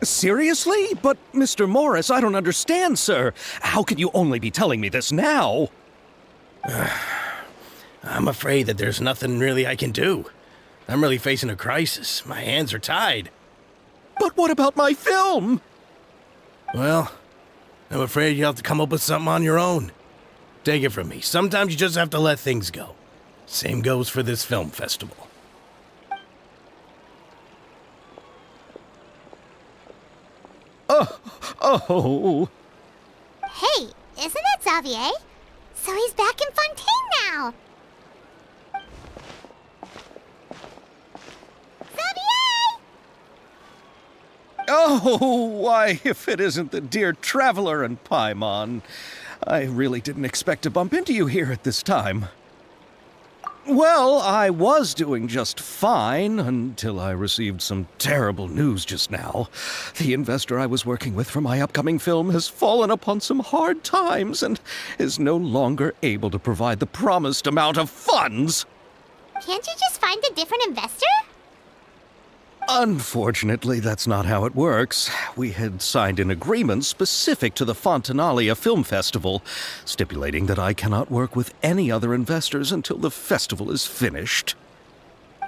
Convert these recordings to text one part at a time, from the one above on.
Seriously? But, Mr. Morris, I don't understand, sir. How can you only be telling me this now? I'm afraid that there's nothing really I can do. I'm really facing a crisis. My hands are tied. But what about my film? Well, I'm afraid you'll have to come up with something on your own. Take it from me. Sometimes you just have to let things go. Same goes for this film festival. Oh. Hey, isn't that Xavier? So he's back in Fontaine now. Xavier! Oh, why, if it isn't the dear Traveler and Paimon. I really didn't expect to bump into you here at this time. Well, I was doing just fine until I received some terrible news just now. The investor I was working with for my upcoming film has fallen upon some hard times and is no longer able to provide the promised amount of funds. Can't you just find a different investor? Unfortunately, that's not how it works. We had signed an agreement specific to the Fontanalia Film Festival, stipulating that I cannot work with any other investors until the festival is finished.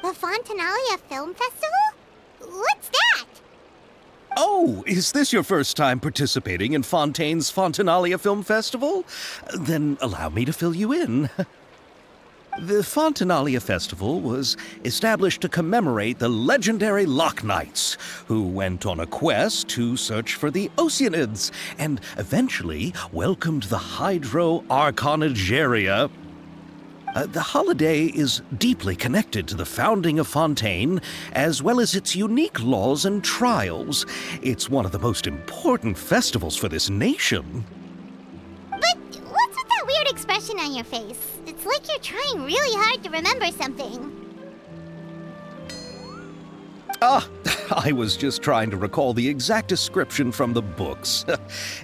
The Fontanalia Film Festival? What's that? Oh, is this your first time participating in Fontaine's Fontanalia Film Festival? Then allow me to fill you in. The Fontanalia Festival was established to commemorate the legendary Loch Knights, who went on a quest to search for the Oceanids and eventually welcomed the Hydro Arconageria. The holiday is deeply connected to the founding of Fontaine, as well as its unique laws and trials. It's one of the most important festivals for this nation. But what's with that weird expression on your face? It's like you're trying really hard to remember something. I was just trying to recall the exact description from the books,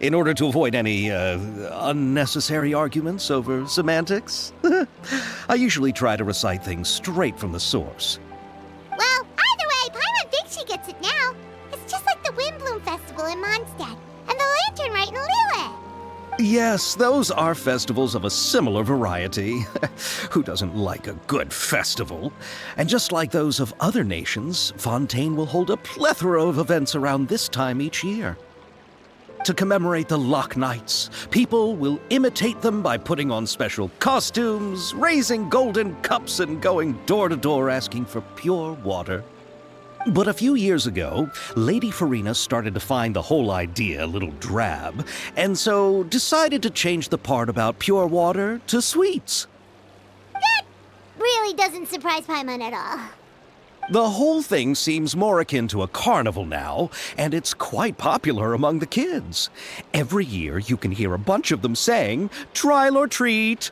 in order to avoid any unnecessary arguments over semantics. I usually try to recite things straight from the source. Well, either way, Paimon thinks she gets it now. It's just like the Windbloom Festival in Mondstadt, and the Lantern Rite in Lille. Yes, those are festivals of a similar variety. Who doesn't like a good festival? And just like those of other nations, Fontaine will hold a plethora of events around this time each year. To commemorate the Loch Knights, people will imitate them by putting on special costumes, raising golden cups, and going door to door asking for pure water. But a few years ago, Lady Farina started to find the whole idea a little drab, and so decided to change the part about pure water to sweets. That really doesn't surprise Paimon at all. The whole thing seems more akin to a carnival now, and it's quite popular among the kids. Every year you can hear a bunch of them saying, "Trial or treat."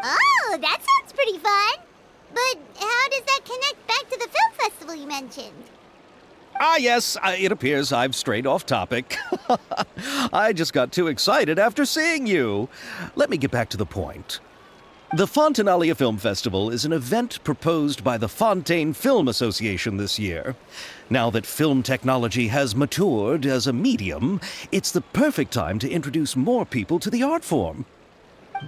Oh, that sounds pretty fun. But how does that connect back to the film festival you mentioned? Yes, it appears I've strayed off topic. I just got too excited after seeing you. Let me get back to the point. The Fontanalia Film Festival is an event proposed by the Fontaine Film Association this year. Now that film technology has matured as a medium, it's the perfect time to introduce more people to the art form.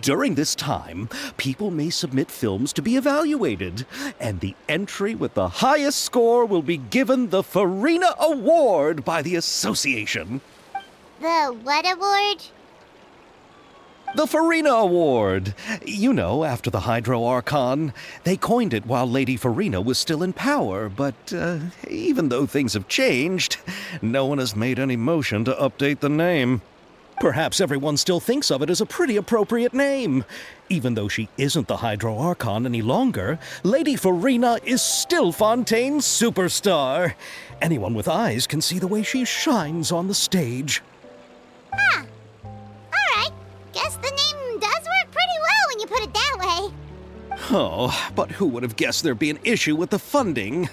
During this time, people may submit films to be evaluated, and the entry with the highest score will be given the Farina Award by the association. The what award? The Farina Award. You know, after the Hydro Archon. They coined it while Lady Farina was still in power, but even though things have changed, no one has made any motion to update the name. Perhaps everyone still thinks of it as a pretty appropriate name. Even though she isn't the Hydro Archon any longer, Lady Farina is still Fontaine's superstar. Anyone with eyes can see the way she shines on the stage. Huh. Alright. Guess the name does work pretty well when you put it that way. Oh, but who would have guessed there'd be an issue with the funding?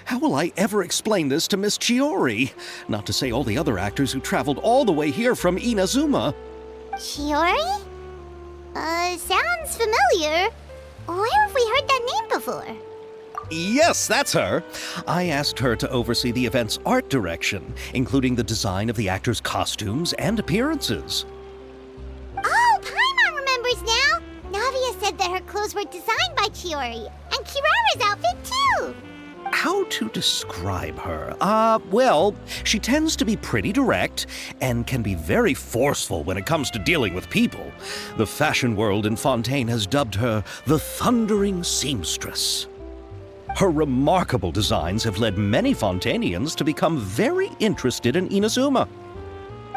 How will I ever explain this to Miss Chiori? Not to say all the other actors who traveled all the way here from Inazuma. Chiori? Sounds familiar. Where have we heard that name before? Yes, that's her. I asked her to oversee the event's art direction, including the design of the actors' costumes and appearances. Oh, Paimon remembers now! Navia said that her clothes were designed by Chiori, and Kirara's outfit too! How to describe her? Well, she tends to be pretty direct and can be very forceful when it comes to dealing with people. The fashion world in Fontaine has dubbed her the Thundering Seamstress. Her remarkable designs have led many Fontainians to become very interested in Inazuma.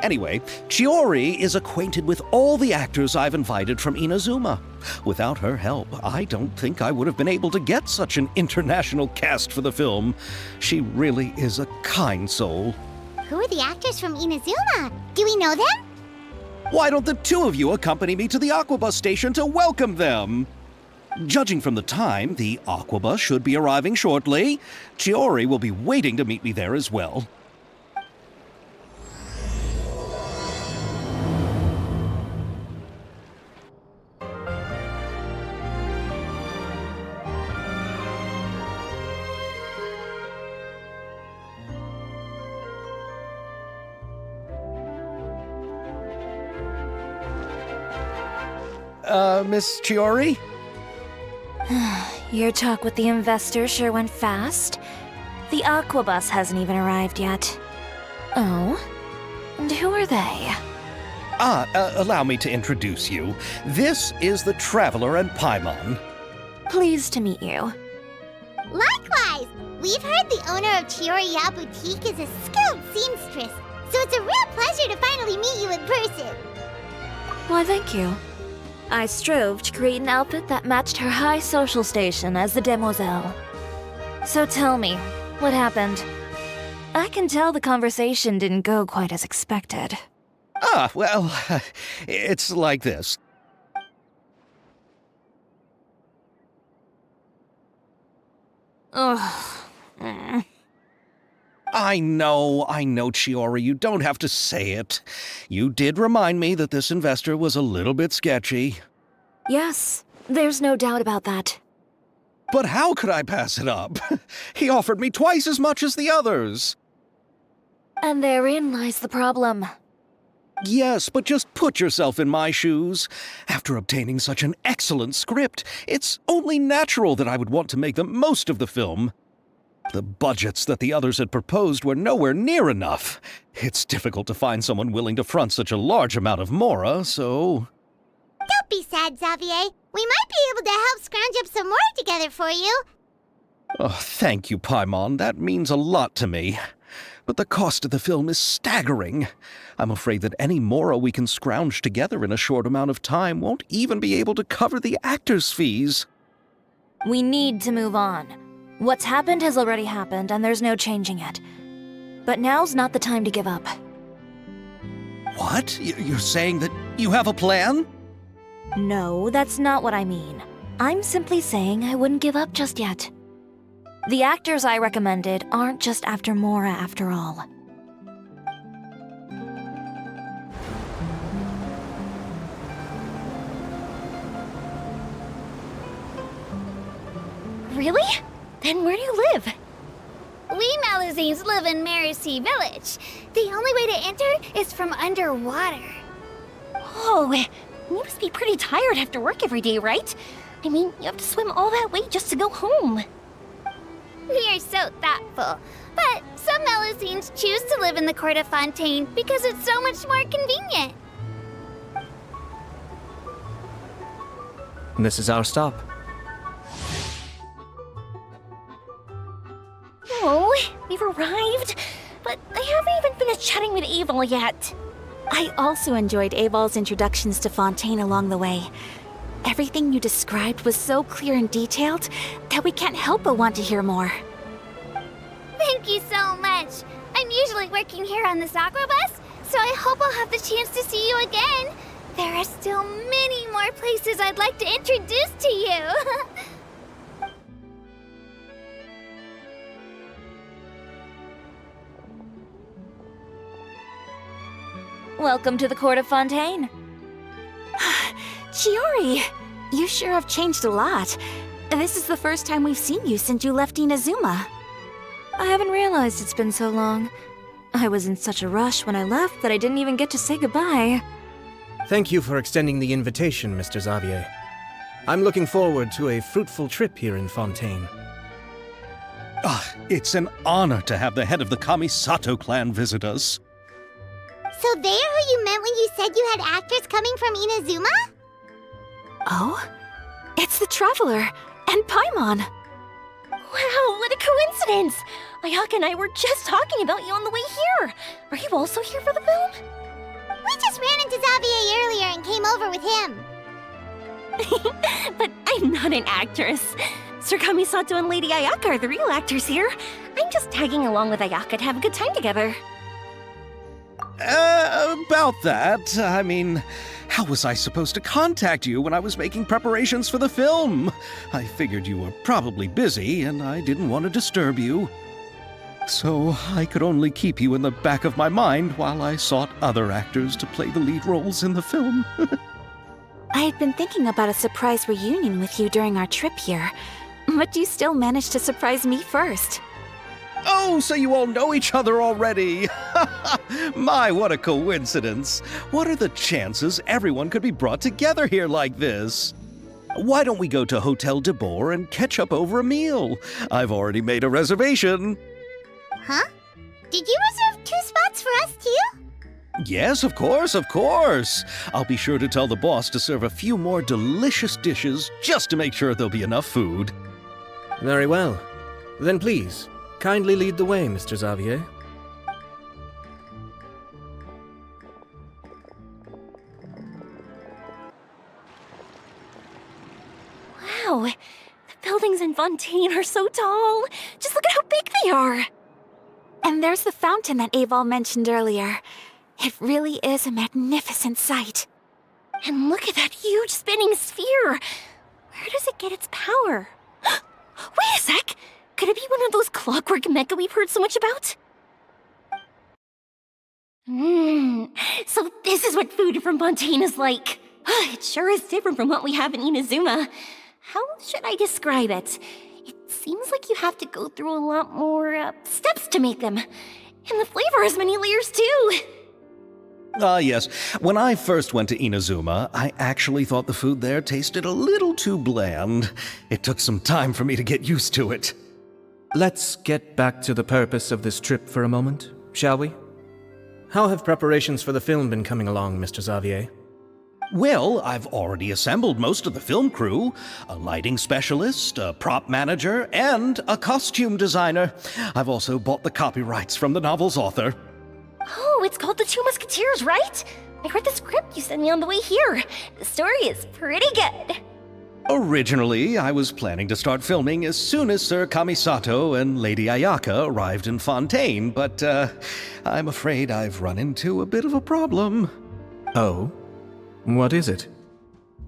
Anyway, Chiori is acquainted with all the actors I've invited from Inazuma. Without her help, I don't think I would have been able to get such an international cast for the film. She really is a kind soul. Who are the actors from Inazuma? Do we know them? Why don't the two of you accompany me to the Aquabus station to welcome them? Judging from the time, the Aquabus should be arriving shortly. Chiori will be waiting to meet me there as well. Miss Chiori? Your talk with the investor sure went fast. The Aquabus hasn't even arrived yet. Oh? And who are they? Allow me to introduce you. This is the Traveler and Paimon. Pleased to meet you. Likewise! We've heard the owner of Chioriya Boutique is a skilled seamstress, so it's a real pleasure to finally meet you in person. Why, thank you. I strove to create an outfit that matched her high social station as the demoiselle. So tell me, what happened? I can tell the conversation didn't go quite as expected. Well, it's like this. Ugh. I know, Chiori, you don't have to say it. You did remind me that this investor was a little bit sketchy. Yes, there's no doubt about that. But how could I pass it up? He offered me twice as much as the others. And therein lies the problem. Yes, but just put yourself in my shoes. After obtaining such an excellent script, it's only natural that I would want to make the most of the film. The budgets that the others had proposed were nowhere near enough. It's difficult to find someone willing to front such a large amount of mora, so... Don't be sad, Xavier. We might be able to help scrounge up some more together for you. Oh, thank you, Paimon. That means a lot to me. But the cost of the film is staggering. I'm afraid that any mora we can scrounge together in a short amount of time won't even be able to cover the actors' fees. We need to move on. What's happened has already happened, and there's no changing it. But now's not the time to give up. What? You're saying that you have a plan? No, that's not what I mean. I'm simply saying I wouldn't give up just yet. The actors I recommended aren't just after Mora after all. Really? Then where do you live? We Malazines live in Marcy Village. The only way to enter is from underwater. Oh, you must be pretty tired after work every day, right? I mean, you have to swim all that way just to go home. We are so thoughtful. But some Malazines choose to live in the court of Fontaine because it's so much more convenient. This is our stop. Oh, we've arrived, but I haven't even finished chatting with Aval yet. I also enjoyed Aval's introductions to Fontaine along the way. Everything you described was so clear and detailed that we can't help but want to hear more. Thank you so much. I'm usually working here on this Aquabus, so I hope I'll have the chance to see you again. There are still many more places I'd like to introduce to you. Welcome to the court of Fontaine. Chiori, you sure have changed a lot. This is the first time we've seen you since you left Inazuma. I haven't realized it's been so long. I was in such a rush when I left that I didn't even get to say goodbye. Thank you for extending the invitation, Mr. Xavier. I'm looking forward to a fruitful trip here in Fontaine. It's an honor to have the head of the Kamisato clan visit us. So they're who you meant when you said you had actors coming from Inazuma? Oh? It's the Traveler and Paimon. Wow, what a coincidence! Ayaka and I were just talking about you on the way here. Are you also here for the film? We just ran into Xavier earlier and came over with him. But I'm not an actress. Sir Kamisato and Lady Ayaka are the real actors here. I'm just tagging along with Ayaka to have a good time together. About that, I mean, how was I supposed to contact you when I was making preparations for the film? I figured you were probably busy, and I didn't want to disturb you. So I could only keep you in the back of my mind while I sought other actors to play the lead roles in the film. I had been thinking about a surprise reunion with you during our trip here, but you still managed to surprise me first. Oh, so you all know each other already! My, what a coincidence! What are the chances everyone could be brought together here like this? Why don't we go to Hotel de Boer and catch up over a meal? I've already made a reservation. Huh? Did you reserve 2 spots for us too? Yes, of course, of course. I'll be sure to tell the boss to serve a few more delicious dishes just to make sure there'll be enough food. Very well. Then please, kindly lead the way, Mr. Xavier. Wow, the buildings in Fontaine are so tall. Just look at how big they are. And there's the fountain that Aval mentioned earlier. It really is a magnificent sight. And look at that huge spinning sphere. Where does it get its power? Wait a sec! Could it be one of those clockwork mecha we've heard so much about? So this is what food from Fontaine is like. It sure is different from what we have in Inazuma. How should I describe it? It seems like you have to go through a lot more steps to make them. And the flavor has many layers too. Yes. When I first went to Inazuma, I actually thought the food there tasted a little too bland. It took some time for me to get used to it. Let's get back to the purpose of this trip for a moment, shall we? How have preparations for the film been coming along, Mr. Xavier? Well, I've already assembled most of the film crew. A lighting specialist, a prop manager, and a costume designer. I've also bought the copyrights from the novel's author. Oh, it's called The Two Musketeers, right? I read the script you sent me on the way here. The story is pretty good. Originally, I was planning to start filming as soon as Sir Kamisato and Lady Ayaka arrived in Fontaine, but I'm afraid I've run into a bit of a problem. Oh? What is it?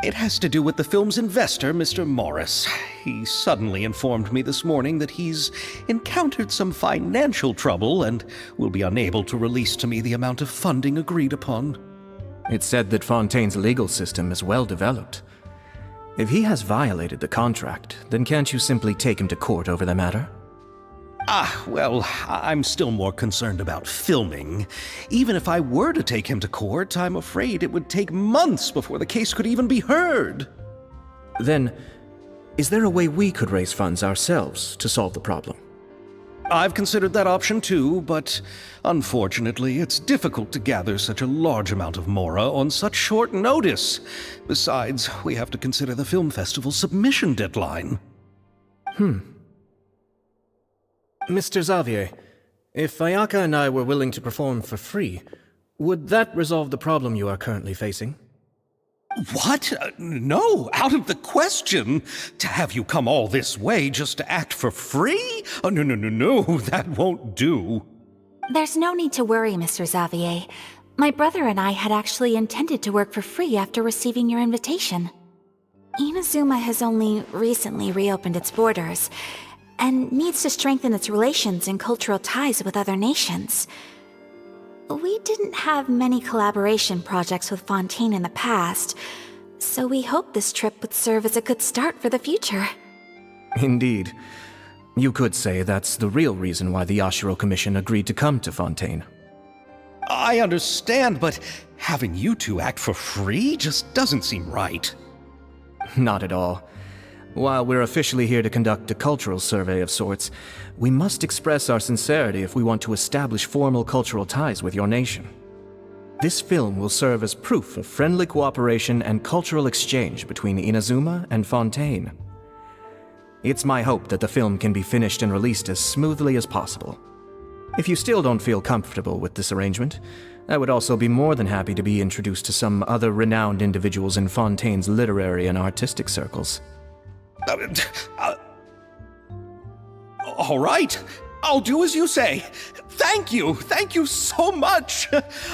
It has to do with the film's investor, Mr. Morris. He suddenly informed me this morning that he's encountered some financial trouble and will be unable to release to me the amount of funding agreed upon. It's said that Fontaine's legal system is well developed. If he has violated the contract, then can't you simply take him to court over the matter? Well, I'm still more concerned about filming. Even if I were to take him to court, I'm afraid it would take months before the case could even be heard. Then, is there a way we could raise funds ourselves to solve the problem? I've considered that option too, but unfortunately, it's difficult to gather such a large amount of mora on such short notice. Besides, we have to consider the film festival's submission deadline. Mr. Xavier, if Ayaka and I were willing to perform for free, would that resolve the problem you are currently facing? What? No, out of the question. To have you come all this way just to act for free? Oh, no, that won't do. There's no need to worry, Mr. Xavier. My brother and I had actually intended to work for free after receiving your invitation. Inazuma has only recently reopened its borders, and needs to strengthen its relations and cultural ties with other nations. We didn't have many collaboration projects with Fontaine in the past, so we hoped this trip would serve as a good start for the future. Indeed. You could say that's the real reason why the Yashiro Commission agreed to come to Fontaine. I understand, but having you two act for free just doesn't seem right. Not at all. While we're officially here to conduct a cultural survey of sorts, we must express our sincerity if we want to establish formal cultural ties with your nation. This film will serve as proof of friendly cooperation and cultural exchange between Inazuma and Fontaine. It's my hope that the film can be finished and released as smoothly as possible. If you still don't feel comfortable with this arrangement, I would also be more than happy to be introduced to some other renowned individuals in Fontaine's literary and artistic circles. All right. I'll do as you say. Thank you so much.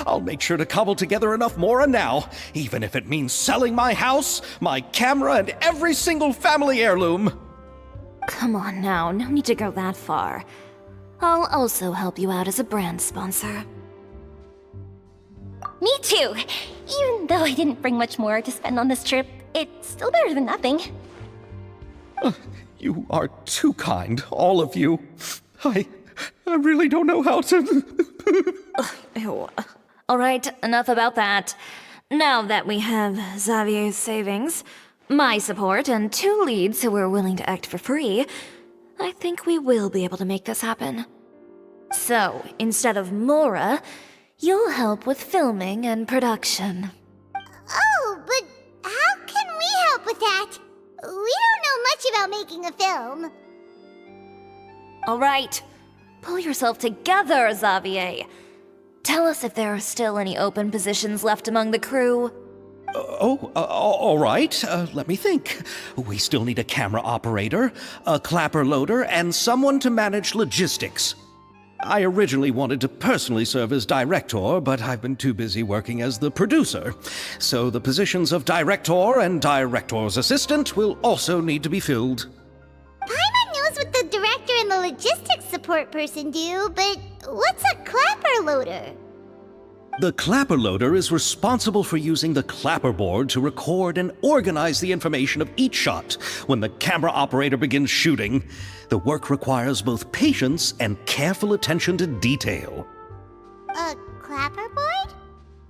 I'll make sure to cobble together enough mora now, even if it means selling my house, my camera, and every single family heirloom. Come on now, no need to go that far. I'll also help you out as a brand sponsor. Me too! Even though I didn't bring much more to spend on this trip, it's still better than nothing. You are too kind, all of you. I really don't know how to... Ew. Alright, enough about that. Now that we have Xavier's savings, my support, and 2 leads who are willing to act for free, I think we will be able to make this happen. So, instead of Mora, you'll help with filming and production. Oh, but how can we help with that? We don't know much about making a film. Alright, pull yourself together, Xavier. Tell us if there are still any open positions left among the crew. All right. Let me think. We still need a camera operator, a clapper loader, and someone to manage logistics. I originally wanted to personally serve as director, but I've been too busy working as the producer. So the positions of director and director's assistant will also need to be filled. Paimon knows what the director and the logistics support person do, but what's a clapper loader? The clapper loader is responsible for using the clapper board to record and organize the information of each shot when the camera operator begins shooting. The work requires both patience and careful attention to detail. A clapper board?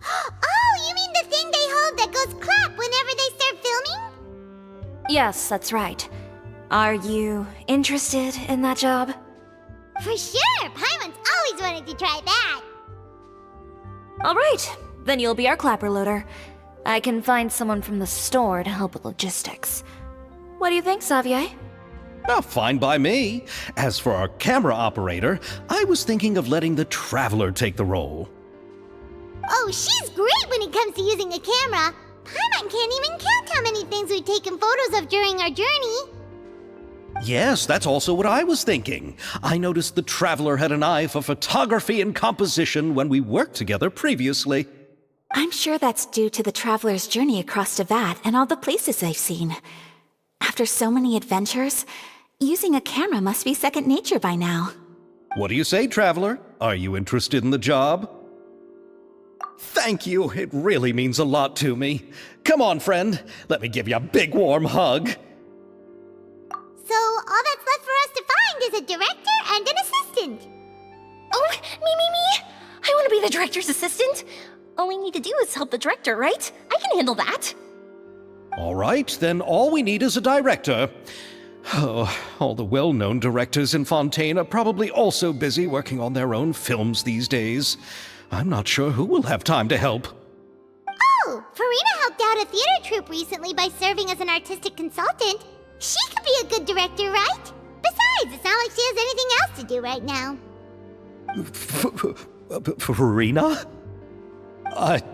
Oh, you mean the thing they hold that goes clap whenever they start filming? Yes, that's right. Are you interested in that job? For sure! Paimon's always wanted to try that. Alright, then you'll be our clapper loader. I can find someone from the store to help with logistics. What do you think, Xavier? Fine by me. As for our camera operator, I was thinking of letting the Traveler take the role. Oh, she's great when it comes to using a camera. Paimon can't even count how many things we've taken photos of during our journey. Yes, that's also what I was thinking. I noticed the Traveler had an eye for photography and composition when we worked together previously. I'm sure that's due to the traveler's journey across Teyvat and all the places they've seen. After so many adventures, using a camera must be second nature by now. What do you say, Traveler? Are you interested in the job? Thank you. It really means a lot to me. Come on, friend. Let me give you a big warm hug. So all that's left for us to find is a director and an assistant. Oh, me! I want to be the director's assistant. All we need to do is help the director, right? I can handle that. All right, then all we need is a director. Oh, all the well-known directors in Fontaine are probably also busy working on their own films these days. I'm not sure who will have time to help. Oh, Farina helped out a theater troupe recently by serving as an artistic consultant. She could be a good director, right? Besides, it's not like she has anything else to do right now. Farina?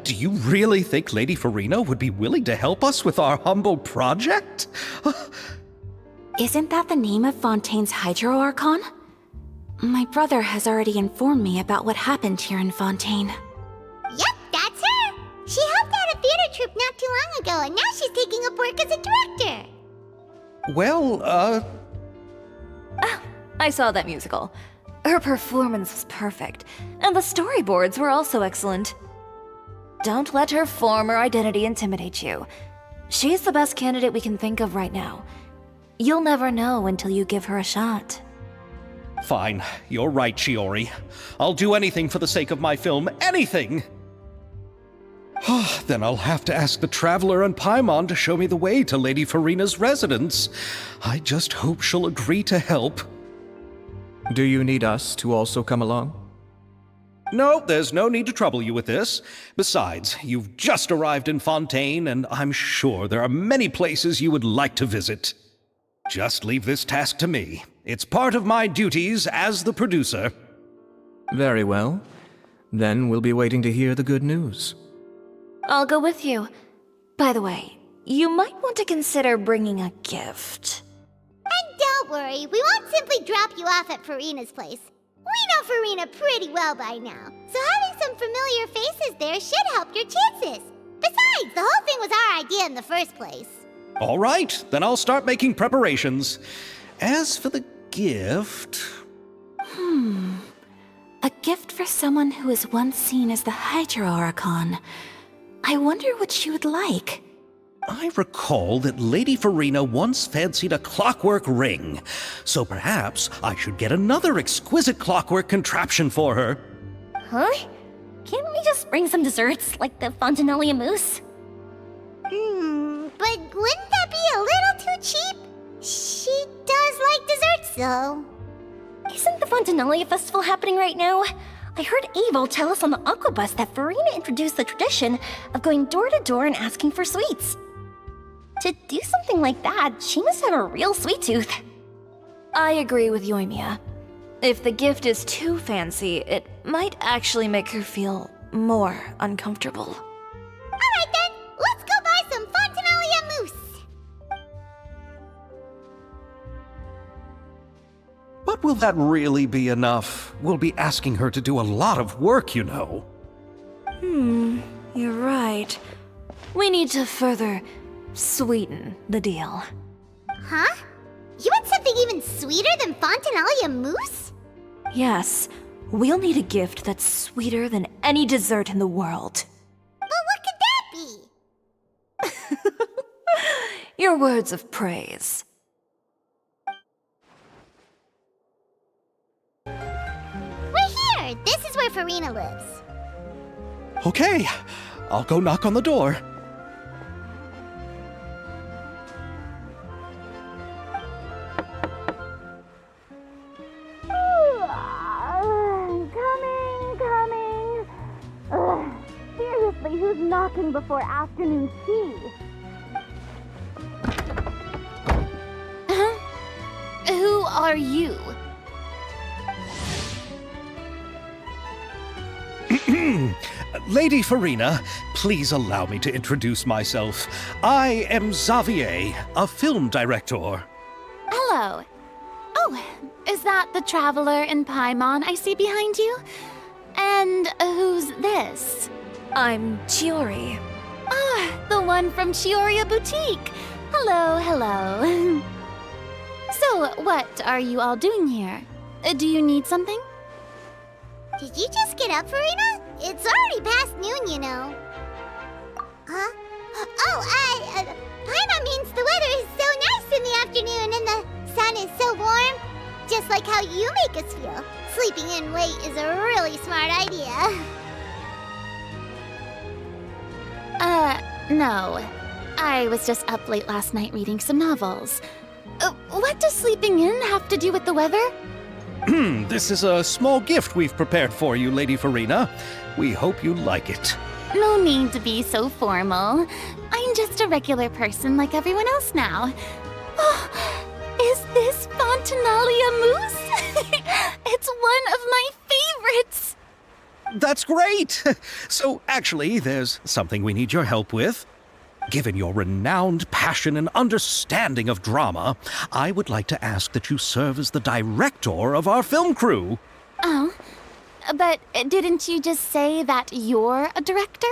Do you really think Lady Farina would be willing to help us with our humble project? Isn't that the name of Fontaine's Hydro Archon? My brother has already informed me about what happened here in Fontaine. Yep, that's her. She helped out a theater troupe not too long ago, and now she's taking up work as a director. Well, I saw that musical. Her performance was perfect, and the storyboards were also excellent. Don't let her former identity intimidate you. She's the best candidate we can think of right now. You'll never know until you give her a shot. Fine, you're right, Shiori. I'll do anything for the sake of my film, anything! Then I'll have to ask the Traveler and Paimon to show me the way to Lady Farina's residence. I just hope she'll agree to help. Do you need us to also come along? No, there's no need to trouble you with this. Besides, you've just arrived in Fontaine, and I'm sure there are many places you would like to visit. Just leave this task to me. It's part of my duties as the producer. Very well. Then we'll be waiting to hear the good news. I'll go with you. By the way, you might want to consider bringing a gift. And don't worry, we won't simply drop you off at Farina's place. We know Farina pretty well by now, so having some familiar faces there should help your chances. Besides, the whole thing was our idea in the first place. All right, then I'll start making preparations. As for the gift... A gift for someone who was once seen as the Hydra Oricon. I wonder what she would like. I recall that Lady Farina once fancied a clockwork ring, so perhaps I should get another exquisite clockwork contraption for her. Huh? Can't we just bring some desserts, like the Fontinalia mousse? But wouldn't that be a little too cheap? She does like desserts, though. Isn't the Fontinalia festival happening right now? I heard Abel tell us on the Aquabus that Farina introduced the tradition of going door to door and asking for sweets. To do something like that, she must have a real sweet tooth. I agree with Yoimiya. If the gift is too fancy, it might actually make her feel more uncomfortable. Alright then, let's go buy some Fontinalia mousse. But will that really be enough? We'll be asking her to do a lot of work, you know. You're right. We need to further sweeten the deal. Huh? You want something even sweeter than Fontinalia mousse? Yes, we'll need a gift that's sweeter than any dessert in the world. But what could that be? Your words of praise. We're here! This is where Farina lives. Okay, I'll go knock on the door. Coming. Ugh, seriously, who's knocking before afternoon tea? Who are you? Lady Farina, please allow me to introduce myself. I am Xavier, a film director. Hello. Oh, is that the Traveler and Paimon I see behind you? And who's this? I'm Chiori. Ah, the one from Chioria Boutique. Hello. So, what are you all doing here? Do you need something? Did you just get up, Farina? It's already past noon, you know. Huh? Oh, Paimon means the weather is so nice in the afternoon and the sun is so warm. Just like how you make us feel. Sleeping in late is a really smart idea. No. I was just up late last night reading some novels. What does sleeping in have to do with the weather? This is a small gift we've prepared for you, Lady Farina. We hope you like it. No need to be so formal. I'm just a regular person like everyone else now. Oh, is this Fontinalia mousse? It's one of my favorites. That's great! So, actually, there's something we need your help with. Given your renowned passion and understanding of drama, I would like to ask that you serve as the director of our film crew. Oh, but didn't you just say that you're a director?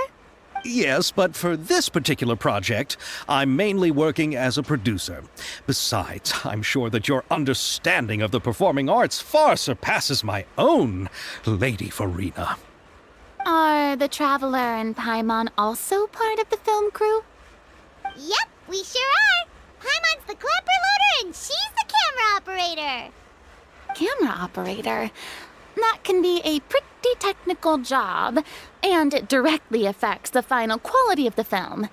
Yes, but for this particular project, I'm mainly working as a producer. Besides, I'm sure that your understanding of the performing arts far surpasses my own, Lady Farina. Are the Traveler and Paimon also part of the film crew? Yep, we sure are. Paimon's the clapper loader and she's the camera operator. Camera operator? That can be a pretty technical job, and it directly affects the final quality of the film.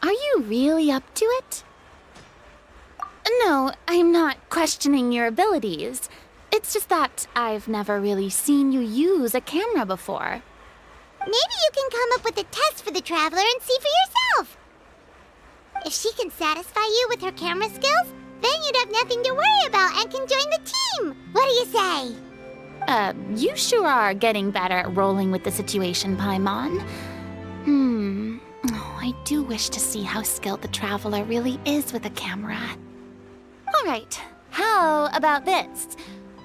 Are you really up to it? No, I'm not questioning your abilities. It's just that I've never really seen you use a camera before. Maybe you can come up with a test for the Traveler and see for yourself. If she can satisfy you with her camera skills, then you'd have nothing to worry about and can join the team. What do you say? You sure are getting better at rolling with the situation, Paimon. Oh, I do wish to see how skilled the Traveler really is with a camera. All right, how about this?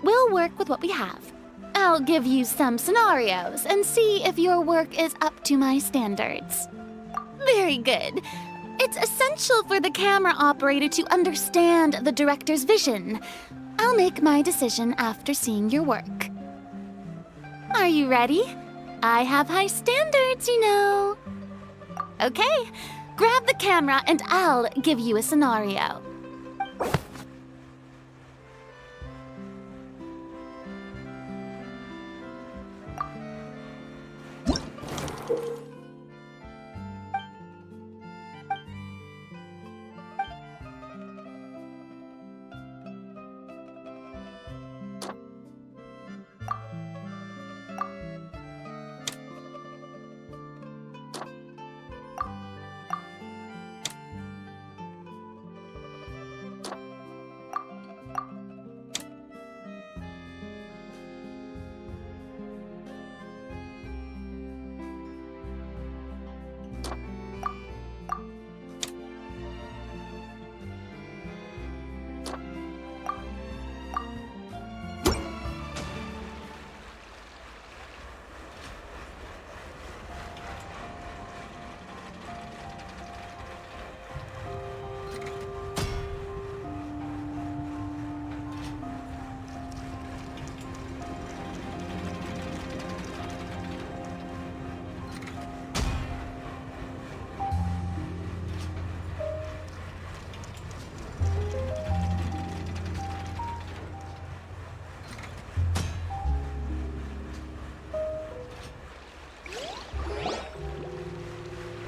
We'll work with what we have. I'll give you some scenarios and see if your work is up to my standards. Very good. It's essential for the camera operator to understand the director's vision. I'll make my decision after seeing your work. Are you ready? I have high standards, you know. Okay, grab the camera and I'll give you a scenario.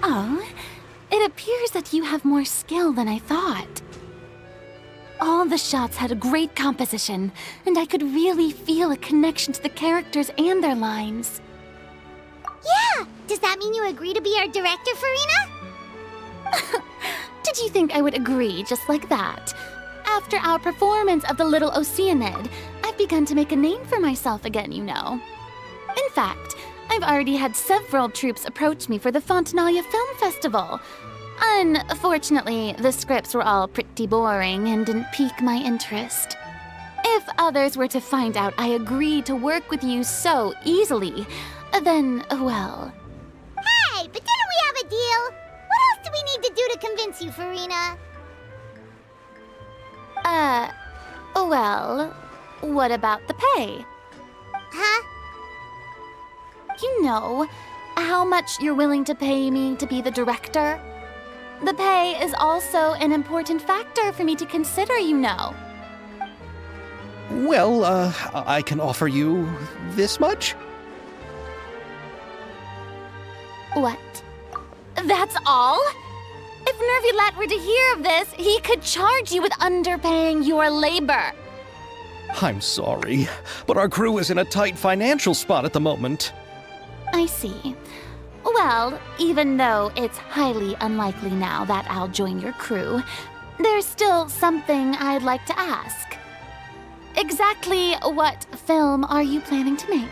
Oh, it appears that you have more skill than I thought. All the shots had a great composition, and I could really feel a connection to the characters and their lines. Yeah! Does that mean you agree to be our director, Farina? Did you think I would agree just like that? After our performance of The Little Oceanid, I've begun to make a name for myself again, you know. In fact, I've already had several troops approach me for the Fontanalia Film Festival. Unfortunately, the scripts were all pretty boring and didn't pique my interest. If others were to find out I agreed to work with you so easily, then, well... Hey, but didn't we have a deal? What else do we need to do to convince you, Farina? Well, what about the pay? Huh? You know, how much you're willing to pay me to be the director? The pay is also an important factor for me to consider, you know. Well, I can offer you this much? What? That's all? If Nervulat were to hear of this, he could charge you with underpaying your labor. I'm sorry, but our crew is in a tight financial spot at the moment. I see. Well, even though it's highly unlikely now that I'll join your crew, there's still something I'd like to ask. Exactly what film are you planning to make?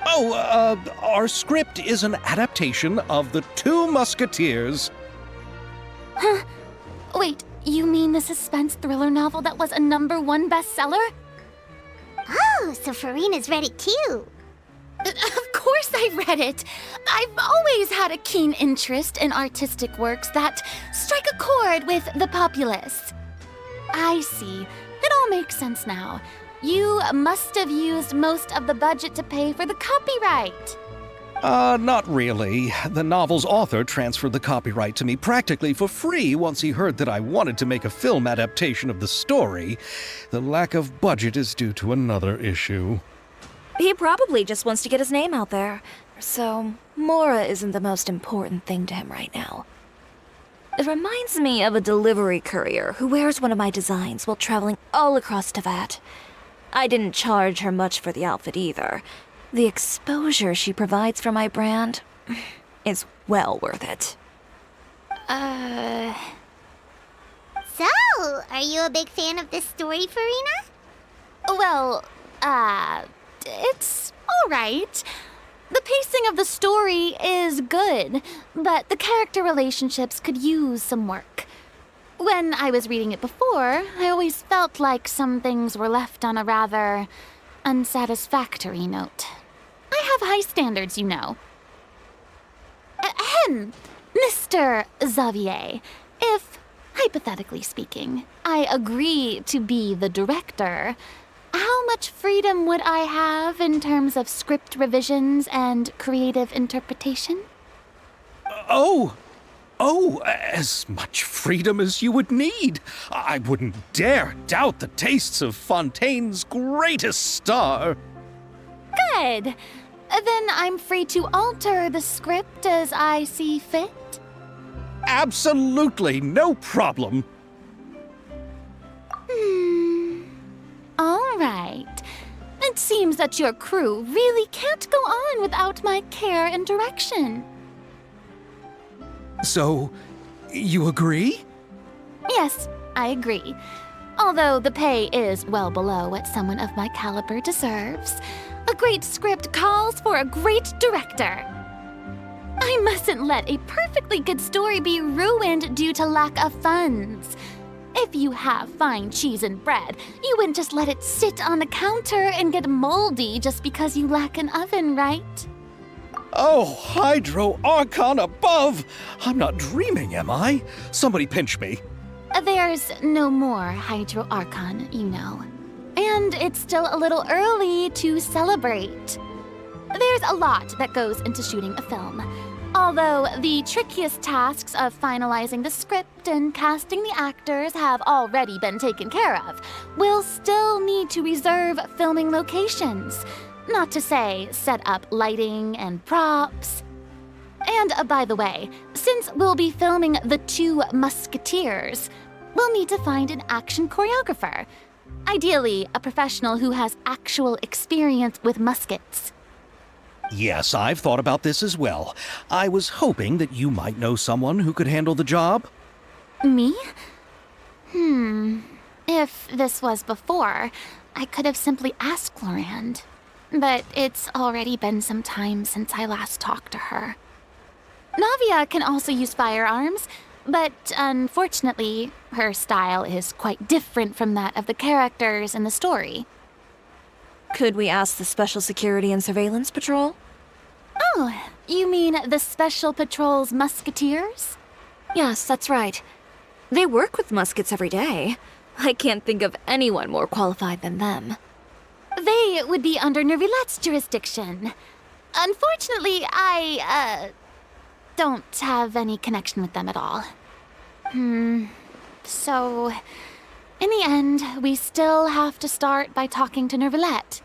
Oh, our script is an adaptation of The Two Musketeers. Huh? Wait, you mean the suspense thriller novel that was a #1 bestseller? Oh, so Farina's read it too. Of course I read it. I've always had a keen interest in artistic works that strike a chord with the populace. I see. It all makes sense now. You must have used most of the budget to pay for the copyright. Not really. The novel's author transferred the copyright to me practically for free once he heard that I wanted to make a film adaptation of the story. The lack of budget is due to another issue. He probably just wants to get his name out there. So, Mora isn't the most important thing to him right now. It reminds me of a delivery courier who wears one of my designs while traveling all across Teyvat. I didn't charge her much for the outfit either. The exposure she provides for my brand is well worth it. So, are you a big fan of this story, Farina? Well, it's alright. The pacing of the story is good, but the character relationships could use some work. When I was reading it before, I always felt like some things were left on a rather unsatisfactory note. I have high standards, you know. Ahem, Mr. Xavier, if, hypothetically speaking, I agree to be the director, how much freedom would I have in terms of script revisions and creative interpretation? As much freedom as you would need. I wouldn't dare doubt the tastes of Fontaine's greatest star. Good. Then I'm free to alter the script as I see fit? Absolutely, no problem. All right. It seems that your crew really can't go on without my care and direction. So, you agree? Yes, I agree. Although the pay is well below what someone of my caliber deserves. A great script calls for a great director. I mustn't let a perfectly good story be ruined due to lack of funds. If you have fine cheese and bread, you wouldn't just let it sit on the counter and get moldy just because you lack an oven, right? Oh, Hydro Archon above! I'm not dreaming, am I? Somebody pinch me. There's no more Hydro Archon, you know. And it's still a little early to celebrate. There's a lot that goes into shooting a film. Although the trickiest tasks of finalizing the script and casting the actors have already been taken care of, we'll still need to reserve filming locations. Not to say set up lighting and props. And by the way, since we'll be filming The Two Musketeers, we'll need to find an action choreographer. Ideally, a professional who has actual experience with muskets. Yes, I've thought about this as well. I was hoping that you might know someone who could handle the job. Me? If this was before, I could have simply asked Florand. But it's already been some time since I last talked to her. Navia can also use firearms, but unfortunately, her style is quite different from that of the characters in the story. Could we ask the Special Security and Surveillance Patrol? Oh, you mean the Special Patrol's Musketeers? Yes, that's right. They work with muskets every day. I can't think of anyone more qualified than them. They would be under Nervilette's jurisdiction. Unfortunately, I don't have any connection with them at all. So, in the end, we still have to start by talking to Nervilette.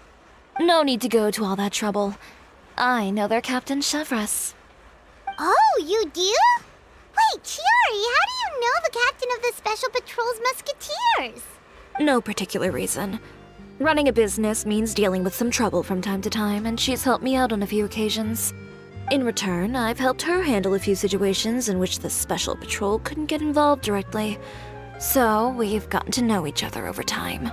No need to go to all that trouble. I know their Captain Chevres. Oh, you do? Wait, Chiori, how do you know the captain of the Special Patrol's Musketeers? No particular reason. Running a business means dealing with some trouble from time to time, and she's helped me out on a few occasions. In return, I've helped her handle a few situations in which the Special Patrol couldn't get involved directly. So, we've gotten to know each other over time.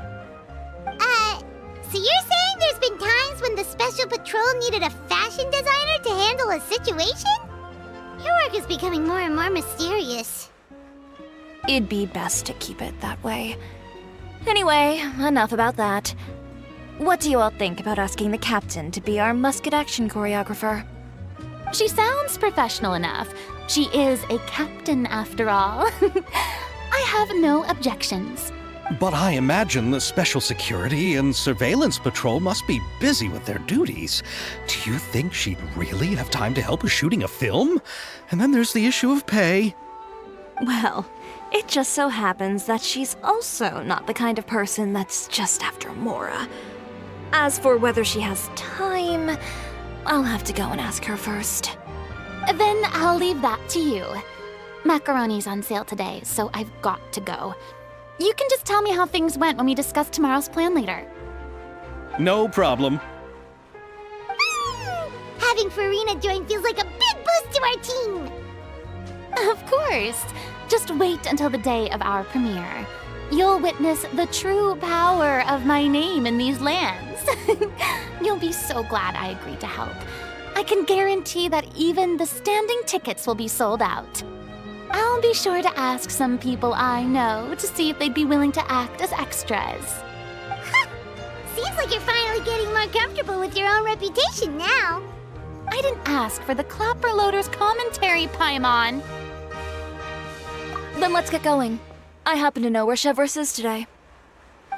So you're saying there's been times when the Special Patrol needed a fashion designer to handle a situation? Your work is becoming more and more mysterious. It'd be best to keep it that way. Anyway, enough about that. What do you all think about asking the captain to be our musket action choreographer? She sounds professional enough. She is a captain, after all. I have no objections. But I imagine the Special Security and Surveillance Patrol must be busy with their duties. Do you think she'd really have time to help with shooting a film? And then there's the issue of pay. Well, it just so happens that she's also not the kind of person that's just after Mora. As for whether she has time, I'll have to go and ask her first. Then I'll leave that to you. Macaroni's on sale today, so I've got to go. You can just tell me how things went when we discuss tomorrow's plan later. No problem. Having Farina join feels like a big boost to our team! Of course. Just wait until the day of our premiere. You'll witness the true power of my name in these lands. You'll be so glad I agreed to help. I can guarantee that even the standing tickets will be sold out. I'll be sure to ask some people I know to see if they'd be willing to act as extras. Seems like you're finally getting more comfortable with your own reputation now. I didn't ask for the Clapper Loader's commentary, Paimon. Then let's get going. I happen to know where Chevreuse is today.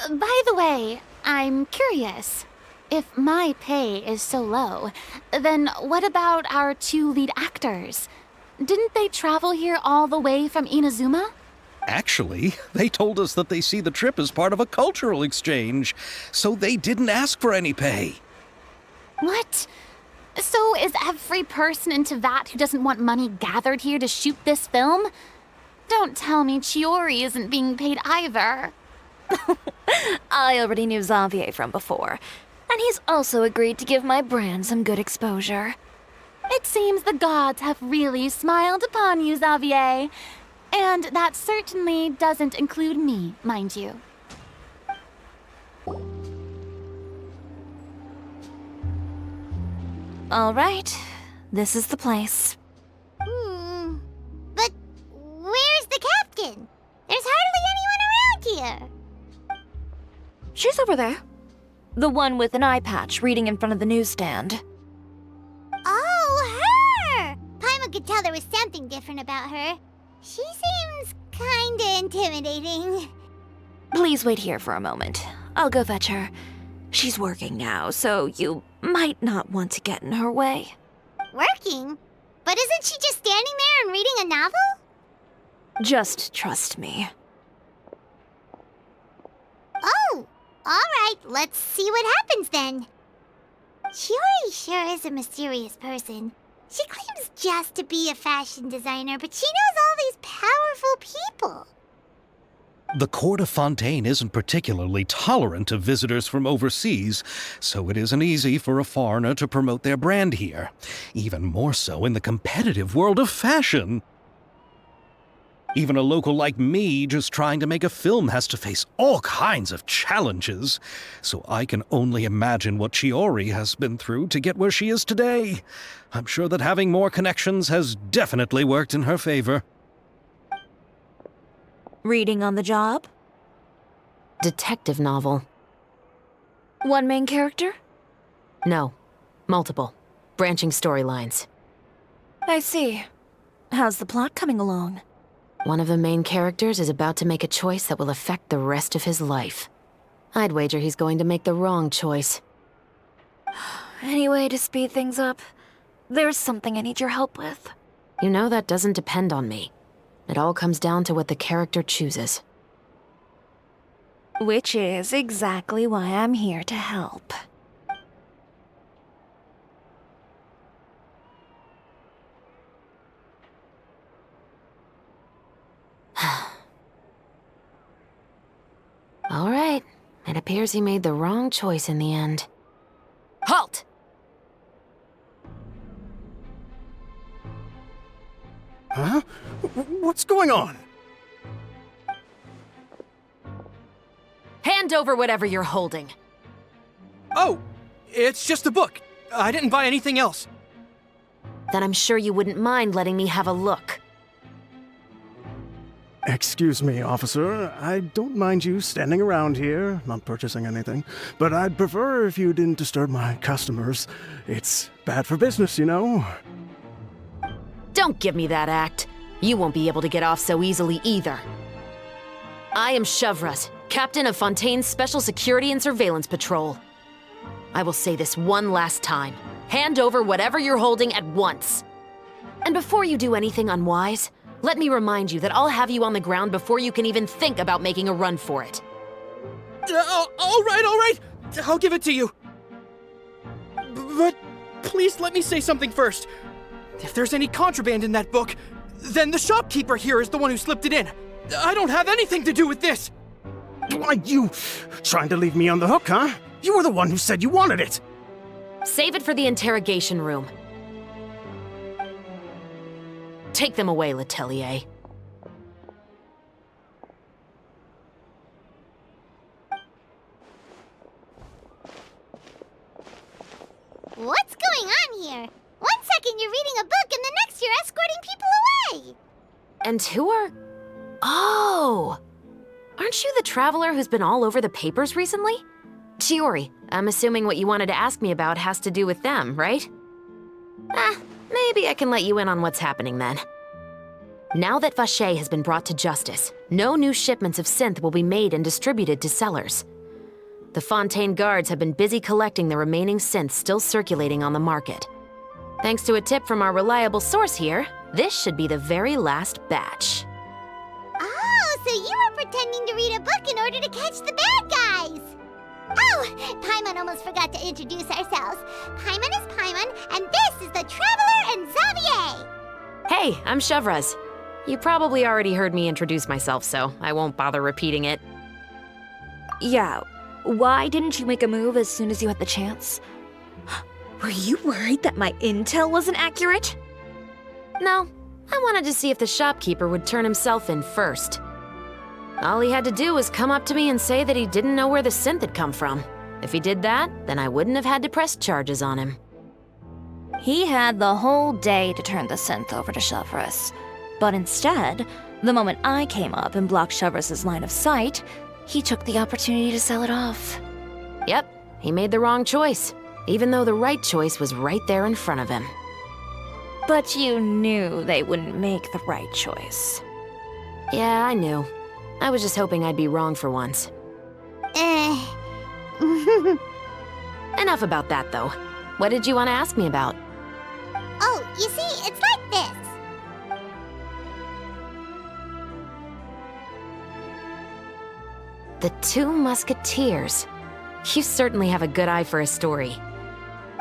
By the way, I'm curious. If my pay is so low, then what about our 2 lead actors? Didn't they travel here all the way from Inazuma? Actually, they told us that they see the trip as part of a cultural exchange, so they didn't ask for any pay. What? So is every person in Teyvat who doesn't want money gathered here to shoot this film? Don't tell me Chiori isn't being paid either. I already knew Xavier from before, and he's also agreed to give my brand some good exposure. It seems the gods have really smiled upon you, Xavier. And that certainly doesn't include me, mind you. All right, this is the place. But where's the captain? There's hardly anyone around here. She's over there. The one with an eye patch reading in front of the newsstand. Oh, her! Paimon could tell there was something different about her. She seems kinda intimidating. Please wait here for a moment. I'll go fetch her. She's working now, so you might not want to get in her way. Working? But isn't she just standing there and reading a novel? Just trust me. Oh, alright, let's see what happens then. Chiori sure is a mysterious person. She claims just to be a fashion designer, but she knows all these powerful people. The court of Fontaine isn't particularly tolerant of visitors from overseas, so it isn't easy for a foreigner to promote their brand here. Even more so in the competitive world of fashion. Even a local like me just trying to make a film has to face all kinds of challenges, so I can only imagine what Chiori has been through to get where she is today. I'm sure that having more connections has definitely worked in her favor. Reading on the job? Detective novel. One main character? No. Multiple. Branching storylines. I see. How's the plot coming along? One of the main characters is about to make a choice that will affect the rest of his life. I'd wager he's going to make the wrong choice. Any way to speed things up? There's something I need your help with. You know that doesn't depend on me. It all comes down to what the character chooses. Which is exactly why I'm here to help. All right. It appears he made the wrong choice in the end. Halt! Huh? What's going on? Hand over whatever you're holding. Oh, it's just a book. I didn't buy anything else. Then I'm sure you wouldn't mind letting me have a look. Excuse me, officer. I don't mind you standing around here, not purchasing anything, but I'd prefer if you didn't disturb my customers. It's bad for business, you know? Don't give me that act. You won't be able to get off so easily either. I am Chevreuse, captain of Fontaine's Special Security and Surveillance Patrol. I will say this one last time. Hand over whatever you're holding at once. And before you do anything unwise, let me remind you that I'll have you on the ground before you can even think about making a run for it. All right. I'll give it to you. But please let me say something first. If there's any contraband in that book, then the shopkeeper here is the one who slipped it in. I don't have anything to do with this. Why, you trying to leave me on the hook, huh? You were the one who said you wanted it. Save it for the interrogation room. Take them away, Letelier. What's going on here? 1 second you're reading a book and the next you're escorting people away! And who are... Oh! Aren't you the traveler who's been all over the papers recently? Chiori, I'm assuming what you wanted to ask me about has to do with them, right? Maybe I can let you in on what's happening then. Now that Vacher has been brought to justice, no new shipments of synth will be made and distributed to sellers. The Fontaine guards have been busy collecting the remaining synths still circulating on the market. Thanks to a tip from our reliable source here, this should be the very last batch. Oh, so you were pretending to read a book in order to catch the bad guys! Oh, Paimon almost forgot to introduce ourselves. Paimon is Paimon, and this is the Traveler and Xavier! Hey, I'm Chevraz. You probably already heard me introduce myself, so I won't bother repeating it. Yeah, why didn't you make a move as soon as you had the chance? Were you worried that my intel wasn't accurate? No, I wanted to see if the shopkeeper would turn himself in first. All he had to do was come up to me and say that he didn't know where the synth had come from. If he did that, then I wouldn't have had to press charges on him. He had the whole day to turn the synth over to Chevraz. But instead, the moment I came up and blocked Chevraz's line of sight, he took the opportunity to sell it off. Yep, he made the wrong choice, even though the right choice was right there in front of him. But you knew they wouldn't make the right choice. Yeah, I knew. I was just hoping I'd be wrong for once. Enough about that, though. What did you want to ask me about? Oh, you see, it's like this. The Two Musketeers. You certainly have a good eye for a story.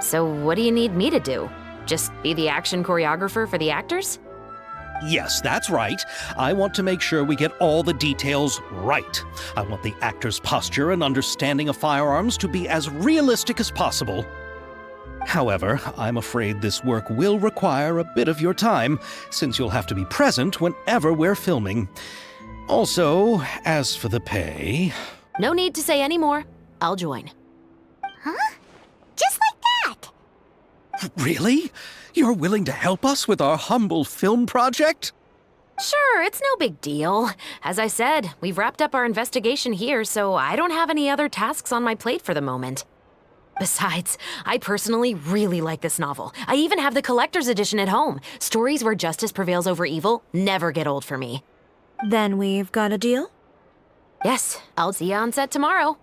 So what do you need me to do? Just be the action choreographer for the actors? Yes, that's right. I want to make sure we get all the details right. I want the actor's posture and understanding of firearms to be as realistic as possible. However, I'm afraid this work will require a bit of your time, since you'll have to be present whenever we're filming. Also, as for the pay... No need to say any more. I'll join. Huh? Just like that? Really? You're willing to help us with our humble film project? Sure, it's no big deal. As I said, we've wrapped up our investigation here, so I don't have any other tasks on my plate for the moment. Besides, I personally really like this novel. I even have the collector's edition at home. Stories where justice prevails over evil never get old for me. Then we've got a deal? Yes, I'll see you on set tomorrow.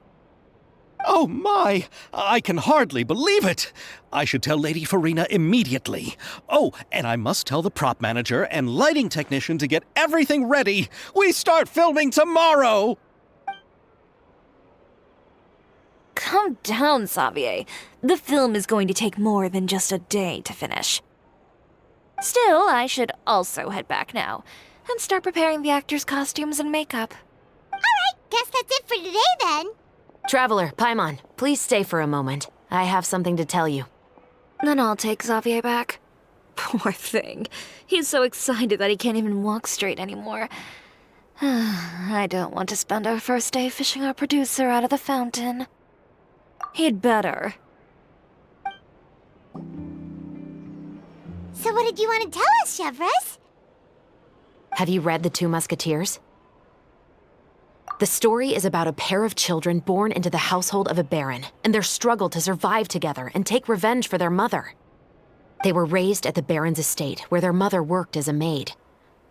Oh my! I can hardly believe it! I should tell Lady Farina immediately. Oh, and I must tell the prop manager and lighting technician to get everything ready. We start filming tomorrow! Calm down, Xavier. The film is going to take more than just a day to finish. Still, I should also head back now and start preparing the actors' costumes and makeup. Alright, guess that's it for today then. Traveler, Paimon, please stay for a moment. I have something to tell you. Then I'll take Xavier back. Poor thing. He's so excited that he can't even walk straight anymore. I don't want to spend our first day fishing our producer out of the fountain. He'd better. So what did you want to tell us, Chevraz? Have you read The Two Musketeers? The story is about a pair of children born into the household of a baron and their struggle to survive together and take revenge for their mother. They were raised at the baron's estate, where their mother worked as a maid.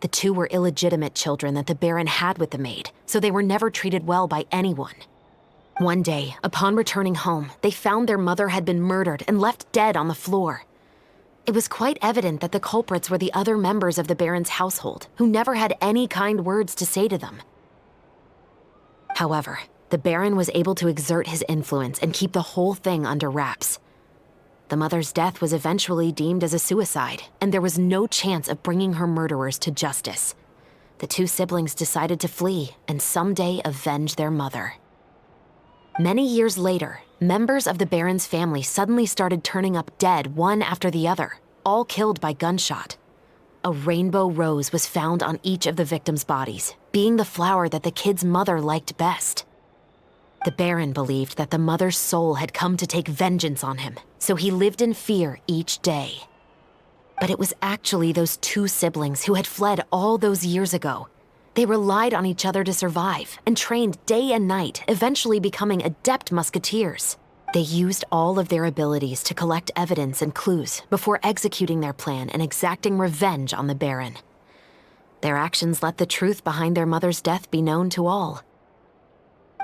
The two were illegitimate children that the Baron had with the maid, so they were never treated well by anyone. One day, upon returning home, they found their mother had been murdered and left dead on the floor. It was quite evident that the culprits were the other members of the Baron's household, who never had any kind words to say to them. However, the Baron was able to exert his influence and keep the whole thing under wraps. The mother's death was eventually deemed as a suicide, and there was no chance of bringing her murderers to justice. The two siblings decided to flee and someday avenge their mother. Many years later, members of the Baron's family suddenly started turning up dead one after the other, all killed by gunshot. A rainbow rose was found on each of the victims' bodies, being the flower that the kid's mother liked best. The Baron believed that the mother's soul had come to take vengeance on him, so he lived in fear each day. But it was actually those two siblings who had fled all those years ago. They relied on each other to survive and trained day and night, eventually becoming adept musketeers. They used all of their abilities to collect evidence and clues before executing their plan and exacting revenge on the Baron. Their actions let the truth behind their mother's death be known to all.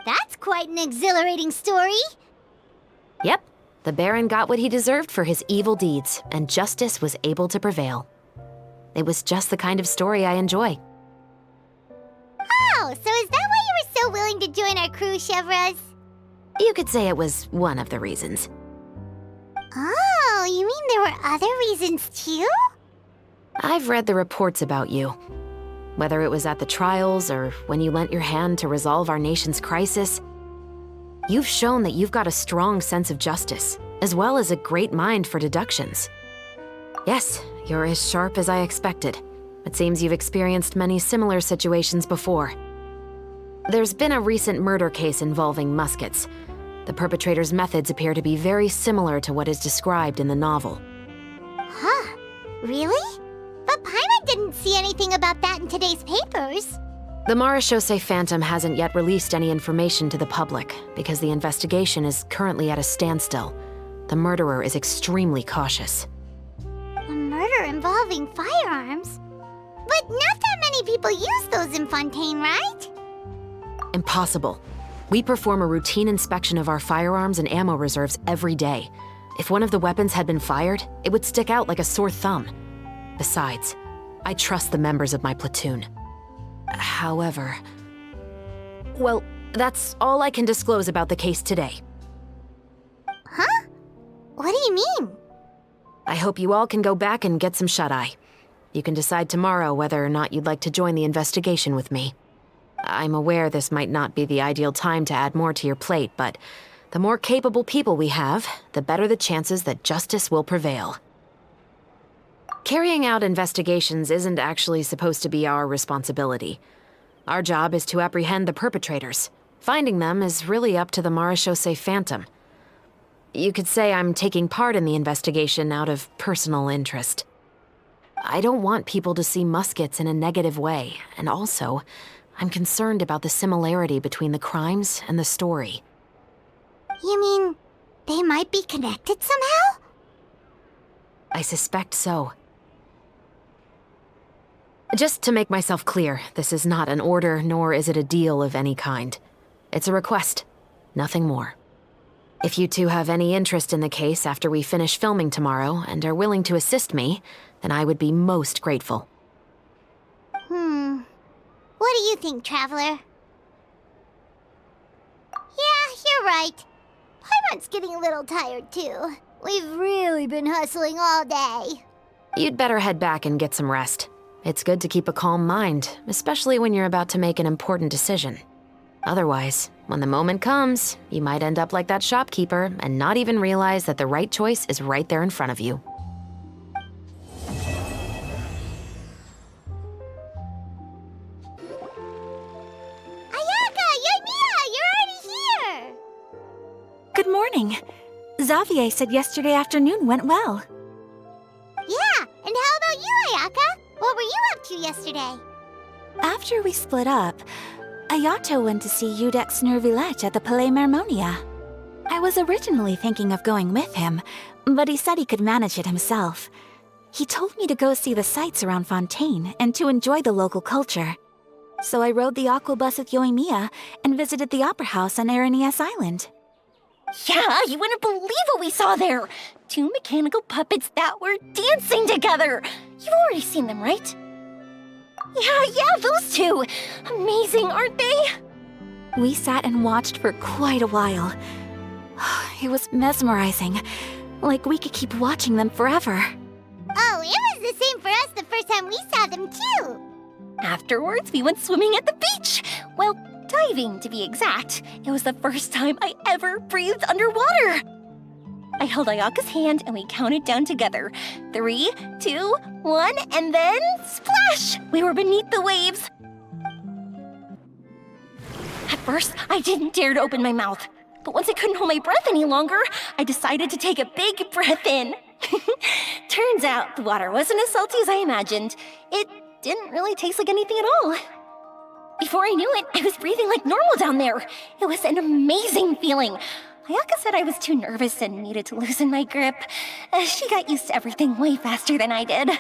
That's quite an exhilarating story. Yep, the Baron got what he deserved for his evil deeds, and justice was able to prevail. It was just the kind of story I enjoy. Oh, so is that why you were so willing to join our crew, Chevraz? You could say it was one of the reasons. Oh, you mean there were other reasons too? I've read the reports about you. Whether it was at the trials or when you lent your hand to resolve our nation's crisis, you've shown that you've got a strong sense of justice, as well as a great mind for deductions. Yes, you're as sharp as I expected. It seems you've experienced many similar situations before. There's been a recent murder case involving Muskets. The perpetrator's methods appear to be very similar to what is described in the novel. Huh? Really? But Paimon didn't see anything about that in today's papers. The Marechaussee Phantom hasn't yet released any information to the public because the investigation is currently at a standstill. The murderer is extremely cautious. A murder involving firearms? But not that many people use those in Fontaine, right? Impossible. We perform a routine inspection of our firearms and ammo reserves every day. If one of the weapons had been fired, it would stick out like a sore thumb. Besides, I trust the members of my platoon. However... Well, that's all I can disclose about the case today. Huh? What do you mean? I hope you all can go back and get some shut-eye. You can decide tomorrow whether or not you'd like to join the investigation with me. I'm aware this might not be the ideal time to add more to your plate, but the more capable people we have, the better the chances that justice will prevail. Carrying out investigations isn't actually supposed to be our responsibility. Our job is to apprehend the perpetrators. Finding them is really up to the Marechaussee Phantom. You could say I'm taking part in the investigation out of personal interest. I don't want people to see Muskets in a negative way, and also, I'm concerned about the similarity between the crimes and the story. You mean they might be connected somehow? I suspect so. Just to make myself clear, this is not an order, nor is it a deal of any kind. It's a request, nothing more. If you two have any interest in the case after we finish filming tomorrow and are willing to assist me, then I would be most grateful. What do you think, Traveler? Yeah, you're right. Paimon's getting a little tired, too. We've really been hustling all day. You'd better head back and get some rest. It's good to keep a calm mind, especially when you're about to make an important decision. Otherwise, when the moment comes, you might end up like that shopkeeper and not even realize that the right choice is right there in front of you. Ayaka! Yoimiya! You're already here! Good morning. Xavier said yesterday afternoon went well. Yeah, and how about you, Ayaka? What were you up to yesterday? After we split up, Ayato went to see Udex Nervilech at the Palais Mermonia. I was originally thinking of going with him, but he said he could manage it himself. He told me to go see the sights around Fontaine and to enjoy the local culture. So I rode the aqua bus with Yoimiya and visited the opera house on Aranias Island. Yeah, you wouldn't believe what we saw there! 2 mechanical puppets that were dancing together! You've already seen them, right? Yeah, those two! Amazing, aren't they? We sat and watched for quite a while. It was mesmerizing. Like we could keep watching them forever. Oh, it was the same for us the first time we saw them, too. Afterwards, we went swimming at the beach. Well, diving, to be exact. It was the first time I ever breathed underwater. I held Ayaka's hand and we counted down together. 3, 2, 1, and then splash! We were beneath the waves. At first, I didn't dare to open my mouth. But once I couldn't hold my breath any longer, I decided to take a big breath in. Turns out the water wasn't as salty as I imagined. It didn't really taste like anything at all. Before I knew it, I was breathing like normal down there. It was an amazing feeling. Ayaka said I was too nervous and needed to loosen my grip. She got used to everything way faster than I did.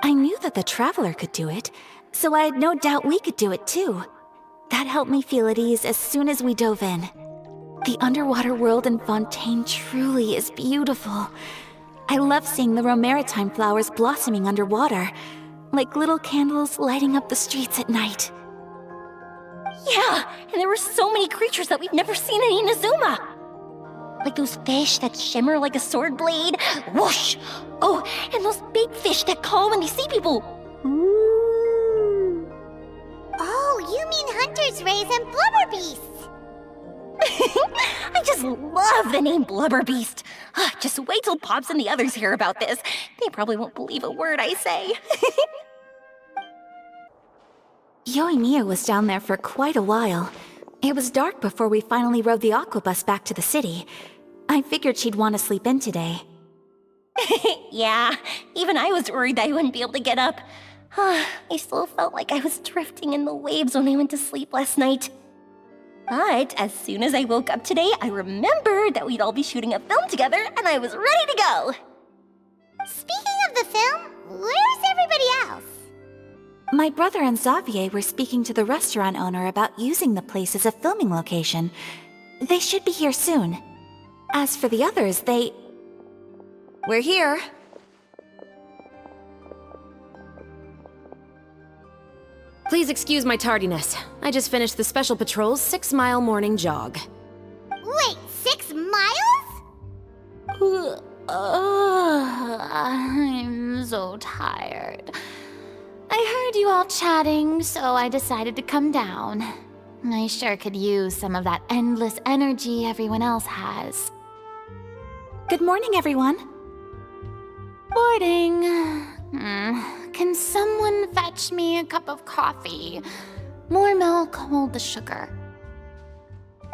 I knew that the Traveler could do it, so I had no doubt we could do it too. That helped me feel at ease as soon as we dove in. The underwater world in Fontaine truly is beautiful. I love seeing the romaritime flowers blossoming underwater, like little candles lighting up the streets at night. Yeah, and there were so many creatures that we've never seen in Inazuma. Like those fish that shimmer like a sword blade. Whoosh! Oh, and those big fish that call when they see people. Oh, you mean Hunter's Rays and Blubber Beasts. I just love the name Blubber Beast. Just wait till Pops and the others hear about this. They probably won't believe a word I say. Yoimiya was down there for quite a while. It was dark before we finally rode the aqua bus back to the city. I figured she'd want to sleep in today. Yeah, even I was worried that I wouldn't be able to get up. I still felt like I was drifting in the waves when I went to sleep last night. But as soon as I woke up today, I remembered that we'd all be shooting a film together, and I was ready to go. Speaking of the film, where's everybody else? My brother and Xavier were speaking to the restaurant owner about using the place as a filming location. They should be here soon. As for the others, We're here. Please excuse my tardiness. I just finished the Special Patrol's 6-mile morning jog. Wait, 6 miles? I'm so tired. I heard you all chatting, so I decided to come down. I sure could use some of that endless energy everyone else has. Good morning, everyone. Morning. Can someone fetch me a cup of coffee? More milk, hold the sugar.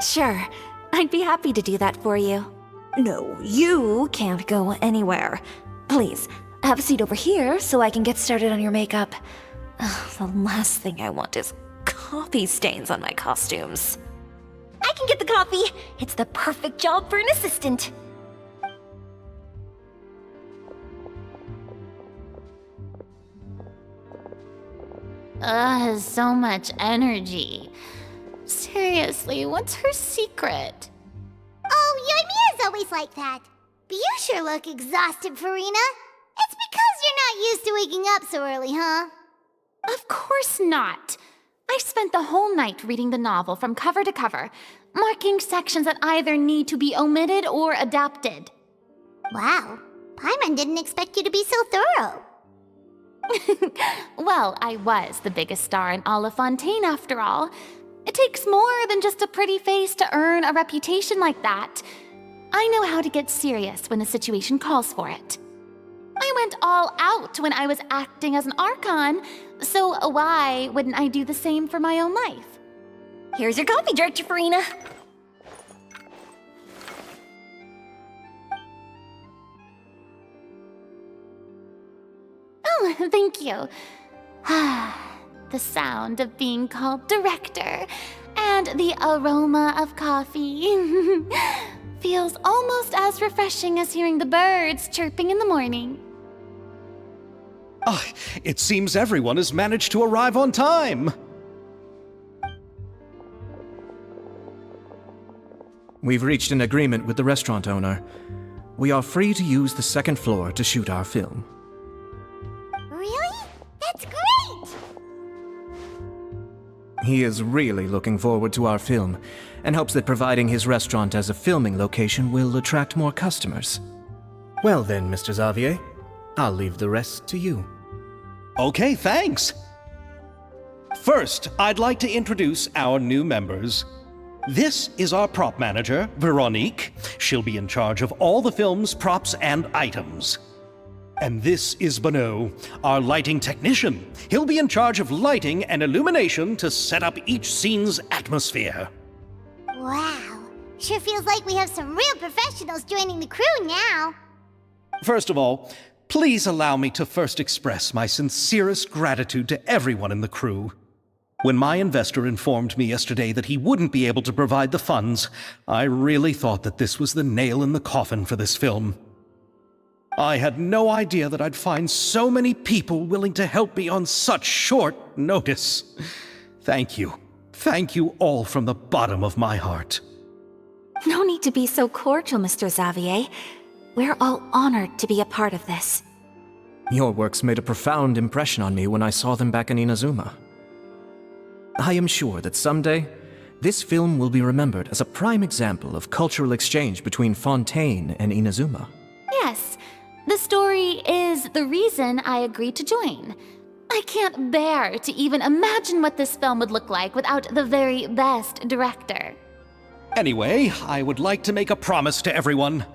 Sure, I'd be happy to do that for you. No, you can't go anywhere. Please, have a seat over here so I can get started on your makeup. The last thing I want is coffee stains on my costumes. I can get the coffee. It's the perfect job for an assistant. So much energy. Seriously, what's her secret? Oh, Yoimiya's always like that. But you sure look exhausted, Farina. It's because you're not used to waking up so early, huh? Of course not. I spent the whole night reading the novel from cover to cover, marking sections that either need to be omitted or adapted. Wow, Paimon didn't expect you to be so thorough. Well, I was the biggest star in all of Fontaine after all. It takes more than just a pretty face to earn a reputation like that. I know how to get serious when the situation calls for it. I went all out when I was acting as an Archon, so why wouldn't I do the same for my own life? Here's your coffee, Director Farina. Oh, thank you. The sound of being called director and the aroma of coffee feels almost as refreshing as hearing the birds chirping in the morning. Ah, it seems everyone has managed to arrive on time. We've reached an agreement with the restaurant owner. We are free to use the second floor to shoot our film. Really? That's great! He is really looking forward to our film, and hopes that providing his restaurant as a filming location will attract more customers. Well then, Mr. Xavier, I'll leave the rest to you. Okay, thanks. First, I'd like to introduce our new members. This is our prop manager, Veronique. She'll be in charge of all the film's props and items. And this is Bonneau, our lighting technician. He'll be in charge of lighting and illumination to set up each scene's atmosphere. Wow. Sure feels like we have some real professionals joining the crew now. First of all, please allow me to first express my sincerest gratitude to everyone in the crew. When my investor informed me yesterday that he wouldn't be able to provide the funds, I really thought that this was the nail in the coffin for this film. I had no idea that I'd find so many people willing to help me on such short notice. Thank you. Thank you all from the bottom of my heart. No need to be so cordial, Mr. Xavier. We're all honored to be a part of this. Your works made a profound impression on me when I saw them back in Inazuma. I am sure that someday, this film will be remembered as a prime example of cultural exchange between Fontaine and Inazuma. Yes, the story is the reason I agreed to join. I can't bear to even imagine what this film would look like without the very best director. Anyway, I would like to make a promise to everyone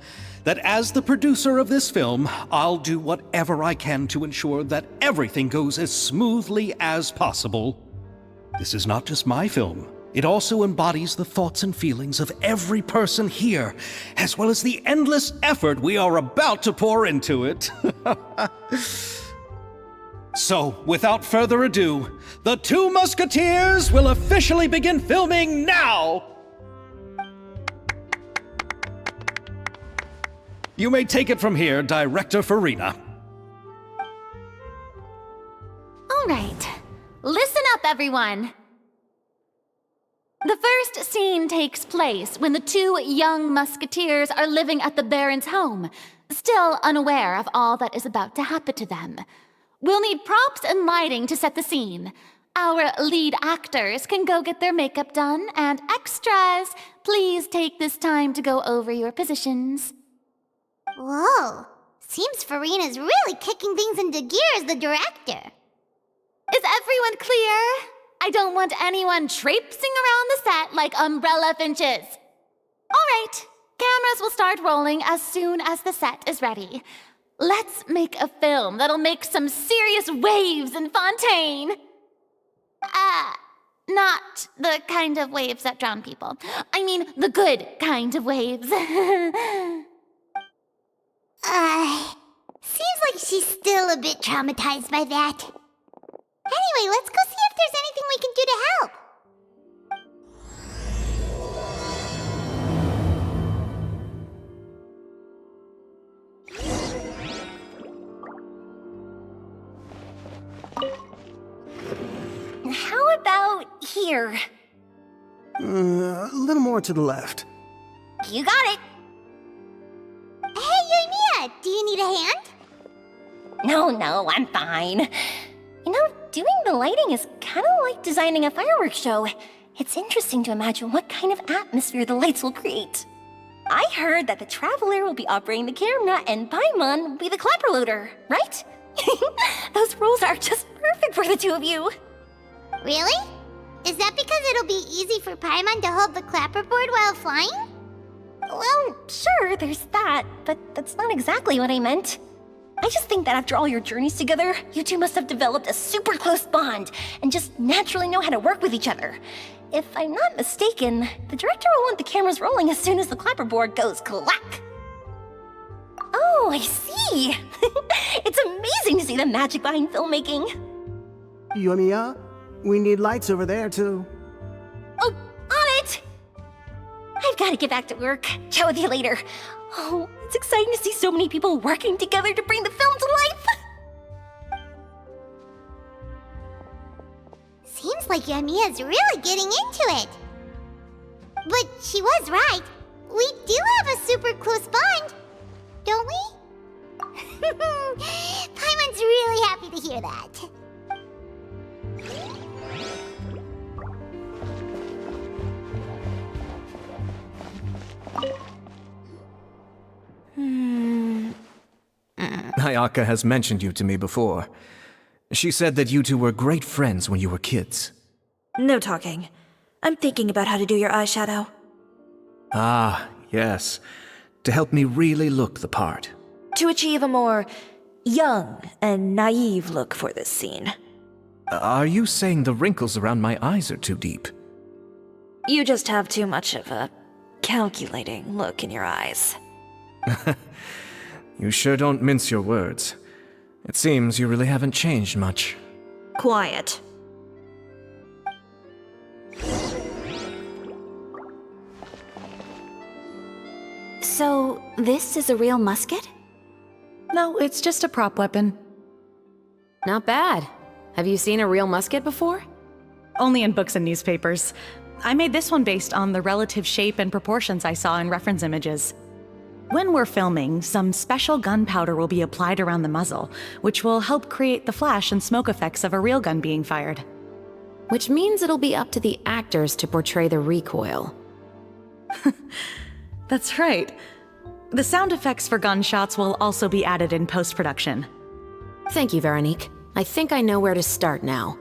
that as the producer of this film, I'll do whatever I can to ensure that everything goes as smoothly as possible. This is not just my film. It also embodies the thoughts and feelings of every person here, as well as the endless effort we are about to pour into it. So, without further ado, the Two Musketeers will officially begin filming now! You may take it from here, Director Farina. All right, listen up, everyone. The first scene takes place when the two young musketeers are living at the Baron's home, still unaware of all that is about to happen to them. We'll need props and lighting to set the scene. Our lead actors can go get their makeup done, and extras, please take this time to go over your positions. Whoa. Seems Farina's really kicking things into gear as the director. Is everyone clear? I don't want anyone traipsing around the set like umbrella finches. All right, cameras will start rolling as soon as the set is ready. Let's make a film that'll make some serious waves in Fontaine. Not the kind of waves that drown people. I mean, the good kind of waves. Seems like she's still a bit traumatized by that. Anyway, let's go see if there's anything we can do to help. How about here? A little more to the left. You got it. Hey, Yoimiya, do you need a hand? No, I'm fine. You know, doing the lighting is kind of like designing a fireworks show. It's interesting to imagine what kind of atmosphere the lights will create. I heard that the Traveler will be operating the camera and Paimon will be the clapper loader, right? Those roles are just perfect for the two of you. Really? Is that because it'll be easy for Paimon to hold the clapperboard while flying? Well, sure, there's that, but that's not exactly what I meant. I just think that after all your journeys together, you two must have developed a super close bond and just naturally know how to work with each other. If I'm not mistaken, the director will want the cameras rolling as soon as the clapperboard goes clack. Oh, I see. It's amazing to see the magic behind filmmaking. Yoimiya, we need lights over there, too. Oh, on it! I've got to get back to work. Chat with you later. Oh, it's exciting to see so many people working together to bring the film to life. like Yamiya's really getting into it. But she was right. We do have a super close bond, don't we? Paimon's really happy to hear that. Ayaka has mentioned you to me before. She said that you two were great friends when you were kids. No talking. I'm thinking about how to do your eyeshadow. Ah, yes. To help me really look the part. To achieve a more young and naive look for this scene. Are you saying the wrinkles around my eyes are too deep? You just have too much of a calculating look in your eyes. You sure don't mince your words. It seems you really haven't changed much. Quiet. So, this is a real musket? No, it's just a prop weapon. Not bad. Have you seen a real musket before? Only in books and newspapers. I made this one based on the relative shape and proportions I saw in reference images. When we're filming, some special gunpowder will be applied around the muzzle, which will help create the flash and smoke effects of a real gun being fired. Which means it'll be up to the actors to portray the recoil. That's right. The sound effects for gunshots will also be added in post-production. Thank you, Veronique. I think I know where to start now.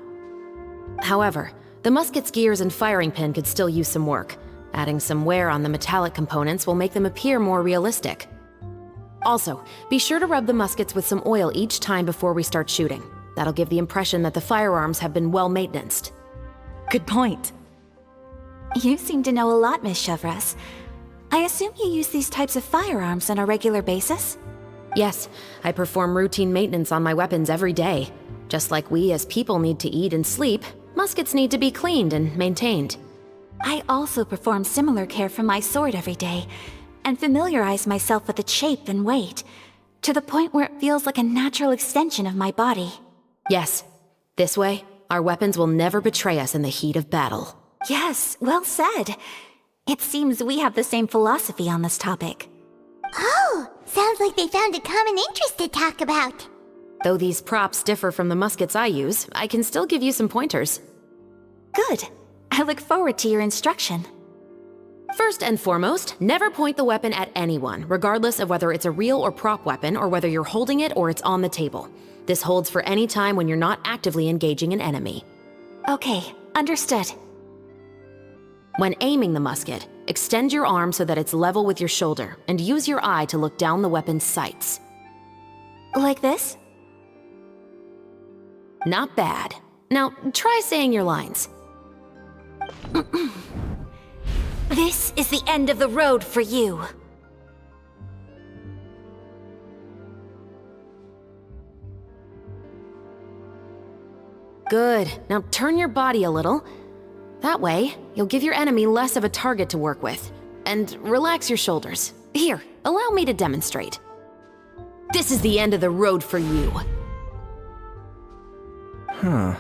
However, the musket's gears and firing pin could still use some work. Adding some wear on the metallic components will make them appear more realistic. Also, be sure to rub the muskets with some oil each time before we start shooting. That'll give the impression that the firearms have been well maintenanced. Good point. You seem to know a lot, Miss Chevres. I assume you use these types of firearms on a regular basis? Yes, I perform routine maintenance on my weapons every day. Just like we as people need to eat and sleep, muskets need to be cleaned and maintained. I also perform similar care for my sword every day, and familiarize myself with its shape and weight, to the point where it feels like a natural extension of my body. Yes, this way, our weapons will never betray us in the heat of battle. Yes, well said. It seems we have the same philosophy on this topic. Oh, sounds like they found a common interest to talk about. Though these props differ from the muskets I use, I can still give you some pointers. Good. I look forward to your instruction. First and foremost, never point the weapon at anyone, regardless of whether it's a real or prop weapon or whether you're holding it or it's on the table. This holds for any time when you're not actively engaging an enemy. Okay, understood. When aiming the musket, extend your arm so that it's level with your shoulder and use your eye to look down the weapon's sights. Like this? Not bad. Now, try saying your lines. This is the end of the road for you. Good. Now turn your body a little. That way, you'll give your enemy less of a target to work with. And relax your shoulders. Here, allow me to demonstrate. This is the end of the road for you. Huh.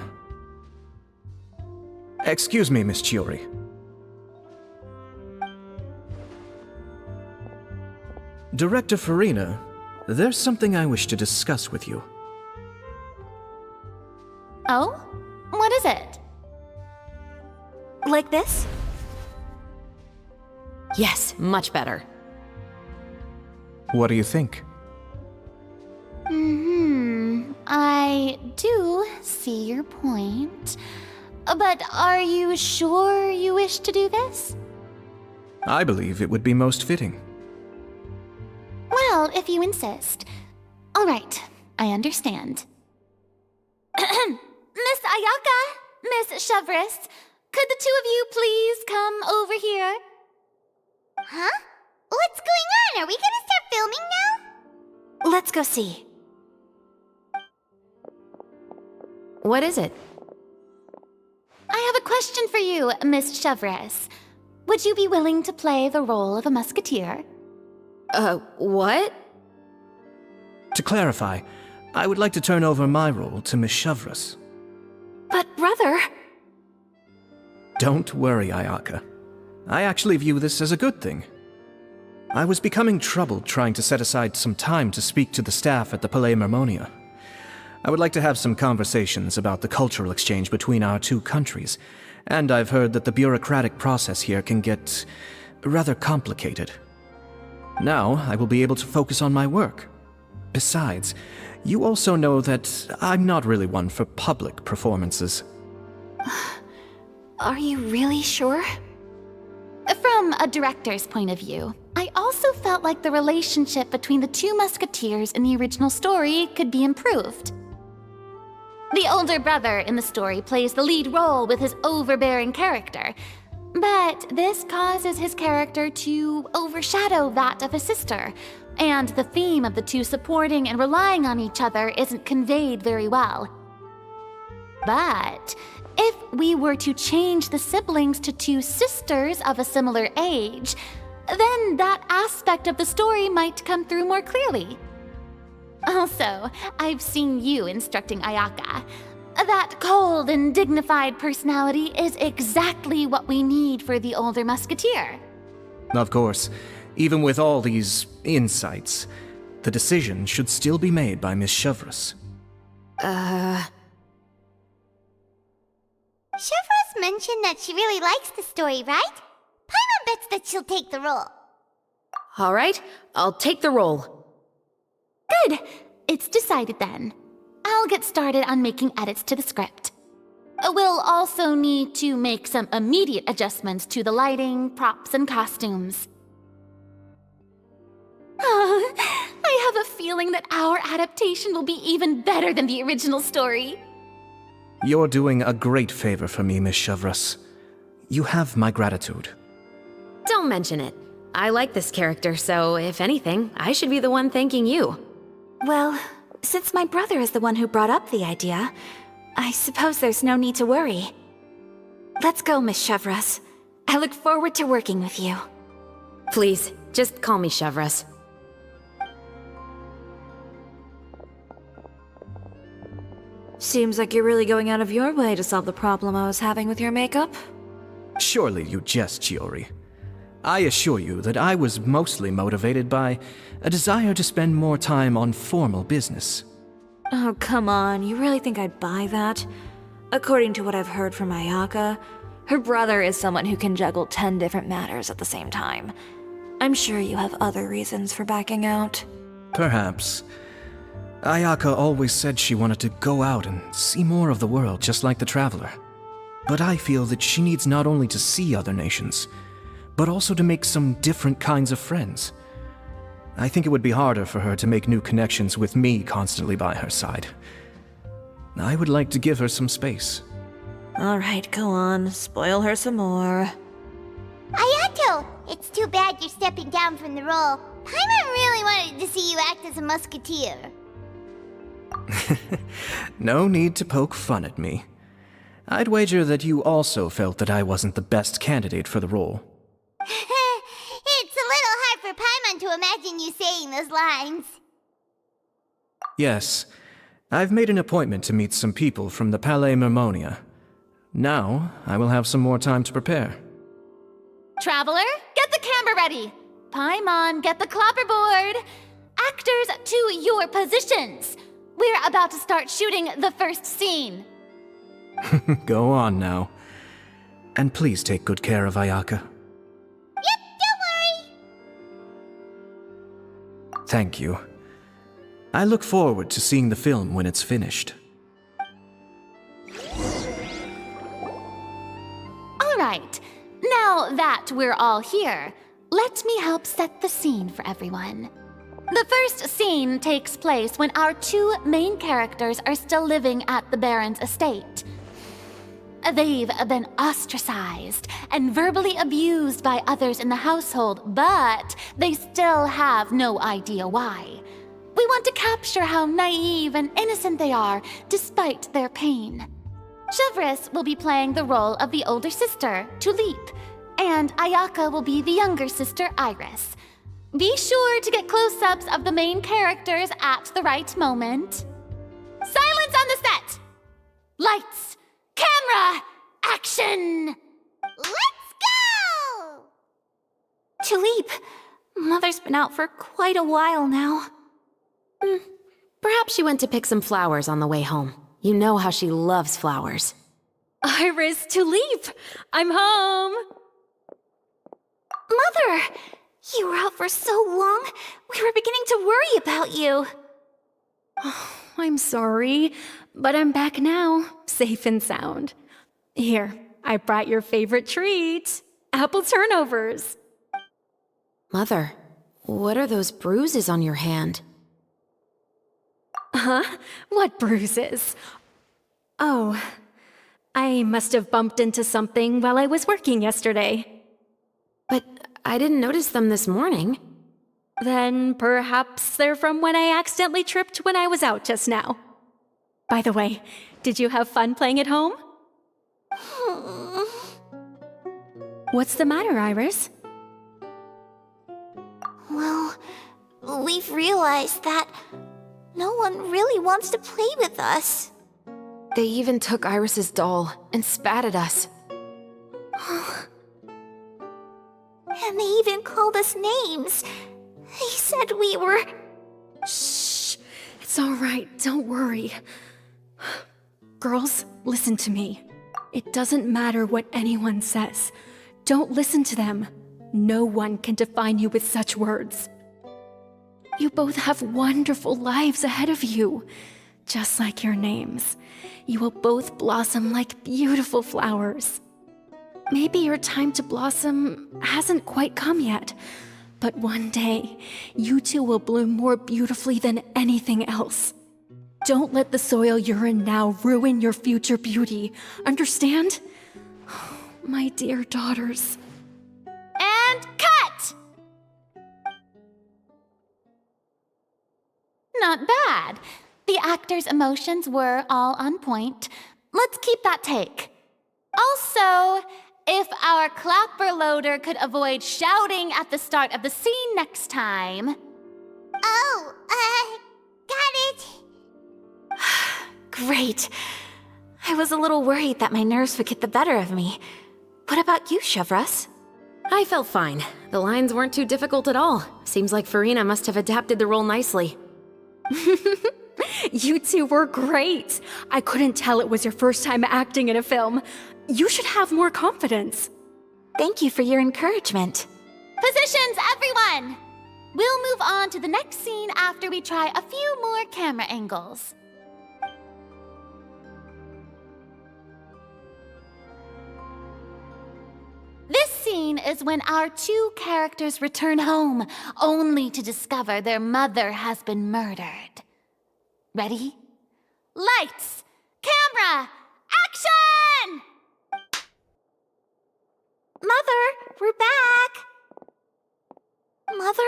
Excuse me, Miss Chiori. Director Farina, there's something I wish to discuss with you. Oh? What is it? Like this? Yes, much better. What do you think? I do see your point. But are you sure you wish to do this? I believe it would be most fitting. Well, if you insist. All right, I understand. Miss Ayaka, Miss Chevres, could the two of you please come over here? Huh? What's going on? Are we gonna start filming now? Let's go see. What is it? I have a question for you, Miss Chevres. Would you be willing to play the role of a musketeer? What? To clarify, I would like to turn over my role to Miss Chevres. But brother... Don't worry, Ayaka. I actually view this as a good thing. I was becoming troubled trying to set aside some time to speak to the staff at the Palais Mermonia. I would like to have some conversations about the cultural exchange between our two countries, and I've heard that the bureaucratic process here can get rather complicated. Now, I will be able to focus on my work. Besides, you also know that I'm not really one for public performances. Are you really sure? From a director's point of view, I also felt like the relationship between the two musketeers in the original story could be improved. The older brother in the story plays the lead role with his overbearing character, but this causes his character to overshadow that of his sister, and the theme of the two supporting and relying on each other isn't conveyed very well. But if we were to change the siblings to two sisters of a similar age, then that aspect of the story might come through more clearly. Also, I've seen you instructing Ayaka. That cold and dignified personality is exactly what we need for the older musketeer. Of course, even with all these insights, the decision should still be made by Miss Chevreuse. Chevreuse mentioned that she really likes the story, right? Paimon bets that she'll take the role. All right, I'll take the role. Good. It's decided then. I'll get started on making edits to the script. We'll also need to make some immediate adjustments to the lighting, props, and costumes. Oh, I have a feeling that our adaptation will be even better than the original story. You're doing a great favor for me, Miss Chevreuse. You have my gratitude. Don't mention it. I like this character, so if anything, I should be the one thanking you. Well, since my brother is the one who brought up the idea, I suppose there's no need to worry. Let's go, Miss Chevreuse. I look forward to working with you. Please, just call me Chevreuse. Seems like you're really going out of your way to solve the problem I was having with your makeup. Surely you jest, Chiori. I assure you that I was mostly motivated by a desire to spend more time on formal business. Oh, come on. You really think I'd buy that? According to what I've heard from Ayaka, her brother is someone who can juggle 10 different matters at the same time. I'm sure you have other reasons for backing out. Perhaps. Ayaka always said she wanted to go out and see more of the world, just like the Traveler. But I feel that she needs not only to see other nations, but also to make some different kinds of friends. I think it would be harder for her to make new connections with me constantly by her side. I would like to give her some space. All right, go on. Spoil her some more. Ayato! It's too bad you're stepping down from the role. Paimon really wanted to see you act as a musketeer. No need to poke fun at me. I'd wager that you also felt that I wasn't the best candidate for the role. It's a little hard for Paimon to imagine you saying those lines. Yes, I've made an appointment to meet some people from the Palais Mermonia. Now, I will have some more time to prepare. Traveler, get the camera ready. Paimon, get the clapperboard. Actors, to your positions. We're about to start shooting the first scene. Go on now. And please take good care of Ayaka. Yep, don't worry. Thank you. I look forward to seeing the film when it's finished. All right. Now that we're all here, let me help set the scene for everyone. The first scene takes place when our two main characters are still living at the Baron's estate. They've been ostracized and verbally abused by others in the household, but they still have no idea why. We want to capture how naive and innocent they are despite their pain. Chevreuse will be playing the role of the older sister, Tulip, and Ayaka will be the younger sister, Iris. Be sure to get close-ups of the main characters at the right moment. Silence on the set! Lights! Camera! Action! Tulip, Mother's been out for quite a while now. Perhaps she went to pick some flowers on the way home. You know how she loves flowers. Iris, Tulip! I'm home! Mother! You were out for so long, we were beginning to worry about you. I'm sorry, but I'm back now, safe and sound. Here, I brought your favorite treat, apple turnovers. Mother, what are those bruises on your hand? Huh? What bruises? Oh, I must have bumped into something while I was working yesterday. But I didn't notice them this morning. Then perhaps they're from when I accidentally tripped when I was out just now. By the way, did you have fun playing at home? What's the matter, Iris? Well, we've realized that no one really wants to play with us. They even took Iris's doll and spat at us. And they even called us names. They said we were... Shh! It's all right, don't worry. Girls, listen to me. It doesn't matter what anyone says. Don't listen to them. No one can define you with such words. You both have wonderful lives ahead of you. Just like your names. You will both blossom like beautiful flowers. Maybe your time to blossom hasn't quite come yet, but one day, you two will bloom more beautifully than anything else. Don't let the soil you're in now ruin your future beauty. Understand? My dear daughters. And cut! Not bad. The actor's emotions were all on point. Let's keep that take. Also, if our clapper loader could avoid shouting at the start of the scene next time. Oh, got it. Great. I was a little worried that my nerves would get the better of me. What about you, Chevros? I felt fine. The lines weren't too difficult at all. Seems like Farina must have adapted the role nicely. You two were great. I couldn't tell it was your first time acting in a film. You should have more confidence. Thank you for your encouragement. Positions, everyone! We'll move on to the next scene after we try a few more camera angles. This scene is when our two characters return home, only to discover their mother has been murdered. Ready? Lights! Camera! Action! Mother, we're back. Mother?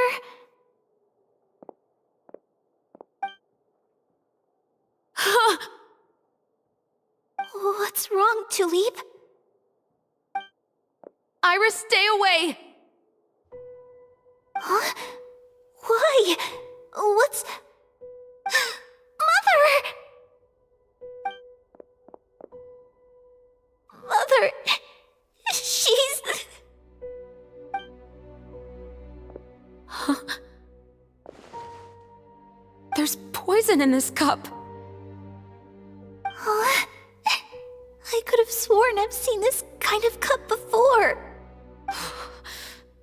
What's wrong, Tulip? Iris, stay away! Huh? Why? What's... Mother! Mother... She's... There's poison in this cup. Huh? I could have sworn I've seen this kind of cup before.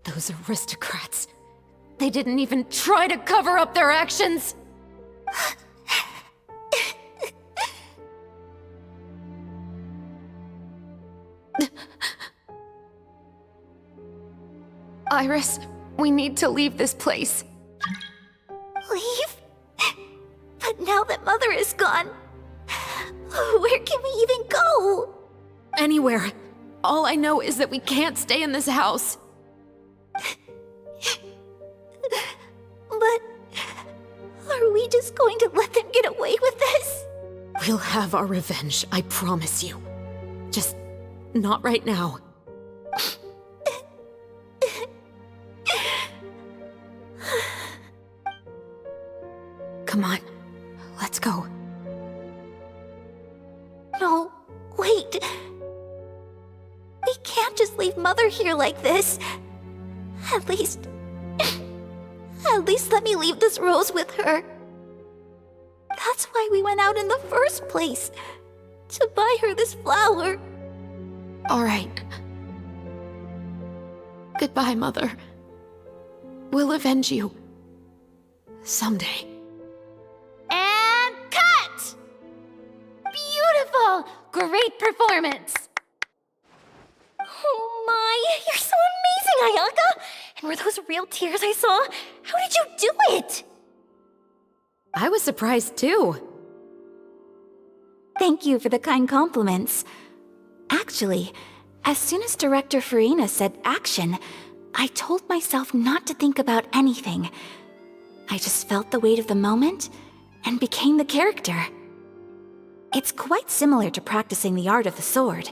Those aristocrats. They didn't even try to cover up their actions. Iris, we need to leave this place. Leave? But now that Mother is gone, where can we even go? Anywhere. All I know is that we can't stay in this house. But are we just going to let them get away with this? We'll have our revenge, I promise you. Just not right now. Come on, let's go. No, wait. We can't just leave Mother here like this. At least... At least let me leave this rose with her. That's why we went out in the first place. To buy her this flower. All right. Goodbye, Mother. We'll avenge you. Someday. And cut! Beautiful! Great performance! Oh my, you're so amazing, Ayaka! And were those real tears I saw? How did you do it? I was surprised too. Thank you for the kind compliments. Actually, as soon as Director Farina said action, I told myself not to think about anything. I just felt the weight of the moment and became the character. It's quite similar to practicing the art of the sword.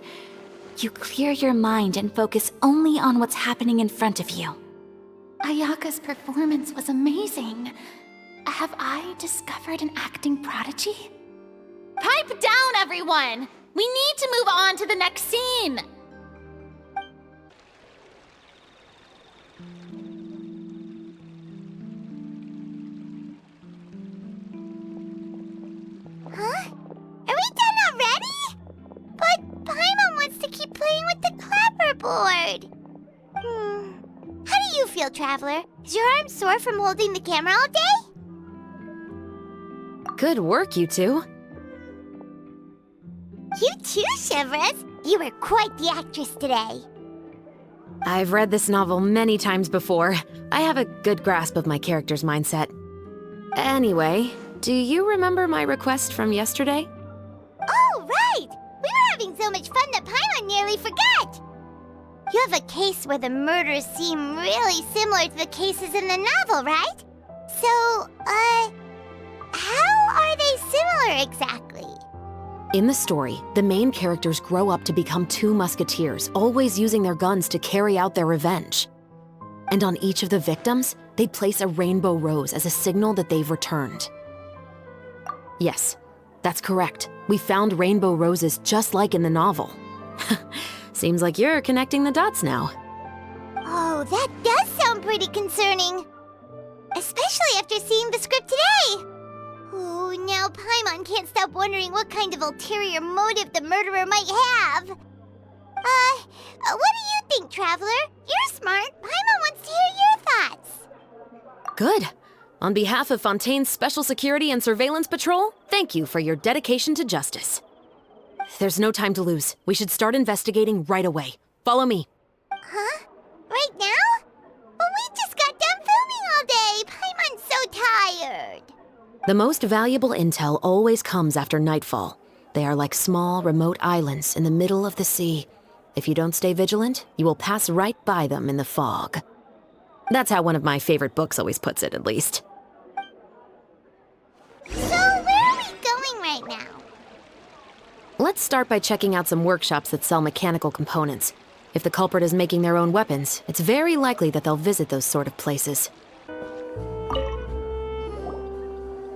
You clear your mind and focus only on what's happening in front of you. Ayaka's performance was amazing. Have I discovered an acting prodigy? Pipe down, everyone! We need to move on to the next scene! Huh? Are we done already? But Paimon wants to keep playing with the clapperboard. How do you feel, Traveler? Is your arm sore from holding the camera all day? Good work, you two. You too, Chevres. You were quite the actress today. I've read this novel many times before. I have a good grasp of my character's mindset. Anyway, do you remember my request from yesterday? Oh, right! We were having so much fun that Paimon nearly forgot! You have a case where the murders seem really similar to the cases in the novel, right? So, how are they similar exactly? In the story, the main characters grow up to become two musketeers, always using their guns to carry out their revenge. And on each of the victims, they place a rainbow rose as a signal that they've returned. Yes, that's correct. We found rainbow roses just like in the novel. Seems like you're connecting the dots now. Oh, that does sound pretty concerning. Especially after seeing the script today. Oh, now Paimon can't stop wondering what kind of ulterior motive the murderer might have. What do you think, Traveler? You're smart. Paimon wants to hear your thoughts. Good. On behalf of Fontaine's Special Security and Surveillance Patrol, thank you for your dedication to justice. There's no time to lose. We should start investigating right away. Follow me. Huh? Right now? But we just got done filming all day. Paimon's so tired. The most valuable intel always comes after nightfall. They are like small, remote islands in the middle of the sea. If you don't stay vigilant, you will pass right by them in the fog. That's how one of my favorite books always puts it, at least. So, where are we going right now? Let's start by checking out some workshops that sell mechanical components. If the culprit is making their own weapons, it's very likely that they'll visit those sort of places.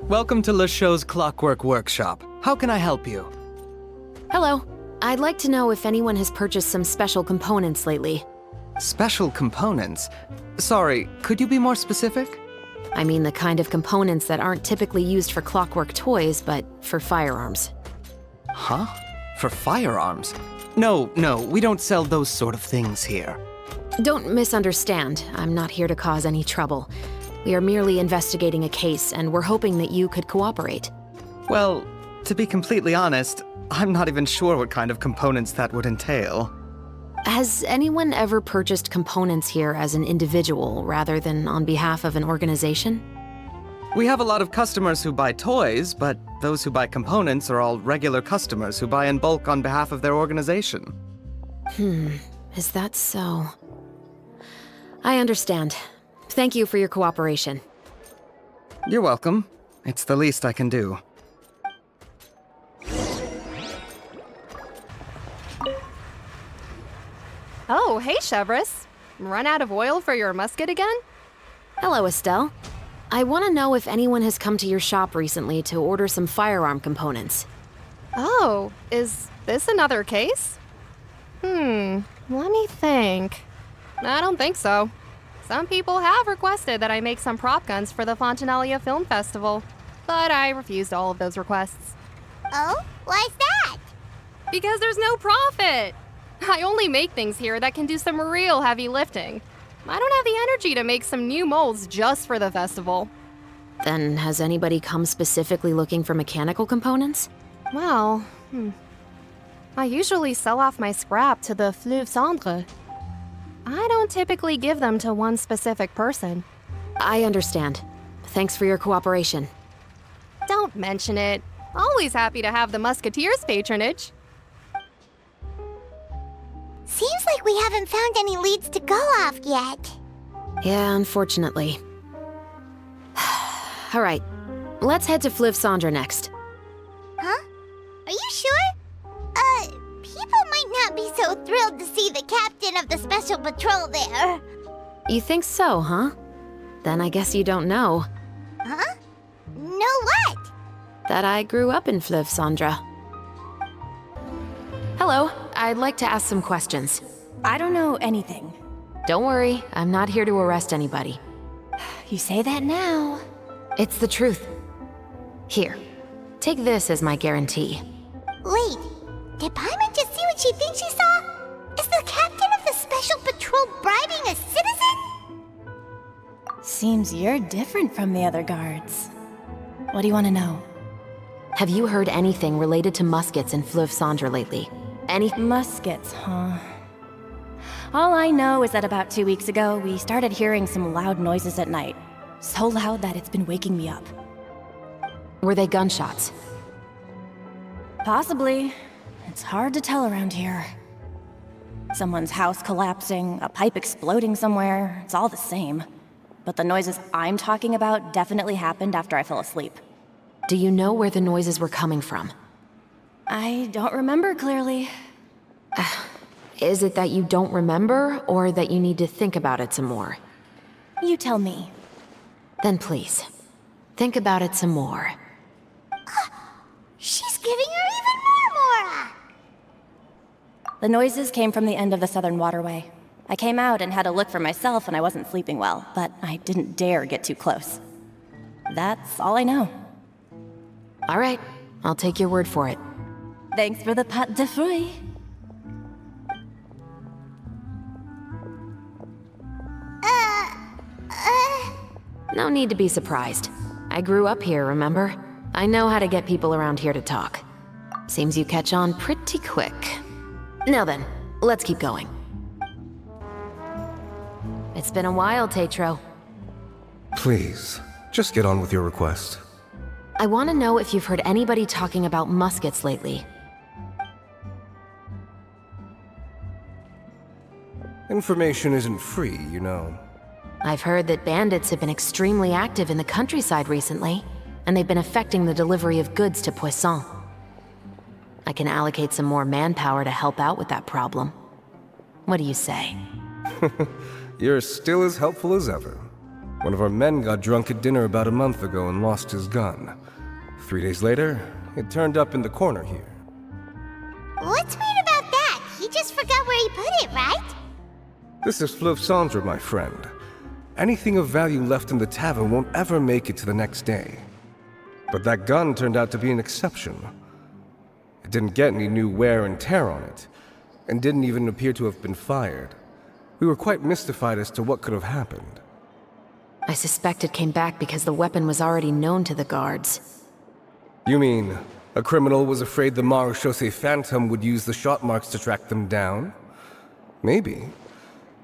Welcome to Le Show's Clockwork Workshop. How can I help you? Hello. I'd like to know if anyone has purchased some special components lately. Special components? Sorry, could you be more specific? I mean the kind of components that aren't typically used for clockwork toys, but for firearms. Huh? For firearms? No, we don't sell those sort of things here. Don't misunderstand. I'm not here to cause any trouble. We are merely investigating a case, and we're hoping that you could cooperate. Well, to be completely honest, I'm not even sure what kind of components that would entail. Has anyone ever purchased components here as an individual rather than on behalf of an organization? We have a lot of customers who buy toys, but those who buy components are all regular customers who buy in bulk on behalf of their organization. Is that so? I understand. Thank you for your cooperation. You're welcome. It's the least I can do. Oh, hey, Chevres. Run out of oil for your musket again? Hello, Estelle. I want to know if anyone has come to your shop recently to order some firearm components. Oh, is this another case? Let me think. I don't think so. Some people have requested that I make some prop guns for the Fontanalia Film Festival, but I refused all of those requests. Oh? Why's that? Because there's no profit! I only make things here that can do some real heavy lifting. I don't have the energy to make some new molds just for the festival. Then has anybody come specifically looking for mechanical components? Well, I usually sell off my scrap to the Fleuve Cendre. I don't typically give them to one specific person. I understand. Thanks for your cooperation. Don't mention it. Always happy to have the Musketeers' patronage. Seems like we haven't found any leads to go off yet. Yeah, unfortunately. All right, let's head to Fleuve Cendre next. Huh? Are you sure? People might not be so thrilled to see the captain of the special patrol there. You think so, huh? Then I guess you don't know. Huh? Know what? That I grew up in Fleuve Cendre. Hello, I'd like to ask some questions. I don't know anything. Don't worry, I'm not here to arrest anybody. You say that now. It's the truth. Here, take this as my guarantee. Wait, did Paimon just see what she thinks she saw? Is the captain of the special patrol bribing a citizen? Seems you're different from the other guards. What do you want to know? Have you heard anything related to muskets in Fleuve Cendre lately? Muskets, huh? All I know is that about 2 weeks ago, we started hearing some loud noises at night. So loud that it's been waking me up. Were they gunshots? Possibly. It's hard to tell around here. Someone's house collapsing, a pipe exploding somewhere, it's all the same. But the noises I'm talking about definitely happened after I fell asleep. Do you know where the noises were coming from? I don't remember clearly. Is it that you don't remember, or that you need to think about it some more? You tell me. Then please, think about it some more. She's giving her even more Mora! The noises came from the end of the southern waterway. I came out and had a look for myself and I wasn't sleeping well, but I didn't dare get too close. That's all I know. All right, I'll take your word for it. Thanks for the pâte de fruits. No need to be surprised. I grew up here, remember? I know how to get people around here to talk. Seems you catch on pretty quick. Now then, let's keep going. It's been a while, Tetro. Please, just get on with your request. I want to know if you've heard anybody talking about muskets lately. Information isn't free, you know. I've heard that bandits have been extremely active in the countryside recently, and they've been affecting the delivery of goods to Poisson. I can allocate some more manpower to help out with that problem. What do you say? You're still as helpful as ever. One of our men got drunk at dinner about a month ago and lost his gun. 3 days later, it turned up in the corner here. What's weird about that? He just forgot where he put it, right? This is Fleuve Cendre, my friend. Anything of value left in the tavern won't ever make it to the next day. But that gun turned out to be an exception. It didn't get any new wear and tear on it, and didn't even appear to have been fired. We were quite mystified as to what could have happened. I suspect it came back because the weapon was already known to the guards. You mean, a criminal was afraid the Marechaussee Phantom would use the shot marks to track them down? Maybe.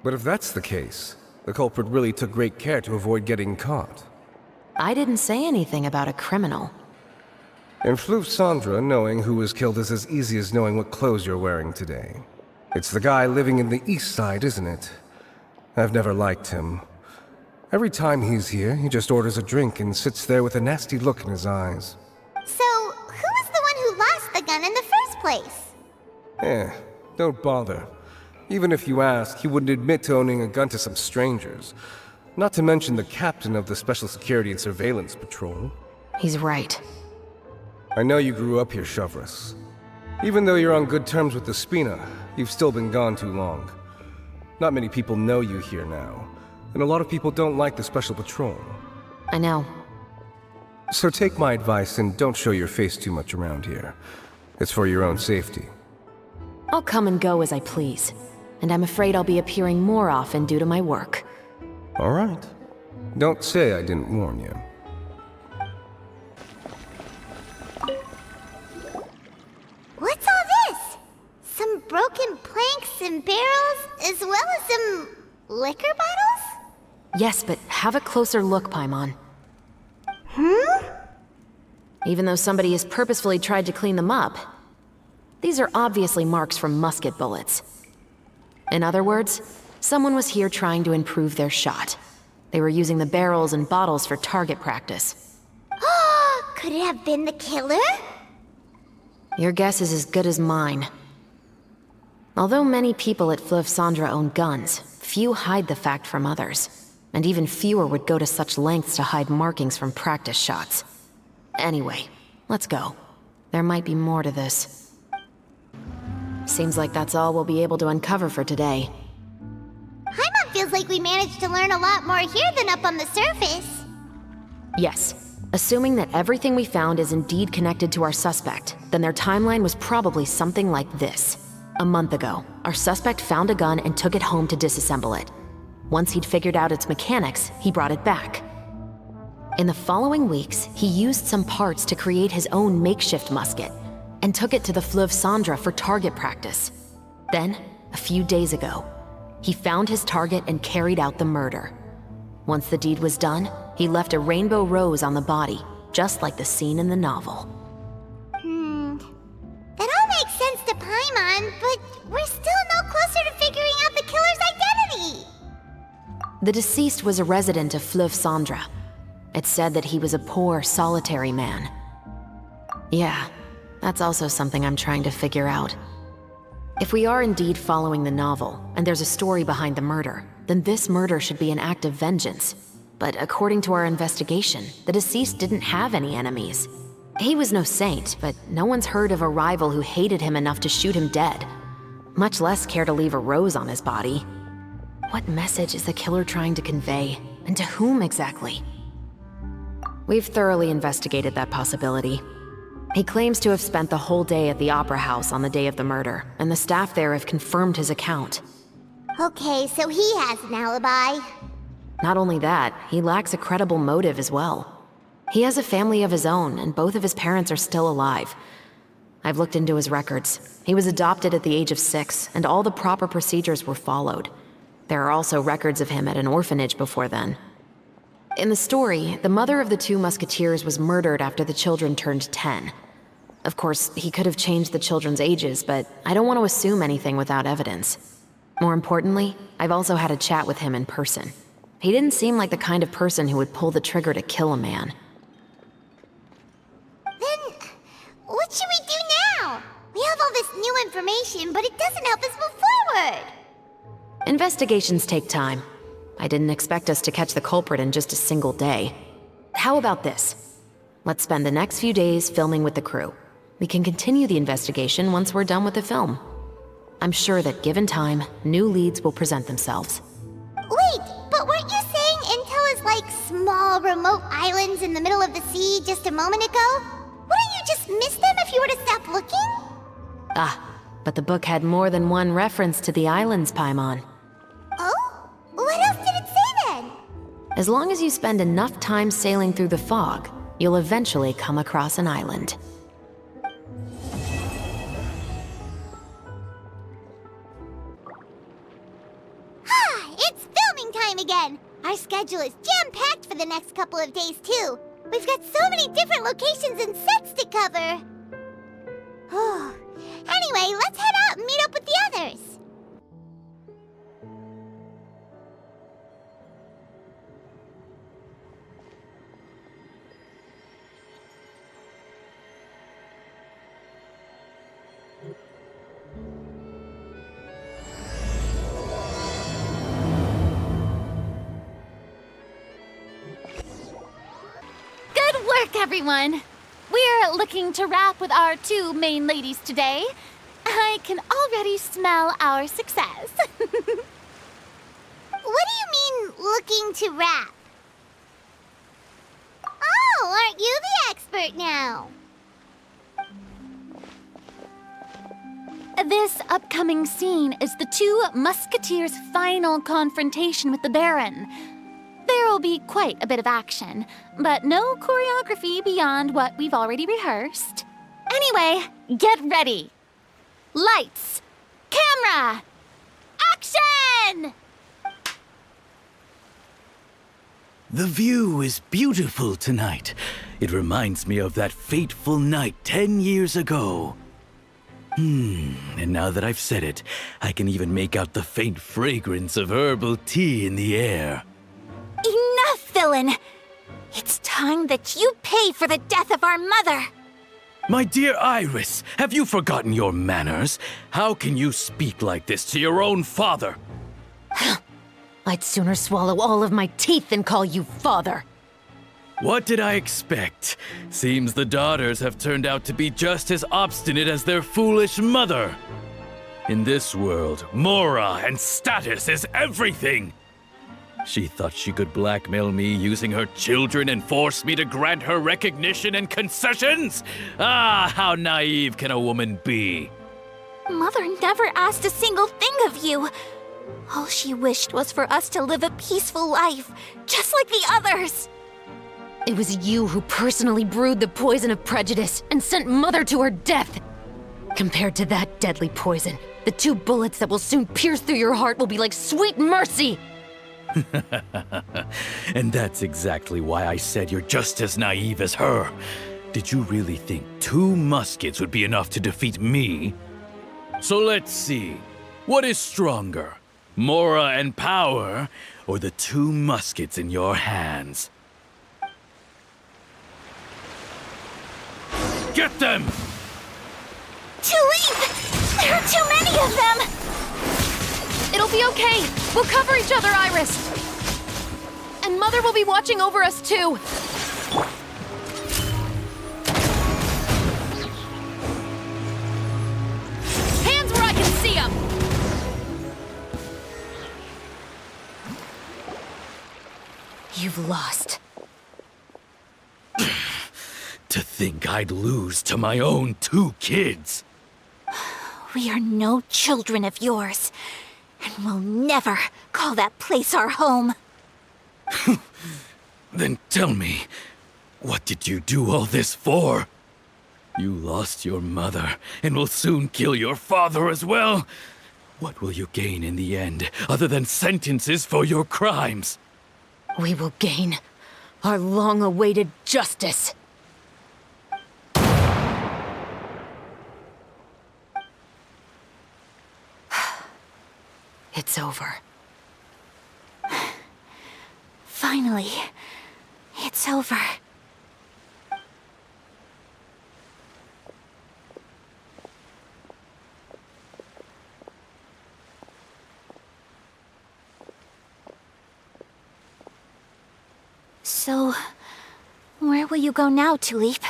But if that's the case, the culprit really took great care to avoid getting caught. I didn't say anything about a criminal. In Fleuve Cendre, knowing who was killed is as easy as knowing what clothes you're wearing today. It's the guy living in the east side, isn't it? I've never liked him. Every time he's here, he just orders a drink and sits there with a nasty look in his eyes. So, who was the one who lost the gun in the first place? Don't bother. Even if you ask, he wouldn't admit to owning a gun to some strangers. Not to mention the captain of the Special Security and Surveillance Patrol. He's right. I know you grew up here, Chevreuse. Even though you're on good terms with the Spina, you've still been gone too long. Not many people know you here now, and a lot of people don't like the Special Patrol. I know. So take my advice and don't show your face too much around here. It's for your own safety. I'll come and go as I please, and I'm afraid I'll be appearing more often due to my work. All right. Don't say I didn't warn you. What's all this? Some broken planks and barrels, as well as some liquor bottles? Yes, but have a closer look, Paimon. Even though somebody has purposefully tried to clean them up, these are obviously marks from musket bullets. In other words, someone was here trying to improve their shot. They were using the barrels and bottles for target practice. Could it have been the killer? Your guess is as good as mine. Although many people at Fleuve Cendres own guns, few hide the fact from others. And even fewer would go to such lengths to hide markings from practice shots. Anyway, let's go. There might be more to this. Seems like that's all we'll be able to uncover for today. Paimon feels like we managed to learn a lot more here than up on the surface. Yes. Assuming that everything we found is indeed connected to our suspect, then their timeline was probably something like this. A month ago, our suspect found a gun and took it home to disassemble it. Once he'd figured out its mechanics, he brought it back. In the following weeks, he used some parts to create his own makeshift musket, and took it to the Fleuve Cendres for target practice. Then, a few days ago, he found his target and carried out the murder. Once the deed was done, he left a rainbow rose on the body, just like the scene in the novel. That all makes sense to Paimon, but we're still no closer to figuring out the killer's identity! The deceased was a resident of Fleuve Cendres. It's said that he was a poor, solitary man. Yeah, that's also something I'm trying to figure out. If we are indeed following the novel, and there's a story behind the murder, then this murder should be an act of vengeance. But according to our investigation, the deceased didn't have any enemies. He was no saint, but no one's heard of a rival who hated him enough to shoot him dead, much less care to leave a rose on his body. What message is the killer trying to convey, and to whom exactly? We've thoroughly investigated that possibility. He claims to have spent the whole day at the Opera House on the day of the murder, and the staff there have confirmed his account. Okay, so he has an alibi. Not only that, he lacks a credible motive as well. He has a family of his own, and both of his parents are still alive. I've looked into his records. He was adopted at the age of 6, and all the proper procedures were followed. There are also records of him at an orphanage before then. In the story, the mother of the 2 musketeers was murdered after the children turned 10. Of course, he could have changed the children's ages, but I don't want to assume anything without evidence. More importantly, I've also had a chat with him in person. He didn't seem like the kind of person who would pull the trigger to kill a man. Then, what should we do now? We have all this new information, but it doesn't help us move forward. Investigations take time. I didn't expect us to catch the culprit in just a single day. How about this? Let's spend the next few days filming with the crew. We can continue the investigation once we're done with the film. I'm sure that given time, new leads will present themselves. Wait, but weren't you saying Intel is like small, remote islands in the middle of the sea just a moment ago? Wouldn't you just miss them if you were to stop looking? But the book had more than one reference to the islands, Paimon. Oh? What else did it say then? As long as you spend enough time sailing through the fog, you'll eventually come across an island. It's filming time again! Our schedule is jam-packed for the next couple of days, too. We've got so many different locations and sets to cover. Anyway, let's head out and meet up with the others. Good work, everyone! We're looking to wrap with our 2 main ladies today. I can already smell our success. What do you mean, looking to wrap. Oh, aren't you the expert now? This upcoming scene is the two Musketeers' final confrontation with the Baron. There will be quite a bit of action, but no choreography beyond what we've already rehearsed. Anyway, get ready. Lights, camera, action! The view is beautiful tonight. It reminds me of that fateful night 10 years ago. And now that I've said it, I can even make out the faint fragrance of herbal tea in the air. Enough, villain! It's time that you pay for the death of our mother! My dear Iris, have you forgotten your manners? How can you speak like this to your own father? I'd sooner swallow all of my teeth than call you father. What did I expect? Seems the daughters have turned out to be just as obstinate as their foolish mother. In this world, Mora and status is everything. She thought she could blackmail me using her children and force me to grant her recognition and concessions? Ah, how naive can a woman be? Mother never asked a single thing of you. All she wished was for us to live a peaceful life, just like the others. It was you who personally brewed the poison of prejudice and sent Mother to her death. Compared to that deadly poison, the 2 bullets that will soon pierce through your heart will be like sweet mercy. And that's exactly why I said you're just as naive as her. Did you really think 2 muskets would be enough to defeat me? So let's see. What is stronger? Mora and power, or the 2 muskets in your hands? Get them! Tulip! There are too many of them! It'll be okay. We'll cover each other, Iris. And Mother will be watching over us, too. Hands where I can see them! You've lost. To think I'd lose to my own 2 kids. We are no children of yours, and we'll never call that place our home. Then tell me, what did you do all this for? You lost your mother, and will soon kill your father as well. What will you gain in the end, other than sentences for your crimes? We will gain our long-awaited justice. It's over. Finally, it's over. So, where will you go now, Tulip?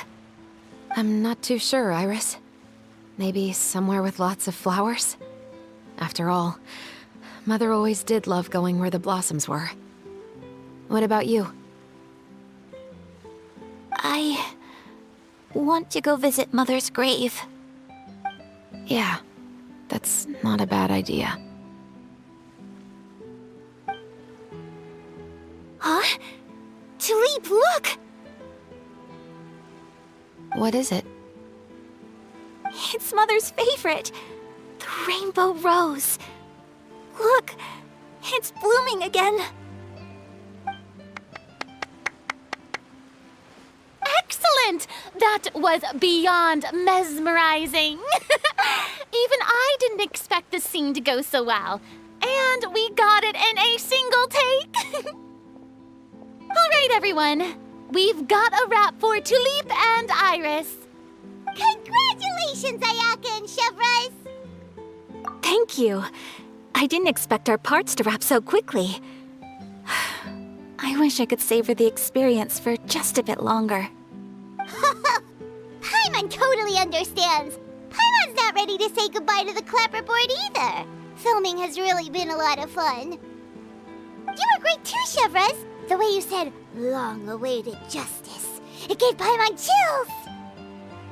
I'm not too sure, Iris. Maybe somewhere with lots of flowers? After all, Mother always did love going where the blossoms were. What about you? I want to go visit Mother's grave. Yeah, that's not a bad idea. Huh? Tulip, look! What is it? It's Mother's favorite, the rainbow rose. Look, it's blooming again. Excellent! That was beyond mesmerizing. Even I didn't expect the scene to go so well. And we got it in a single take. All right, everyone. We've got a wrap for Tulip and Iris. Congratulations, Ayaka and Chevres! Thank you. I didn't expect our parts to wrap so quickly. I wish I could savor the experience for just a bit longer. Paimon totally understands. Paimon's not ready to say goodbye to the clapperboard either. Filming has really been a lot of fun. You were great too, Chevres. The way you said, long-awaited justice. It gave Paimon chills.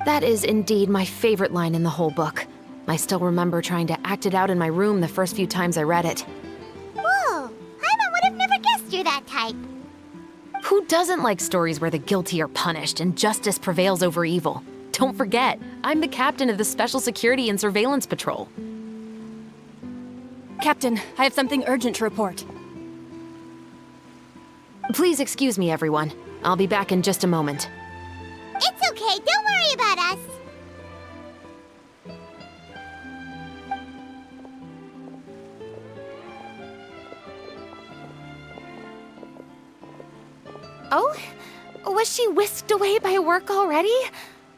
That is indeed my favorite line in the whole book. I still remember trying to act it out in my room the first few times I read it. Whoa, Paimon would have never guessed you're that type. Who doesn't like stories where the guilty are punished and justice prevails over evil? Don't forget, I'm the captain of the Special Security and Surveillance Patrol. Captain, I have something urgent to report. Please excuse me, everyone. I'll be back in just a moment. It's okay, don't worry about us. Oh? Was she whisked away by work already?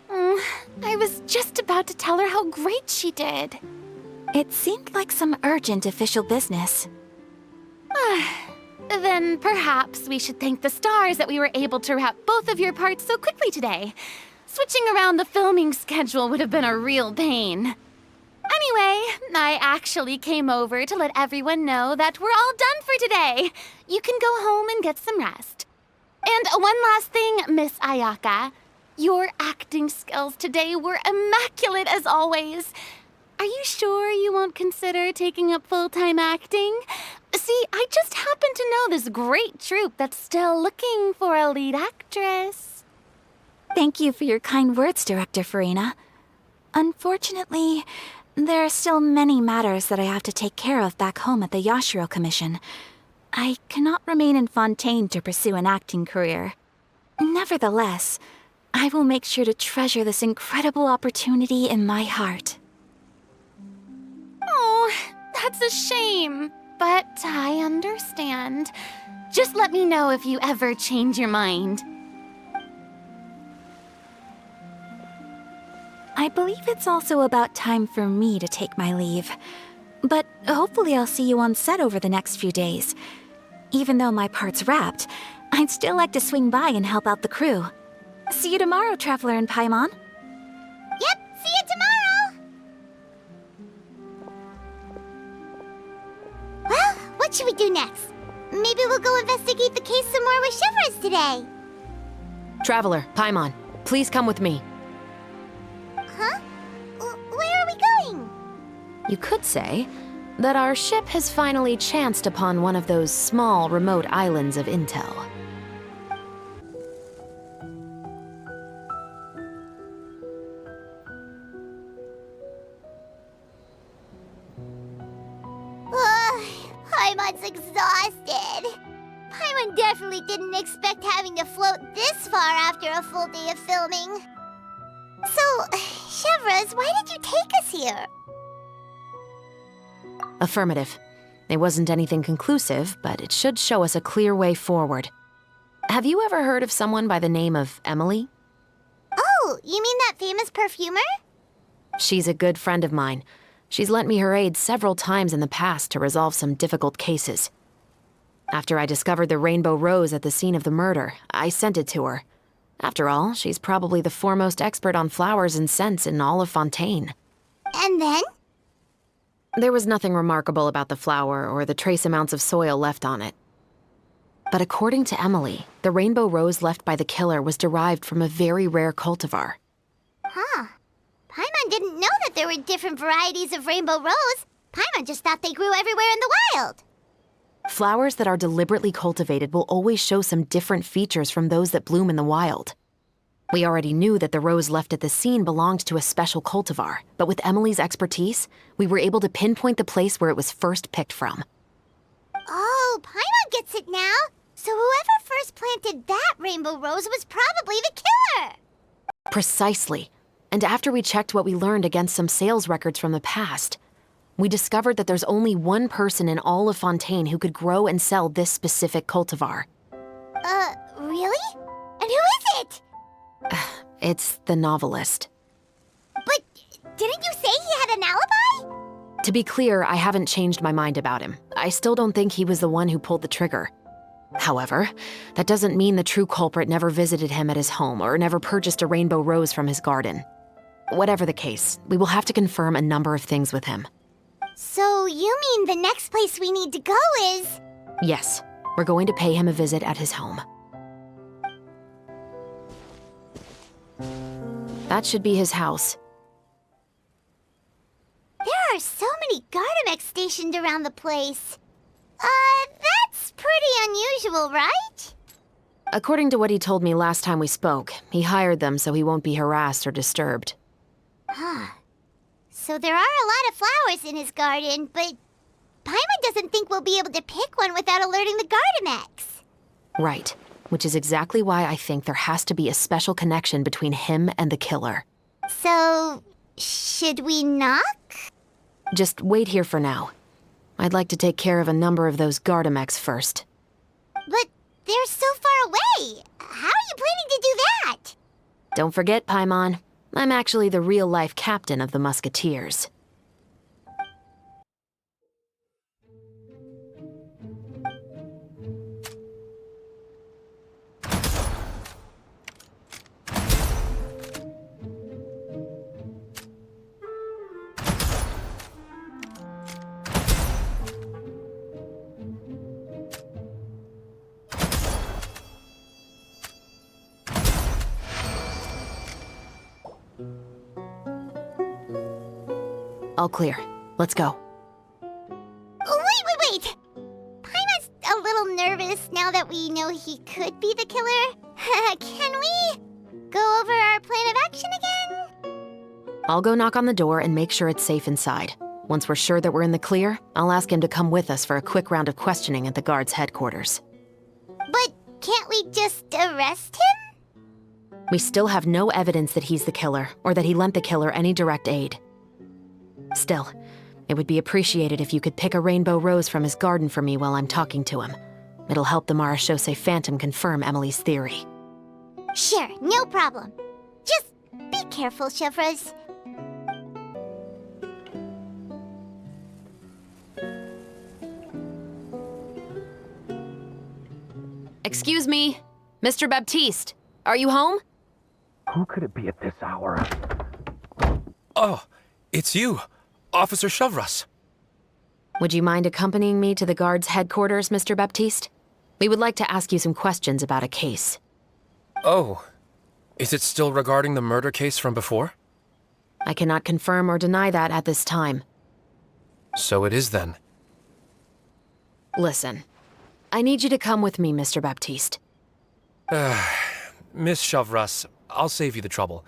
I was just about to tell her how great she did. It seemed like some urgent official business. Then perhaps we should thank the stars that we were able to wrap both of your parts so quickly today. Switching around the filming schedule would have been a real pain. Anyway, I actually came over to let everyone know that we're all done for today. You can go home and get some rest. And one last thing, Miss Ayaka. Your acting skills today were immaculate as always. Are you sure you won't consider taking up full-time acting? See, I just happen to know this great troupe that's still looking for a lead actress. Thank you for your kind words, Director Farina. Unfortunately, there are still many matters that I have to take care of back home at the Yashiro Commission. I cannot remain in Fontaine to pursue an acting career. Nevertheless, I will make sure to treasure this incredible opportunity in my heart. Oh, that's a shame. But I understand. Just let me know if you ever change your mind. I believe it's also about time for me to take my leave. But hopefully I'll see you on set over the next few days. Even though my part's wrapped, I'd still like to swing by and help out the crew. See you tomorrow, Traveler and Paimon. Yep, see you tomorrow! Well, what should we do next? Maybe we'll go investigate the case some more with Chevres today. Traveler, Paimon, please come with me. Huh? Where are we going? You could say that our ship has finally chanced upon one of those small, remote islands of intel. Paimon's exhausted. Paimon definitely didn't expect having to float this far after a full day of filming. So, Chevres, why did you take us here? Affirmative. It wasn't anything conclusive, but it should show us a clear way forward. Have you ever heard of someone by the name of Emily? Oh, you mean that famous perfumer? She's a good friend of mine. She's lent me her aid several times in the past to resolve some difficult cases. After I discovered the rainbow rose at the scene of the murder, I sent it to her. After all, she's probably the foremost expert on flowers and scents in all of Fontaine. And then? There was nothing remarkable about the flower or the trace amounts of soil left on it. But according to Emily, the rainbow rose left by the killer was derived from a very rare cultivar. Huh. Paimon didn't know that there were different varieties of rainbow rose. Paimon just thought they grew everywhere in the wild. Flowers that are deliberately cultivated will always show some different features from those that bloom in the wild. We already knew that the rose left at the scene belonged to a special cultivar, but with Emily's expertise, we were able to pinpoint the place where it was first picked from. Oh, Paimon gets it now. So whoever first planted that rainbow rose was probably the killer. Precisely. And after we checked what we learned against some sales records from the past, we discovered that there's only one person in all of Fontaine who could grow and sell this specific cultivar. Really? And who is it? It's the novelist. But didn't you say he had an alibi? To be clear, I haven't changed my mind about him. I still don't think he was the one who pulled the trigger. However, that doesn't mean the true culprit never visited him at his home or never purchased a rainbow rose from his garden. Whatever the case, we will have to confirm a number of things with him. So you mean the next place we need to go is... Yes, We're going to pay him a visit at his home. That should be his house. There are so many Gardamex stationed around the place. That's pretty unusual, right? According to what he told me last time we spoke, he hired them so he won't be harassed or disturbed. Huh. So there are a lot of flowers in his garden, but Paimon doesn't think we'll be able to pick one without alerting the Gardamex. Right. Which is exactly why I think there has to be a special connection between him and the killer. So, should we knock? Just wait here for now. I'd like to take care of a number of those Gardamex first. But they're so far away. How are you planning to do that? Don't forget, Paimon, I'm actually the real-life captain of the Musketeers. All clear. Let's go. Wait! Paimon's a little nervous now that we know he could be the killer. Can we go over our plan of action again? I'll go knock on the door and make sure it's safe inside. Once we're sure that we're in the clear, I'll ask him to come with us for a quick round of questioning at the guard's headquarters. But can't we just arrest him? We still have no evidence that he's the killer, or that he lent the killer any direct aid. Still, it would be appreciated if you could pick a rainbow rose from his garden for me while I'm talking to him. It'll help the Marachose Phantom confirm Emily's theory. Sure, no problem. Just be careful, Chevreuse. Excuse me, Mr. Baptiste, are you home? Who could it be at this hour? Oh, it's you, Officer Chevreuse. Would you mind accompanying me to the guard's headquarters, Mr. Baptiste? We would like to ask you some questions about a case. Oh, is it still regarding the murder case from before? I cannot confirm or deny that at this time. So it is then. Listen, I need you to come with me, Mr. Baptiste. Miss Chevreuse, I'll save you the trouble.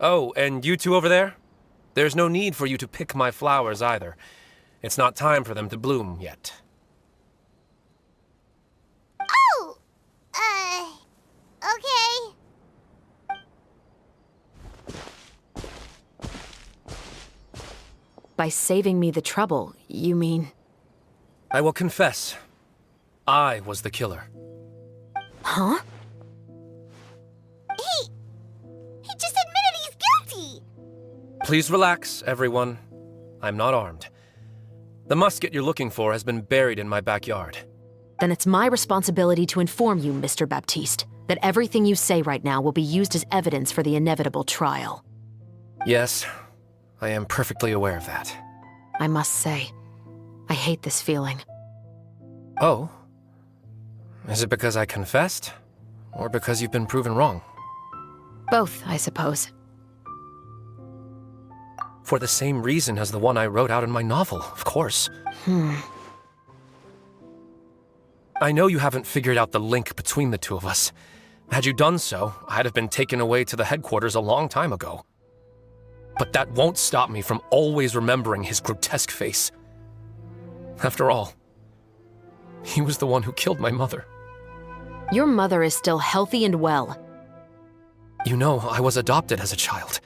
Oh, and you two over there? There's no need for you to pick my flowers either. It's not time for them to bloom yet. Oh! Okay. By saving me the trouble, you mean... I will confess. I was the killer. Huh? He just admitted he's guilty! Please relax, everyone. I'm not armed. The musket you're looking for has been buried in my backyard. Then it's my responsibility to inform you, Mr. Baptiste, that everything you say right now will be used as evidence for the inevitable trial. Yes, I am perfectly aware of that. I must say, I hate this feeling. Oh? Is it because I confessed? Or because you've been proven wrong? Both, I suppose. For the same reason as the one I wrote out in my novel, of course. I know you haven't figured out the link between the two of us. Had you done so, I'd have been taken away to the headquarters a long time ago. But that won't stop me from always remembering his grotesque face. After all, he was the one who killed my mother. Your mother is still healthy and well. You know, I was adopted as a child.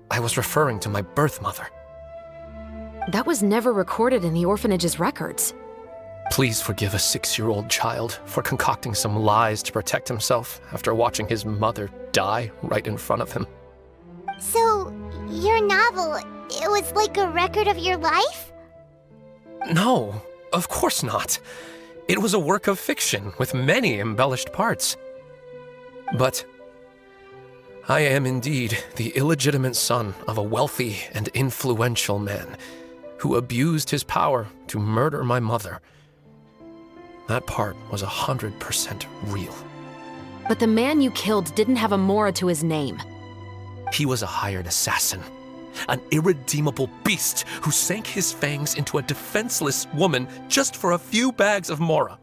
I was referring to my birth mother. That was never recorded in the orphanage's records. Please forgive a 6-year-old child for concocting some lies to protect himself after watching his mother die right in front of him. So, your novel, it was like a record of your life? No, of course not. It was a work of fiction with many embellished parts. But I am indeed the illegitimate son of a wealthy and influential man who abused his power to murder my mother. That part was 100% real. But the man you killed didn't have a Mora to his name. He was a hired assassin. An irredeemable beast who sank his fangs into a defenseless woman just for a few bags of Mora.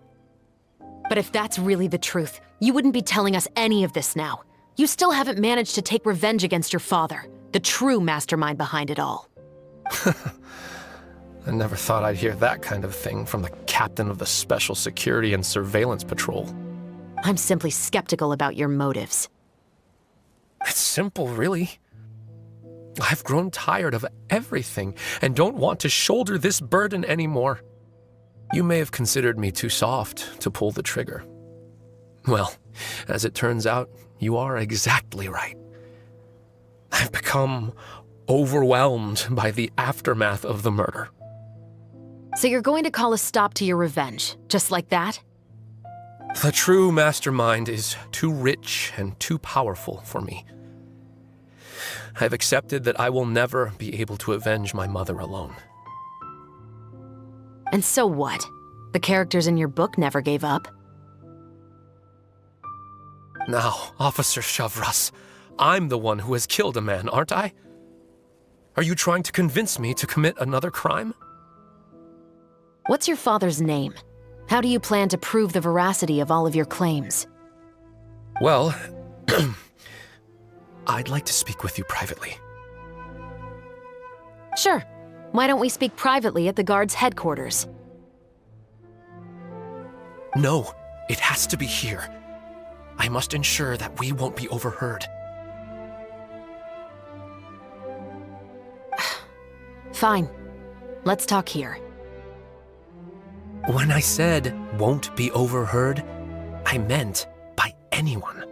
But if that's really the truth, you wouldn't be telling us any of this now. You still haven't managed to take revenge against your father, the true mastermind behind it all. I never thought I'd hear that kind of thing from the captain of the Special Security and Surveillance Patrol. I'm simply skeptical about your motives. It's simple, really. I've grown tired of everything and don't want to shoulder this burden anymore. You may have considered me too soft to pull the trigger. Well, as it turns out, you are exactly right. I've become overwhelmed by the aftermath of the murder. So you're going to call a stop to your revenge, just like that? The true mastermind is too rich and too powerful for me. I've accepted that I will never be able to avenge my mother alone. And so what? The characters in your book never gave up. Now, Officer Shavras, I'm the one who has killed a man, aren't I? Are you trying to convince me to commit another crime? What's your father's name? How do you plan to prove the veracity of all of your claims? Well, I'd like to speak with you privately. Sure. Why don't we speak privately at the guard's headquarters? No, it has to be here. I must ensure that we won't be overheard. Fine. Let's talk here. When I said won't be overheard, I meant by anyone.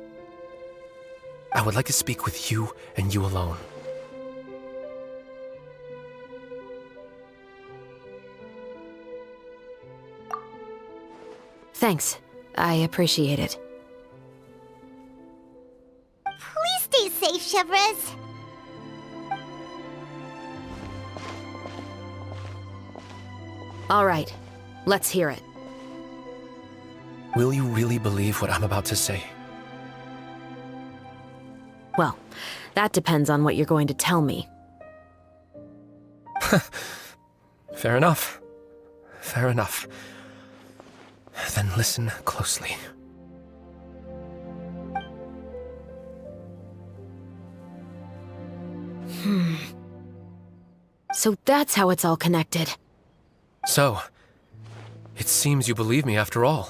I would like to speak with you and you alone. Thanks. I appreciate it. Please stay safe, Shavras. All right. Let's hear it. Will you really believe what I'm about to say? Well, that depends on what you're going to tell me. Fair enough. Fair enough. Then listen closely. So that's how it's all connected. So, it seems you believe me after all.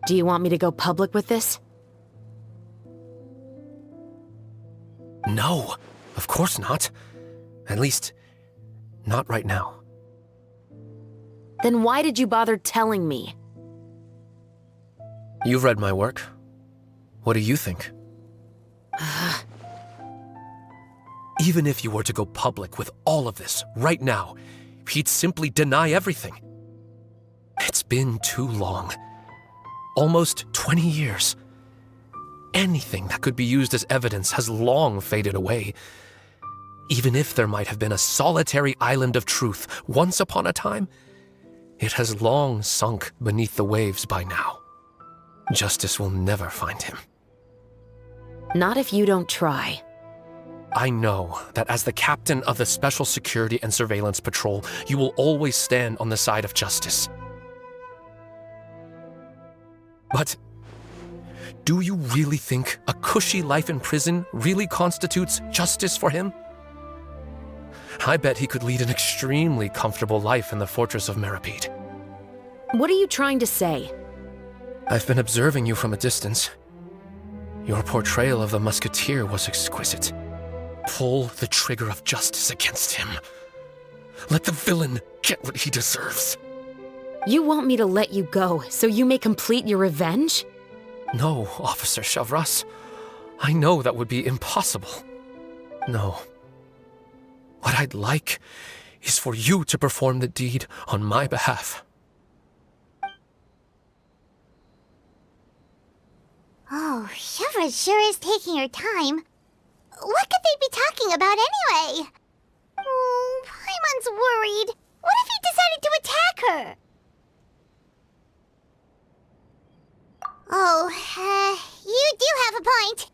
Do you want me to go public with this? No, of course not. At least, not right now. Then why did you bother telling me? You've read my work. What do you think? Even if you were to go public with all of this right now, he'd simply deny everything. It's been too long. Almost 20 years. Anything that could be used as evidence has long faded away. Even if there might have been a solitary island of truth once upon a time, it has long sunk beneath the waves by now. Justice will never find him. Not if you don't try. I know that as the captain of the Special Security and Surveillance Patrol, you will always stand on the side of justice. But do you really think a cushy life in prison really constitutes justice for him? I bet he could lead an extremely comfortable life in the fortress of Meripede. What are you trying to say? I've been observing you from a distance. Your portrayal of the musketeer was exquisite. Pull the trigger of justice against him. Let the villain get what he deserves. You want me to let you go so you may complete your revenge? No, Officer Shavras. I know that would be impossible. No. What I'd like is for you to perform the deed on my behalf. Oh, Shavras sure is taking her time. What could they be talking about anyway? Oh, Paimon's worried. What if he decided to attack her? Oh, you do have a point.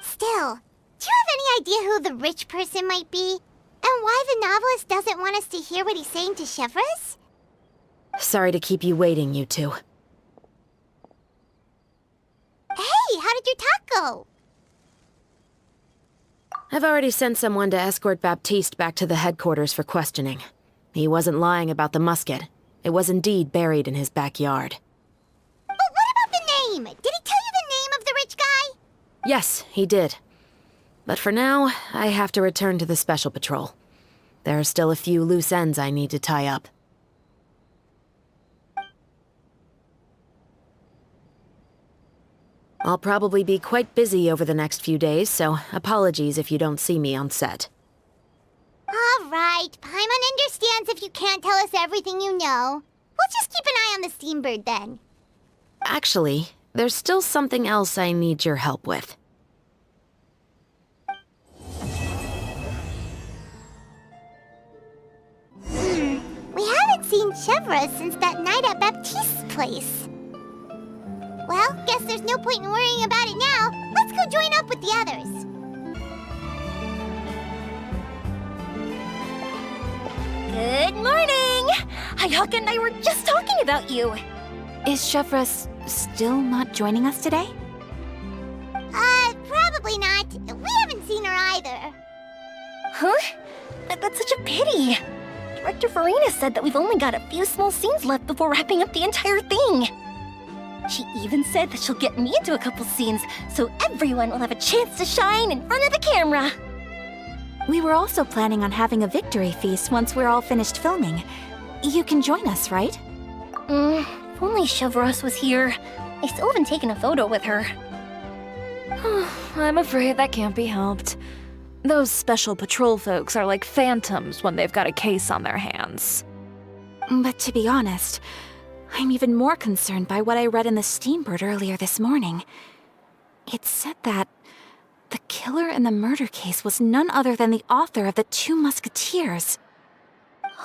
Still, do you have any idea who the rich person might be? And why the novelist doesn't want us to hear what he's saying to Chevreuse? Sorry to keep you waiting, you two. Hey, how did your talk go? I've already sent someone to escort Baptiste back to the headquarters for questioning. He wasn't lying about the musket. It was indeed buried in his backyard. But what about the name? Did he tell you the name of the rich guy? Yes, he did. But for now, I have to return to the Special Patrol. There are still a few loose ends I need to tie up. I'll probably be quite busy over the next few days, so apologies if you don't see me on set. All right, Paimon understands if you can't tell us everything you know. We'll just keep an eye on the Steambird then. Actually, there's still something else I need your help with. We haven't seen Chevreuse since that night at Baptiste's place. Well, guess there's no point in worrying about it now. Let's go join up with the others. Good morning! Hayaka and I were just talking about you. Is Chevreuse still not joining us today? Probably not. We haven't seen her either. Huh? That's such a pity. Director Farina said that we've only got a few small scenes left before wrapping up the entire thing. She even said that she'll get me into a couple scenes, so everyone will have a chance to shine in front of the camera. We were also planning on having a victory feast once we're all finished filming. You can join us, right? If only Chevreuse was here. I still haven't taken a photo with her. I'm afraid that can't be helped. Those special patrol folks are like phantoms when they've got a case on their hands. But to be honest, I'm even more concerned by what I read in the Steambird earlier this morning. It said that the killer in the murder case was none other than the author of the 2 Musketeers.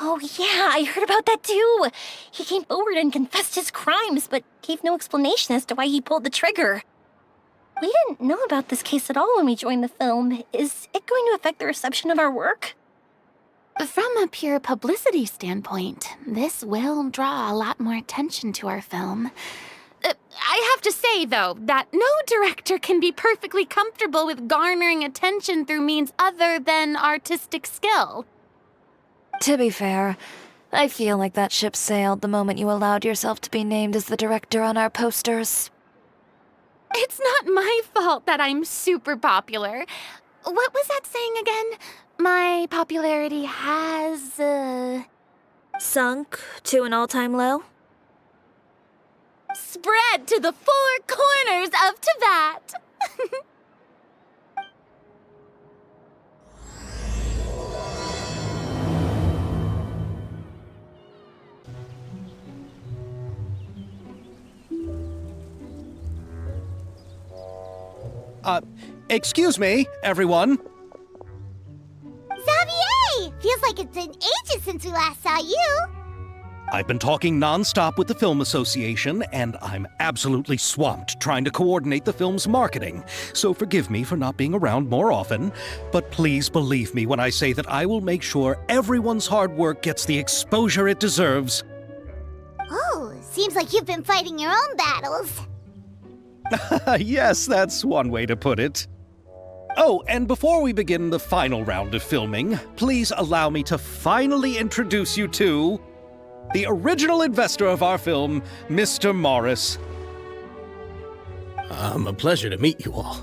Oh yeah, I heard about that too. He came forward and confessed his crimes, but gave no explanation as to why he pulled the trigger. We didn't know about this case at all when we joined the film. Is it going to affect the reception of our work? From a pure publicity standpoint, this will draw a lot more attention to our film. I have to say, though, that no director can be perfectly comfortable with garnering attention through means other than artistic skill. To be fair, I feel like that ship sailed the moment you allowed yourself to be named as the director on our posters. It's not my fault that I'm super popular. What was that saying again? My popularity has, sunk to an all-time low? Spread to the 4 corners of Teyvat. Excuse me, everyone. Xavier! Feels like it's been ages since we last saw you. I've been talking non-stop with the Film Association, and I'm absolutely swamped trying to coordinate the film's marketing. So forgive me for not being around more often, but please believe me when I say that I will make sure everyone's hard work gets the exposure it deserves. Oh, seems like you've been fighting your own battles. Yes, that's one way to put it. Oh, and before we begin the final round of filming, please allow me to finally introduce you to the original investor of our film, Mr. Morris. A pleasure to meet you all.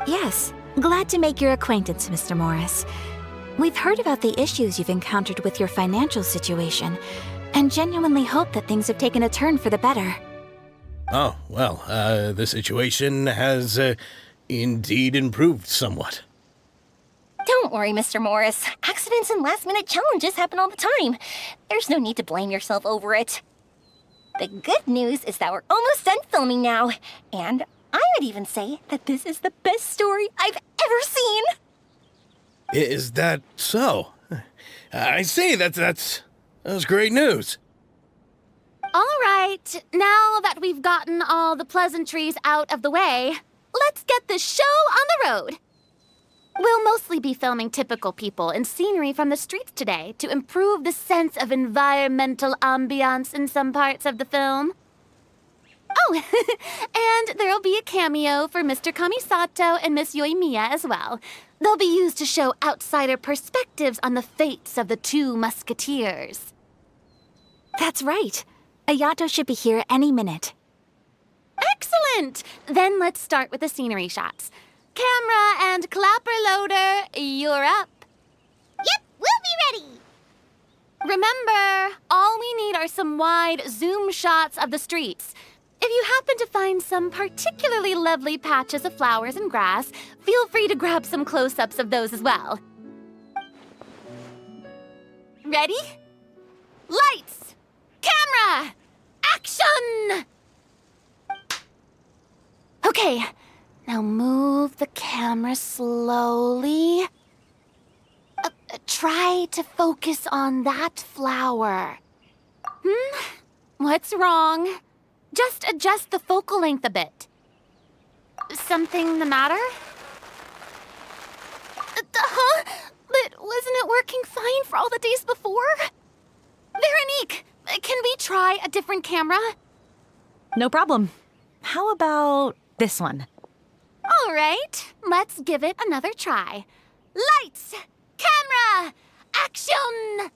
Yes, glad to make your acquaintance, Mr. Morris. We've heard about the issues you've encountered with your financial situation, and genuinely hope that things have taken a turn for the better. Oh, well, the situation has indeed improved somewhat. Don't worry, Mr. Morris. Accidents and last-minute challenges happen all the time. There's no need to blame yourself over it. The good news is that we're almost done filming now, and I would even say that this is the best story I've ever seen. Is that so? I see, that's great news. All right, now that we've gotten all the pleasantries out of the way, let's get this show on the road. We'll mostly be filming typical people and scenery from the streets today to improve the sense of environmental ambiance in some parts of the film. Oh, and there'll be a cameo for Mr. Kamisato and Miss Yoimiya as well. They'll be used to show outsider perspectives on the fates of the two musketeers. That's right. Ayato should be here any minute. Excellent! Then let's start with the scenery shots. Camera and clapper loader, you're up. Yep, we'll be ready. Remember, all we need are some wide zoom shots of the streets. If you happen to find some particularly lovely patches of flowers and grass, feel free to grab some close-ups of those as well. Ready? Lights! Camera! Action! Okay, now move the camera slowly. Try to focus on that flower. What's wrong? Just adjust the focal length a bit. Something the matter? Huh? But wasn't it working fine for all the days before? Veronique, can we try a different camera? No problem. How about this one? All right, let's give it another try. Lights! Camera! Action!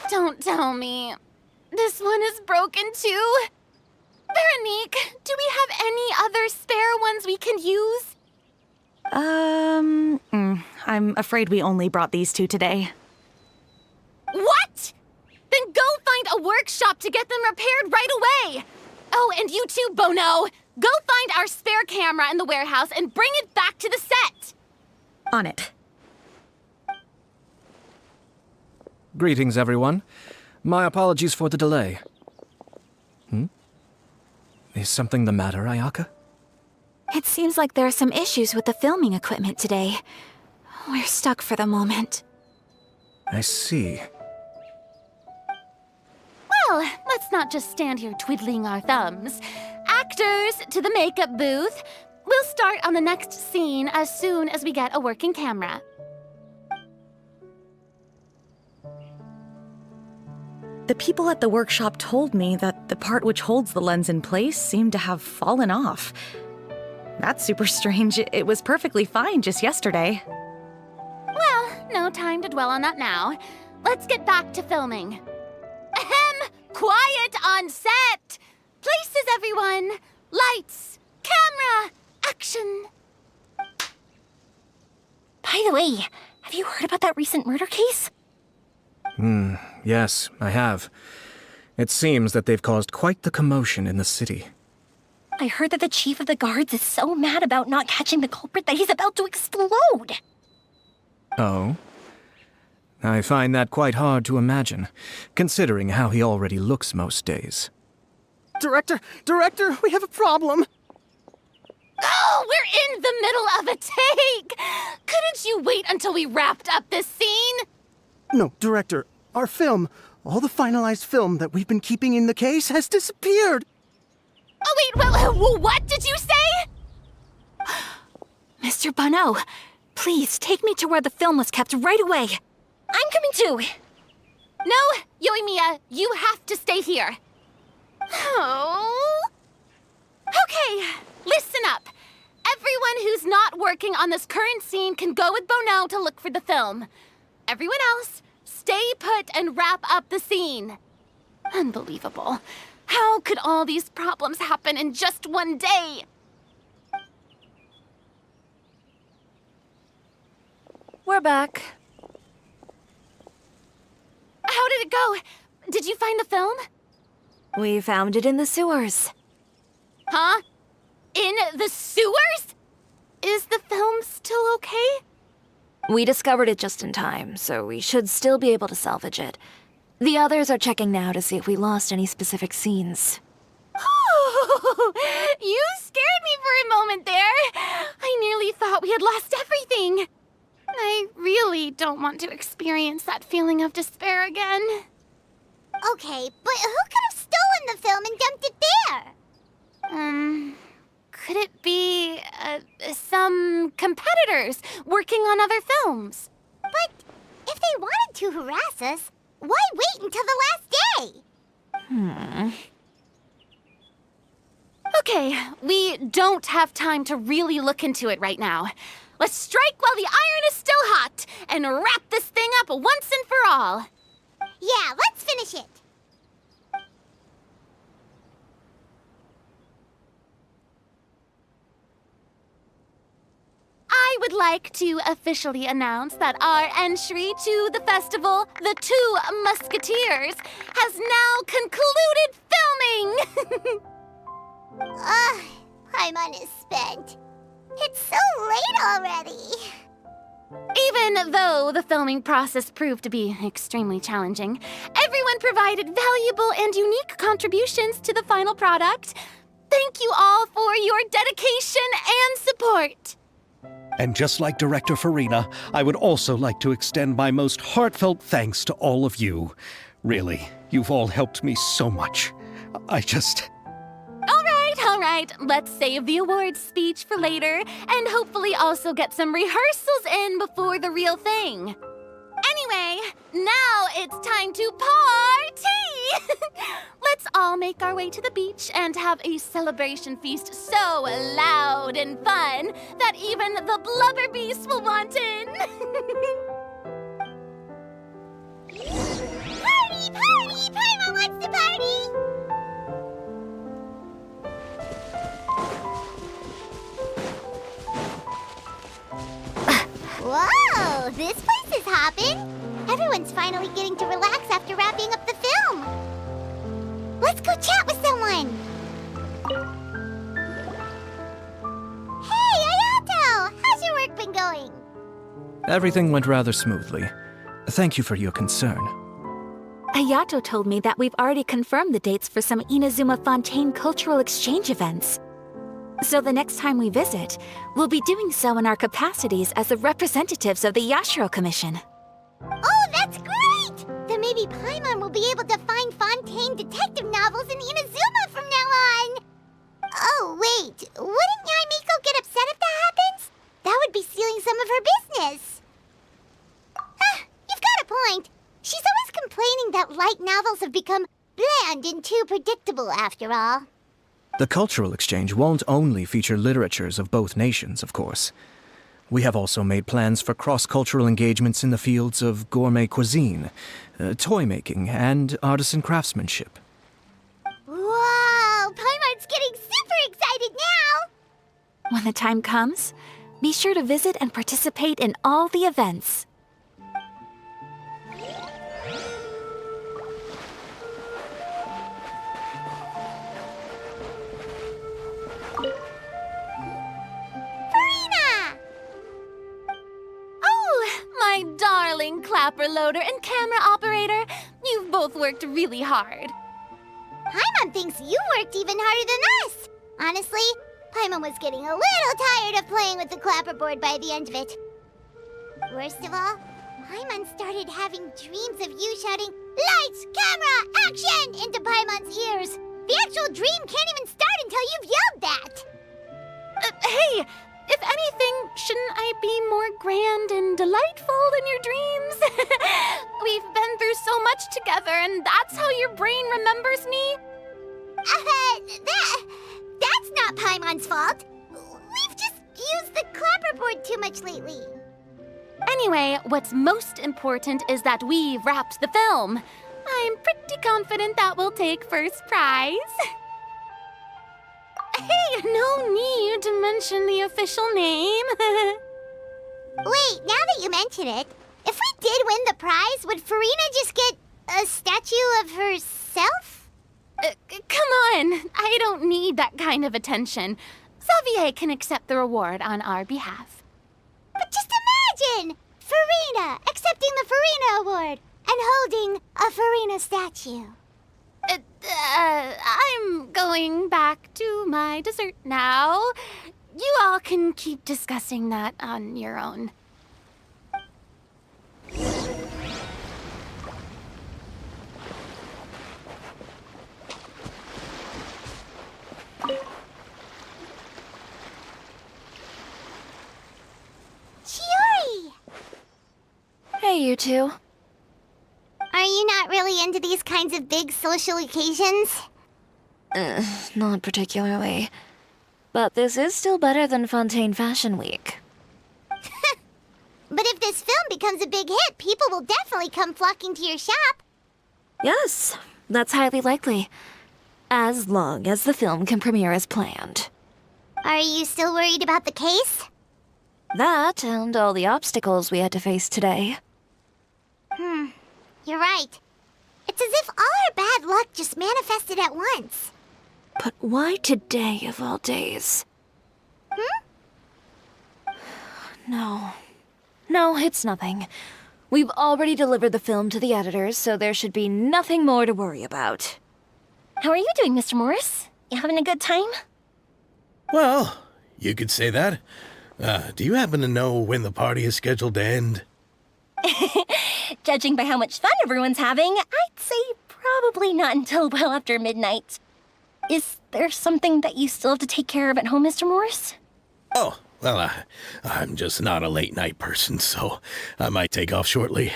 Don't tell me. This one is broken too? Veronique, do we have any other spare ones we can use? I'm afraid we only brought these two today. What? Then go find a workshop to get them repaired right away. Oh, and you too, Bono. Go find our spare camera in the warehouse and bring it back to the set. On it. Greetings, everyone. My apologies for the delay. Is something the matter, Ayaka? It seems like there are some issues with the filming equipment today. We're stuck for the moment. I see. Well, let's not just stand here twiddling our thumbs. Actors, to the makeup booth. We'll start on the next scene as soon as we get a working camera. The people at the workshop told me that the part which holds the lens in place seemed to have fallen off. That's super strange. It was perfectly fine just yesterday. Well, no time to dwell on that now. Let's get back to filming. Ahem! Quiet on set! Places, everyone! Lights! Camera! Action! By the way, have you heard about that recent murder case? Yes, I have. It seems that they've caused quite the commotion in the city. I heard that the chief of the guards is so mad about not catching the culprit that he's about to explode. Oh? I find that quite hard to imagine, considering how he already looks most days. Director, we have a problem. Oh, we're in the middle of a take! Couldn't you wait until we wrapped up this scene? No, Director, our film, all the finalized film that we've been keeping in the case has disappeared. Oh, wait, what did you say? Mr. Bono, please take me to where the film was kept right away. I'm coming too. No, Yoimiya, you have to stay here. Oh. Okay, listen up. Everyone who's not working on this current scene can go with Bono to look for the film. Everyone else, stay put and wrap up the scene. Unbelievable. How could all these problems happen in just one day? We're back. How did it go? Did you find the film? We found it in the sewers. Huh? In the sewers? Is the film still okay? We discovered it just in time, so we should still be able to salvage it. The others are checking now to see if we lost any specific scenes. Oh, you scared me for a moment there. I nearly thought we had lost everything. I really don't want to experience experience that feeling of despair again. Okay, but who could have stolen the film and dumped it there? Could it be, some competitors working on other films? But if they wanted to harass us, why wait until the last day? Okay, we don't have time to really look into it right now. Let's strike while the iron is still hot and wrap this thing up once and for all. Yeah, let's finish it. I would like to officially announce that our entry to the festival, The Two Musketeers, has now concluded filming! Paimon is spent. It's so late already. Even though the filming process proved to be extremely challenging, everyone provided valuable and unique contributions to the final product. Thank you all for your dedication and support. And just like Director Farina, I would also like to extend my most heartfelt thanks to all of you. Really, you've all helped me so much. All right, let's save the awards speech for later, and hopefully also get some rehearsals in before the real thing. Anyway, now it's time to party! Let's all make our way to the beach and have a celebration feast so loud and fun that even the blubber beast will want in. Party, party! Paimon wants to party! Whoa, this place is hopping. Everyone's finally getting to relax after wrapping up the film. Let's go chat with someone. Hey, Ayato! How's your work been going? Everything went rather smoothly. Thank you for your concern. Ayato told me that we've already confirmed the dates for some Inazuma Fontaine cultural exchange events. So the next time we visit, we'll be doing so in our capacities as the representatives of the Yashiro Commission. Oh, that's great! Then maybe Paimon will be able to find Fontaine detective novels in Inazuma from now on. Oh, wait. Wouldn't Yae Miko get upset if that happens? That would be stealing some of her business. You've got a point. She's always complaining that light novels have become bland and too predictable after all. The cultural exchange won't only feature literatures of both nations, of course. We have also made plans for cross-cultural engagements in the fields of gourmet cuisine, toy making, and artisan craftsmanship. Whoa! Paimon's getting super excited now! When the time comes, be sure to visit and participate in all the events. My darling clapper loader and camera operator, you've both worked really hard. Paimon thinks you worked even harder than us. Honestly, Paimon was getting a little tired of playing with the clapperboard by the end of it. Worst of all, Paimon started having dreams of you shouting, "Lights, camera, action!" into Paimon's ears. The actual dream can't even start until you've yelled that. Hey! If anything, shouldn't I be more grand and delightful in your dreams? We've been through so much together, and that's how your brain remembers me? That's not Paimon's fault. We've just used the clapperboard too much lately. Anyway, what's most important is that we've wrapped the film. I'm pretty confident that we'll take first prize. Hey, no need to mention the official name. Wait, now that you mention it, if we did win the prize, would Farina just get a statue of herself? Come on, I don't need that kind of attention. Xavier can accept the reward on our behalf. But just imagine! Farina accepting the Farina Award and holding a Farina statue. I'm going back to my dessert now. You all can keep discussing that on your own. Hey, you two. Are you not really into these kinds of big social occasions? Not particularly. But this is still better than Fontaine Fashion Week. But if this film becomes a big hit, people will definitely come flocking to your shop. Yes, that's highly likely. As long as the film can premiere as planned. Are you still worried about the case? That and all the obstacles we had to face today. You're right. It's as if all our bad luck just manifested at once. But why today of all days? No. No, it's nothing. We've already delivered the film to the editors, so there should be nothing more to worry about. How are you doing, Mr. Morris? You having a good time? Well, you could say that. Do you happen to know when the party is scheduled to end? Judging by how much fun everyone's having, I'd say probably not until well after midnight. Is there something that you still have to take care of at home, Mr. Morris? Oh, well, I'm just not a late night person, so I might take off shortly.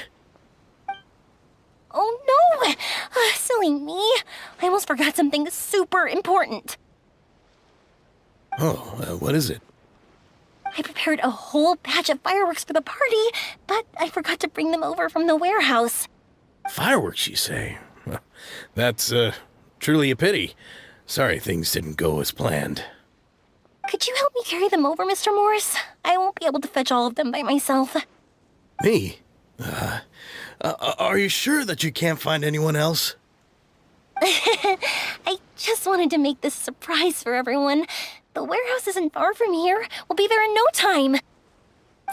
Oh no! Silly me. I almost forgot something super important. Oh, what is it? I prepared a whole batch of fireworks for the party, but I forgot to bring them over from the warehouse. Fireworks, you say? That's, truly a pity. Sorry things didn't go as planned. Could you help me carry them over, Mr. Morris? I won't be able to fetch all of them by myself. Me? Are you sure that you can't find anyone else? I just wanted to make this a surprise for everyone. The warehouse isn't far from here. We'll be there in no time.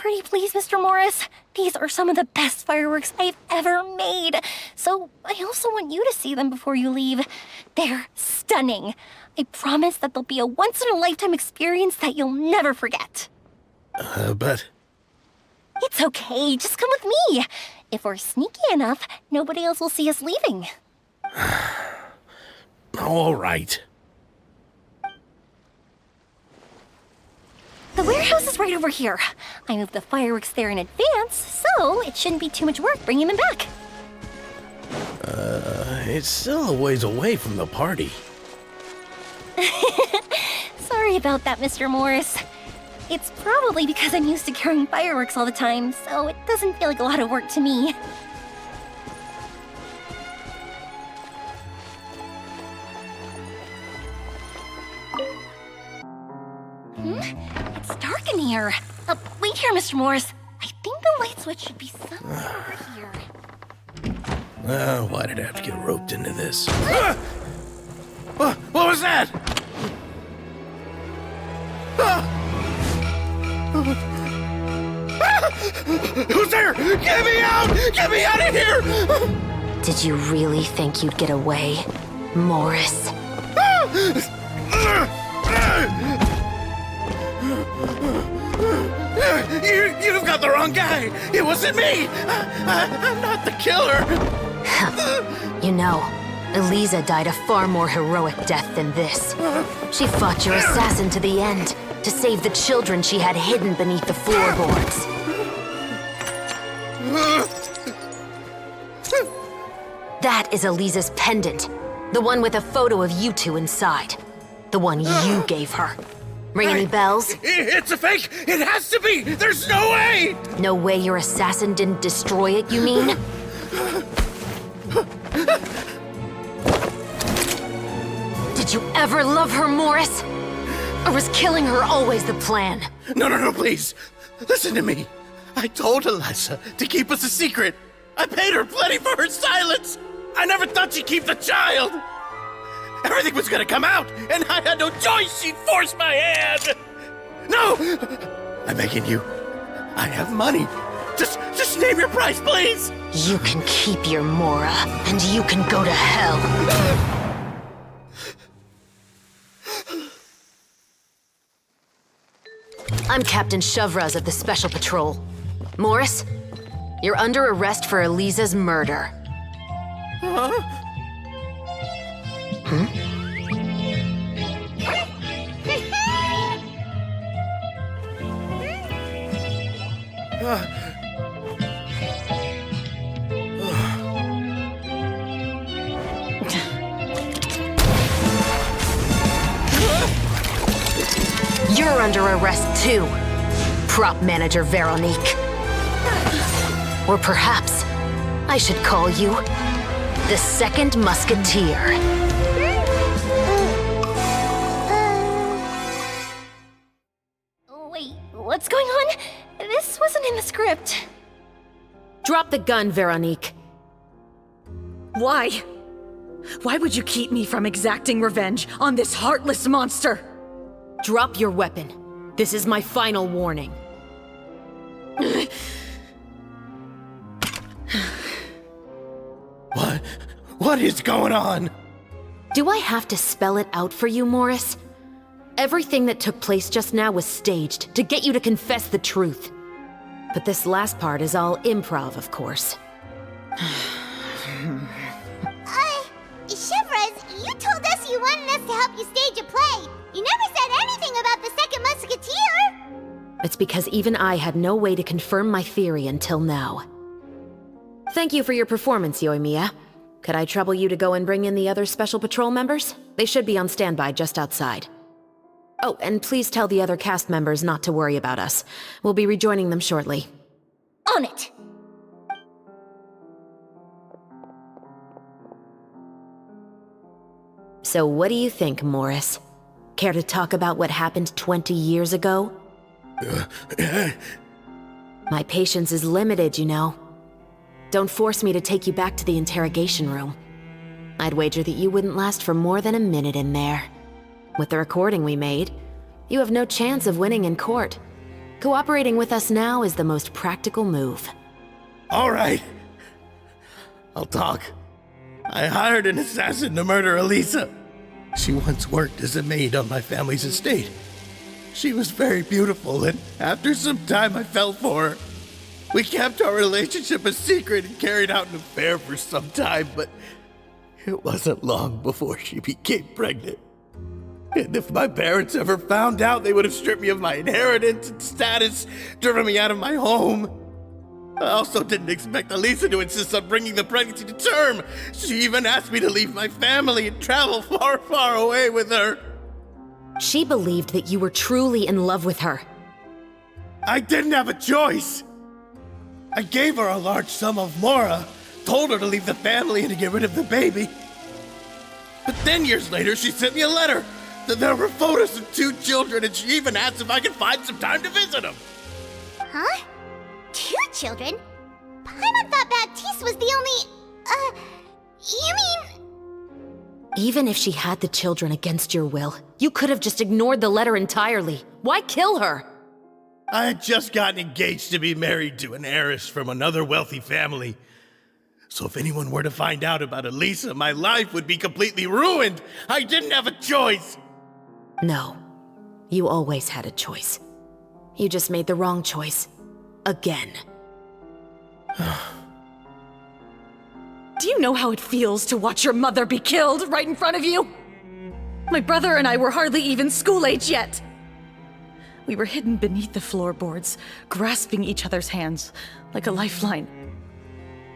Pretty please, Mr. Morris. These are some of the best fireworks I've ever made. So I also want you to see them before you leave. They're stunning. I promise that they'll be a once-in-a-lifetime experience that you'll never forget. But... It's okay. Just come with me. If we're sneaky enough, nobody else will see us leaving. All right. The warehouse is right over here. I moved the fireworks there in advance, so it shouldn't be too much work bringing them back. It's still a ways away from the party. Sorry about that, Mr. Morris. It's probably because I'm used to carrying fireworks all the time, so it doesn't feel like a lot of work to me. It's dark in here. Wait here, Mr. Morris. I think the light switch should be somewhere over here. Why did I have to get roped into this? What was that? Who's there? Get me out! Get me out of here! Did you really think you'd get away, Morris? You've got the wrong guy! It wasn't me! I'm not the killer! You know, Eliza died a far more heroic death than this. She fought your assassin to the end, to save the children she had hidden beneath the floorboards. That is Eliza's pendant. The one with a photo of you two inside. The one you gave her. Ring any bells? It's a fake! It has to be! There's no way! No way your assassin didn't destroy it, you mean? Did you ever love her, Morris? Or was killing her always the plan? No, please. Listen to me. I told Eliza to keep us a secret. I paid her plenty for her silence. I never thought she'd keep the child. Everything was gonna come out, and I had no choice. She forced my hand. No! I'm begging you. I have money. Just name your price, please. You can keep your Mora, and you can go to hell. I'm Captain Shovraz of the Special Patrol. Morris, you're under arrest for Eliza's murder. You're under arrest too, prop manager Veronique. Or perhaps I should call you the Second Musketeer. Wait, what's going on? This wasn't in the script. Drop the gun, Veronique. Why? Why would you keep me from exacting revenge on this heartless monster? Drop your weapon. This is my final warning. What is going on? Do I have to spell it out for you, Morris? Everything that took place just now was staged to get you to confess the truth. But this last part is all improv, of course. Shivers, you told us you wanted us to help you stage a play. You never said anything about the Second Musketeer. It's because even I had no way to confirm my theory until now. Thank you for your performance, Yoimiya. Could I trouble you to go and bring in the other Special Patrol members? They should be on standby just outside. Oh, and please tell the other cast members not to worry about us. We'll be rejoining them shortly. On it! So what do you think, Morris? Care to talk about what happened 20 years ago? My patience is limited, you know. Don't force me to take you back to the interrogation room. I'd wager that you wouldn't last for more than a minute in there. With the recording we made, you have no chance of winning in court. Cooperating with us now is the most practical move. All right. I'll talk. I hired an assassin to murder Elisa. She once worked as a maid on my family's estate. She was very beautiful, and after some time I fell for her. We kept our relationship a secret and carried out an affair for some time, but it wasn't long before she became pregnant. And if my parents ever found out, they would have stripped me of my inheritance and status, driven me out of my home. I also didn't expect Elisa to insist on bringing the pregnancy to term. She even asked me to leave my family and travel far, far away with her. She believed that you were truly in love with her. I didn't have a choice. I gave her a large sum of mora, told her to leave the family and to get rid of the baby. But then years later, she sent me a letter. There were photos of 2 children, and she even asked if I could find some time to visit them. Huh? 2 children? Paimon thought Baptiste was the only... you mean... Even if she had the children against your will, you could have just ignored the letter entirely. Why kill her? I had just gotten engaged to be married to an heiress from another wealthy family. So if anyone were to find out about Elisa, my life would be completely ruined. I didn't have a choice. No, you always had a choice. You just made the wrong choice. Again. Do you know how it feels to watch your mother be killed right in front of you? My brother and I were hardly even school age yet. We were hidden beneath the floorboards, grasping each other's hands like a lifeline.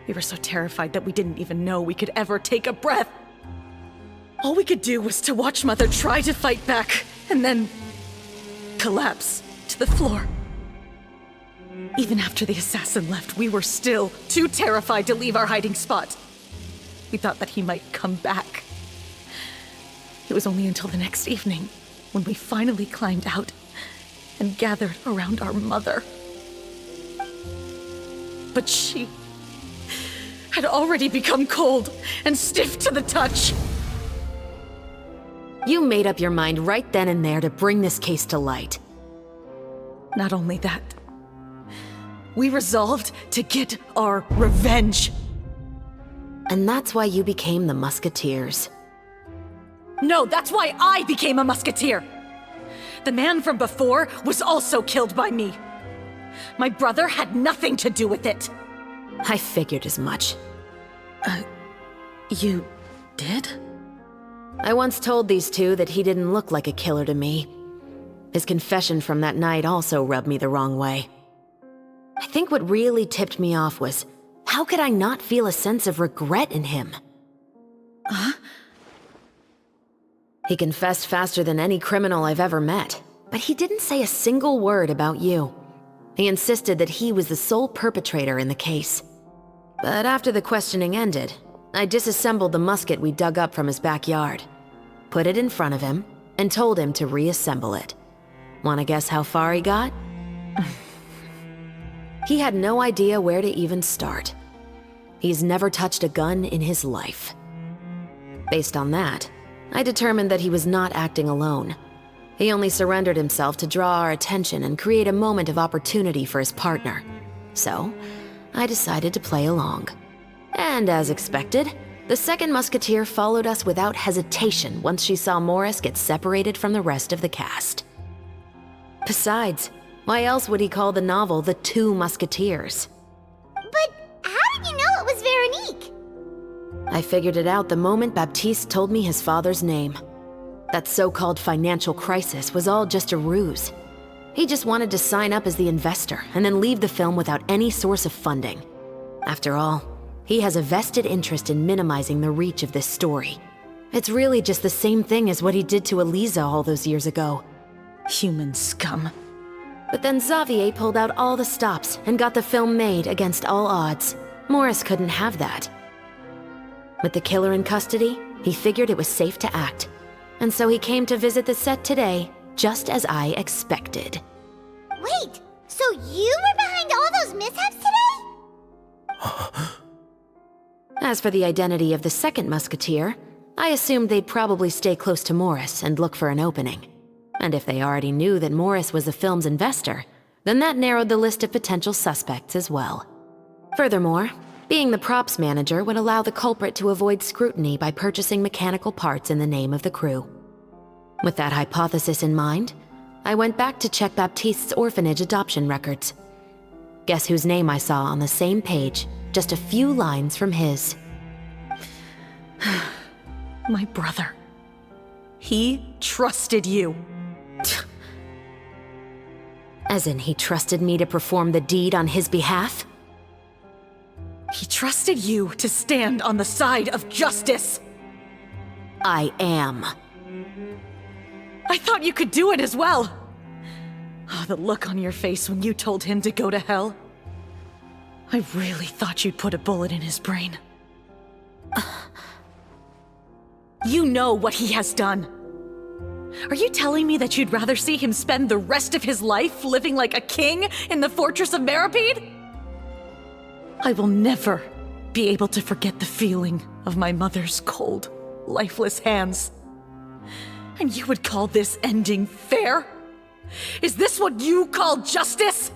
We were so terrified that we didn't even know we could ever take a breath. All we could do was to watch Mother try to fight back, and then collapse to the floor. Even after the assassin left, we were still too terrified to leave our hiding spot. We thought that he might come back. It was only until the next evening when we finally climbed out and gathered around our mother. But she had already become cold and stiff to the touch. You made up your mind right then and there to bring this case to light. Not only that, we resolved to get our revenge. And that's why you became the Musketeers. No, that's why I became a Musketeer. The man from before was also killed by me. My brother had nothing to do with it. I figured as much. You did? I once told these two that he didn't look like a killer to me. His confession from that night also rubbed me the wrong way. I think what really tipped me off was, how could I not feel a sense of regret in him? Huh? He confessed faster than any criminal I've ever met. But he didn't say a single word about you. He insisted that he was the sole perpetrator in the case. But after the questioning ended, I disassembled the musket we dug up from his backyard, put it in front of him, and told him to reassemble it. Wanna guess how far he got? He had no idea where to even start. He's never touched a gun in his life. Based on that, I determined that he was not acting alone. He only surrendered himself to draw our attention and create a moment of opportunity for his partner. So, I decided to play along. And as expected, the second musketeer followed us without hesitation once she saw Morris get separated from the rest of the cast. Besides, why else would he call the novel The Two Musketeers? But how did you know it was Veronique? I figured it out the moment Baptiste told me his father's name. That so-called financial crisis was all just a ruse. He just wanted to sign up as the investor and then leave the film without any source of funding. After all, he has a vested interest in minimizing the reach of this story. It's really just the same thing as what he did to Eliza all those years ago. Human scum. But then Xavier pulled out all the stops and got the film made against all odds. Morris couldn't have that. With the killer in custody, he figured it was safe to act. And so he came to visit the set today, just as I expected. Wait, so you were behind all those mishaps today? As for the identity of the second musketeer, I assumed they'd probably stay close to Morris and look for an opening. And if they already knew that Morris was the film's investor, then that narrowed the list of potential suspects as well. Furthermore, being the props manager would allow the culprit to avoid scrutiny by purchasing mechanical parts in the name of the crew. With that hypothesis in mind, I went back to check Baptiste's orphanage adoption records. Guess whose name I saw on the same page, just a few lines from his. My brother. He trusted you. As in, he trusted me to perform the deed on his behalf? He trusted you to stand on the side of justice. I am. I thought you could do it as well. Oh, the look on your face when you told him to go to hell. I really thought you'd put a bullet in his brain. You know what he has done. Are you telling me that you'd rather see him spend the rest of his life living like a king in the fortress of Meripede? I will never be able to forget the feeling of my mother's cold, lifeless hands. And you would call this ending fair? Is this what you call justice?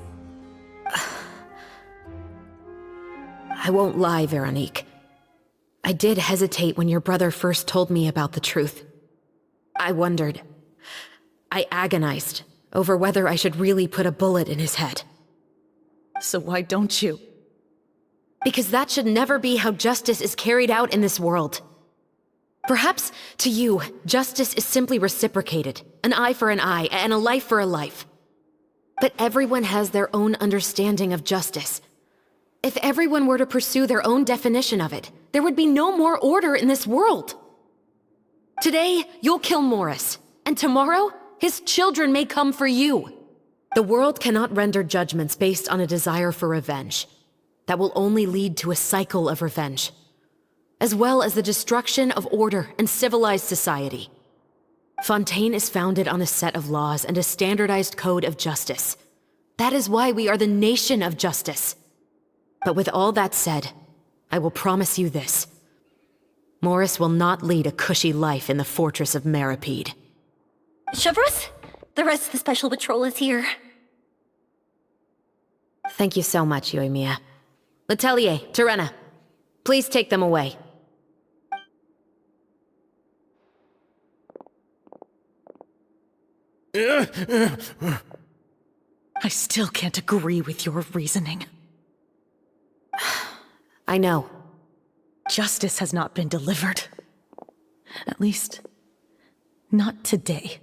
I won't lie, Veronique. I did hesitate when your brother first told me about the truth. I wondered. I agonized over whether I should really put a bullet in his head. So why don't you? Because that should never be how justice is carried out in this world. Perhaps, to you, justice is simply reciprocated, an eye for an eye, and a life for a life. But everyone has their own understanding of justice. If everyone were to pursue their own definition of it, there would be no more order in this world. Today, you'll kill Morris, and tomorrow, his children may come for you. The world cannot render judgments based on a desire for revenge. That will only lead to a cycle of revenge, as well as the destruction of order and civilized society. Fontaine is founded on a set of laws and a standardized code of justice. That is why we are the nation of justice. But with all that said, I will promise you this. Morris will not lead a cushy life in the fortress of Meripede. Chevreuse, the rest of the special patrol is here. Thank you so much, Yoimiya. Letelier, Terena, please take them away. I still can't agree with your reasoning. I know. Justice has not been delivered. At least, not today.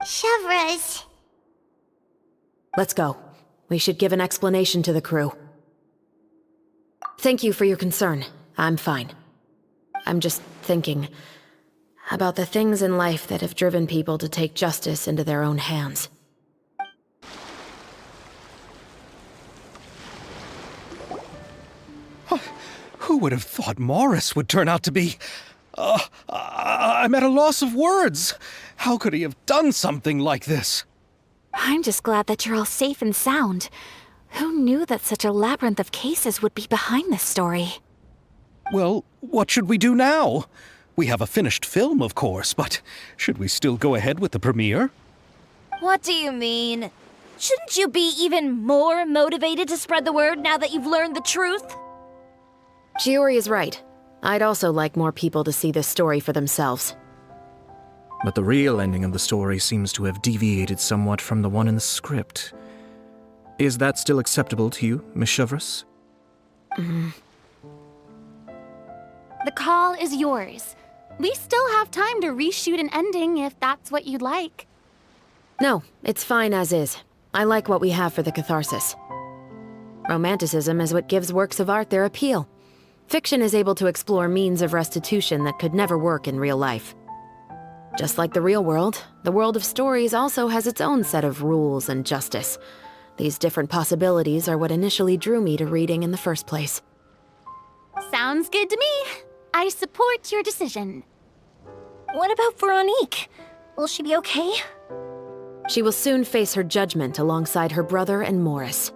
Chevreuse. Let's go. We should give an explanation to the crew. Thank you for your concern. I'm fine. I'm just thinking about the things in life that have driven people to take justice into their own hands. Who would have thought Morris would turn out to be... I'm at a loss of words. How could he have done something like this? I'm just glad that you're all safe and sound. Who knew that such a labyrinth of cases would be behind this story? Well, what should we do now? We have a finished film, of course, but should we still go ahead with the premiere? What do you mean? Shouldn't you be even more motivated to spread the word now that you've learned the truth? Chiori is right. I'd also like more people to see this story for themselves. But the real ending of the story seems to have deviated somewhat from the one in the script. Is that still acceptable to you, Miss Chevreuse? The call is yours. We still have time to reshoot an ending if that's what you'd like. No, it's fine as is. I like what we have for the catharsis. Romanticism is what gives works of art their appeal. Fiction is able to explore means of restitution that could never work in real life. Just like the real world, the world of stories also has its own set of rules and justice. These different possibilities are what initially drew me to reading in the first place. Sounds good to me. I support your decision. What about Veronique? Will she be okay? She will soon face her judgment alongside her brother and Morris.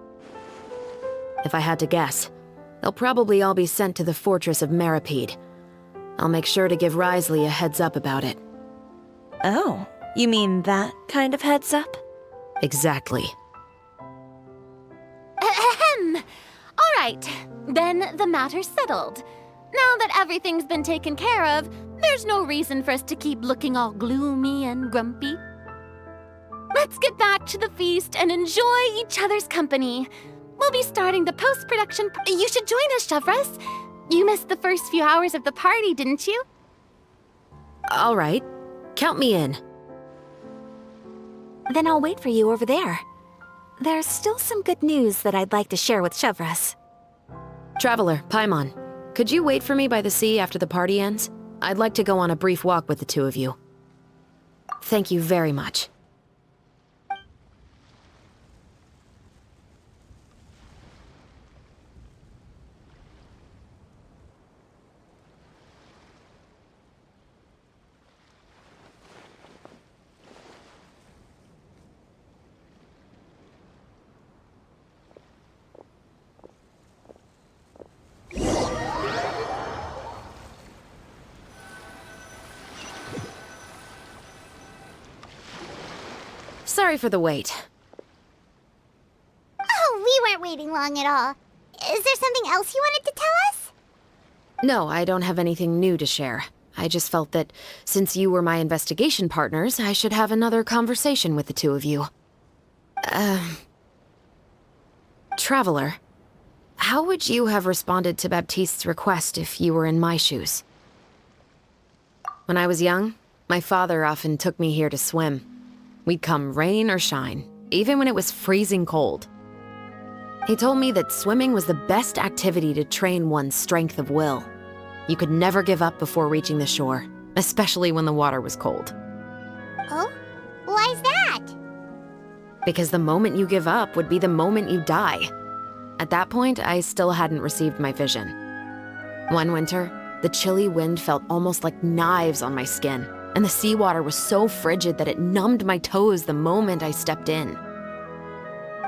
If I had to guess, they'll probably all be sent to the fortress of Meripede. I'll make sure to give Risley a heads up about it. Oh, you mean that kind of heads up? Exactly. Ahem. All right, then the matter's settled. Now that everything's been taken care of, there's no reason for us to keep looking all gloomy and grumpy. Let's get back to the feast and enjoy each other's company. We'll be starting the post-production. You should join us, Chevreuse. You missed the first few hours of the party, didn't you? All right. Count me in. Then I'll wait for you over there. There's still some good news that I'd like to share with Chevreuse. Traveler, Paimon, could you wait for me by the sea after the party ends? I'd like to go on a brief walk with the two of you. Thank you very much. Sorry for the wait. Oh, we weren't waiting long at all. Is there something else you wanted to tell us? No, I don't have anything new to share. I just felt that since you were my investigation partners, I should have another conversation with the two of you. Traveler, how would you have responded to Baptiste's request if you were in my shoes? When I was young, my father often took me here to swim. We'd come rain or shine, even when it was freezing cold. He told me that swimming was the best activity to train one's strength of will. You could never give up before reaching the shore, especially when the water was cold. Oh? Why's that? Because the moment you give up would be the moment you die. At that point, I still hadn't received my vision. One winter, the chilly wind felt almost like knives on my skin, and the seawater was so frigid that it numbed my toes the moment I stepped in.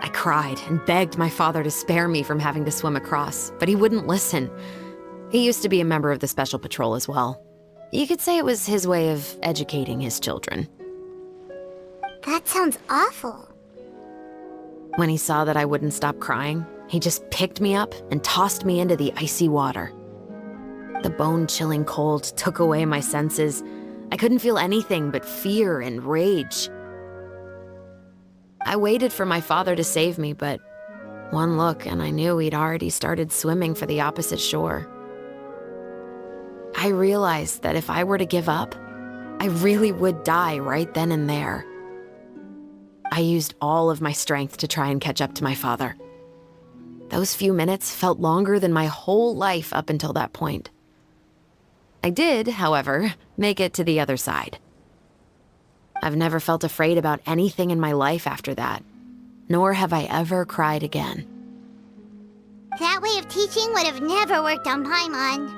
I cried and begged my father to spare me from having to swim across, but he wouldn't listen. He used to be a member of the Special Patrol as well. You could say it was his way of educating his children. That sounds awful. When he saw that I wouldn't stop crying, he just picked me up and tossed me into the icy water. The bone-chilling cold took away my senses. I couldn't feel anything but fear and rage. I waited for my father to save me, but one look and I knew he'd already started swimming for the opposite shore. I realized that if I were to give up, I really would die right then and there. I used all of my strength to try and catch up to my father. Those few minutes felt longer than my whole life up until that point. I did, however, make it to the other side. I've never felt afraid about anything in my life after that, nor have I ever cried again. That way of teaching would have never worked on Paimon.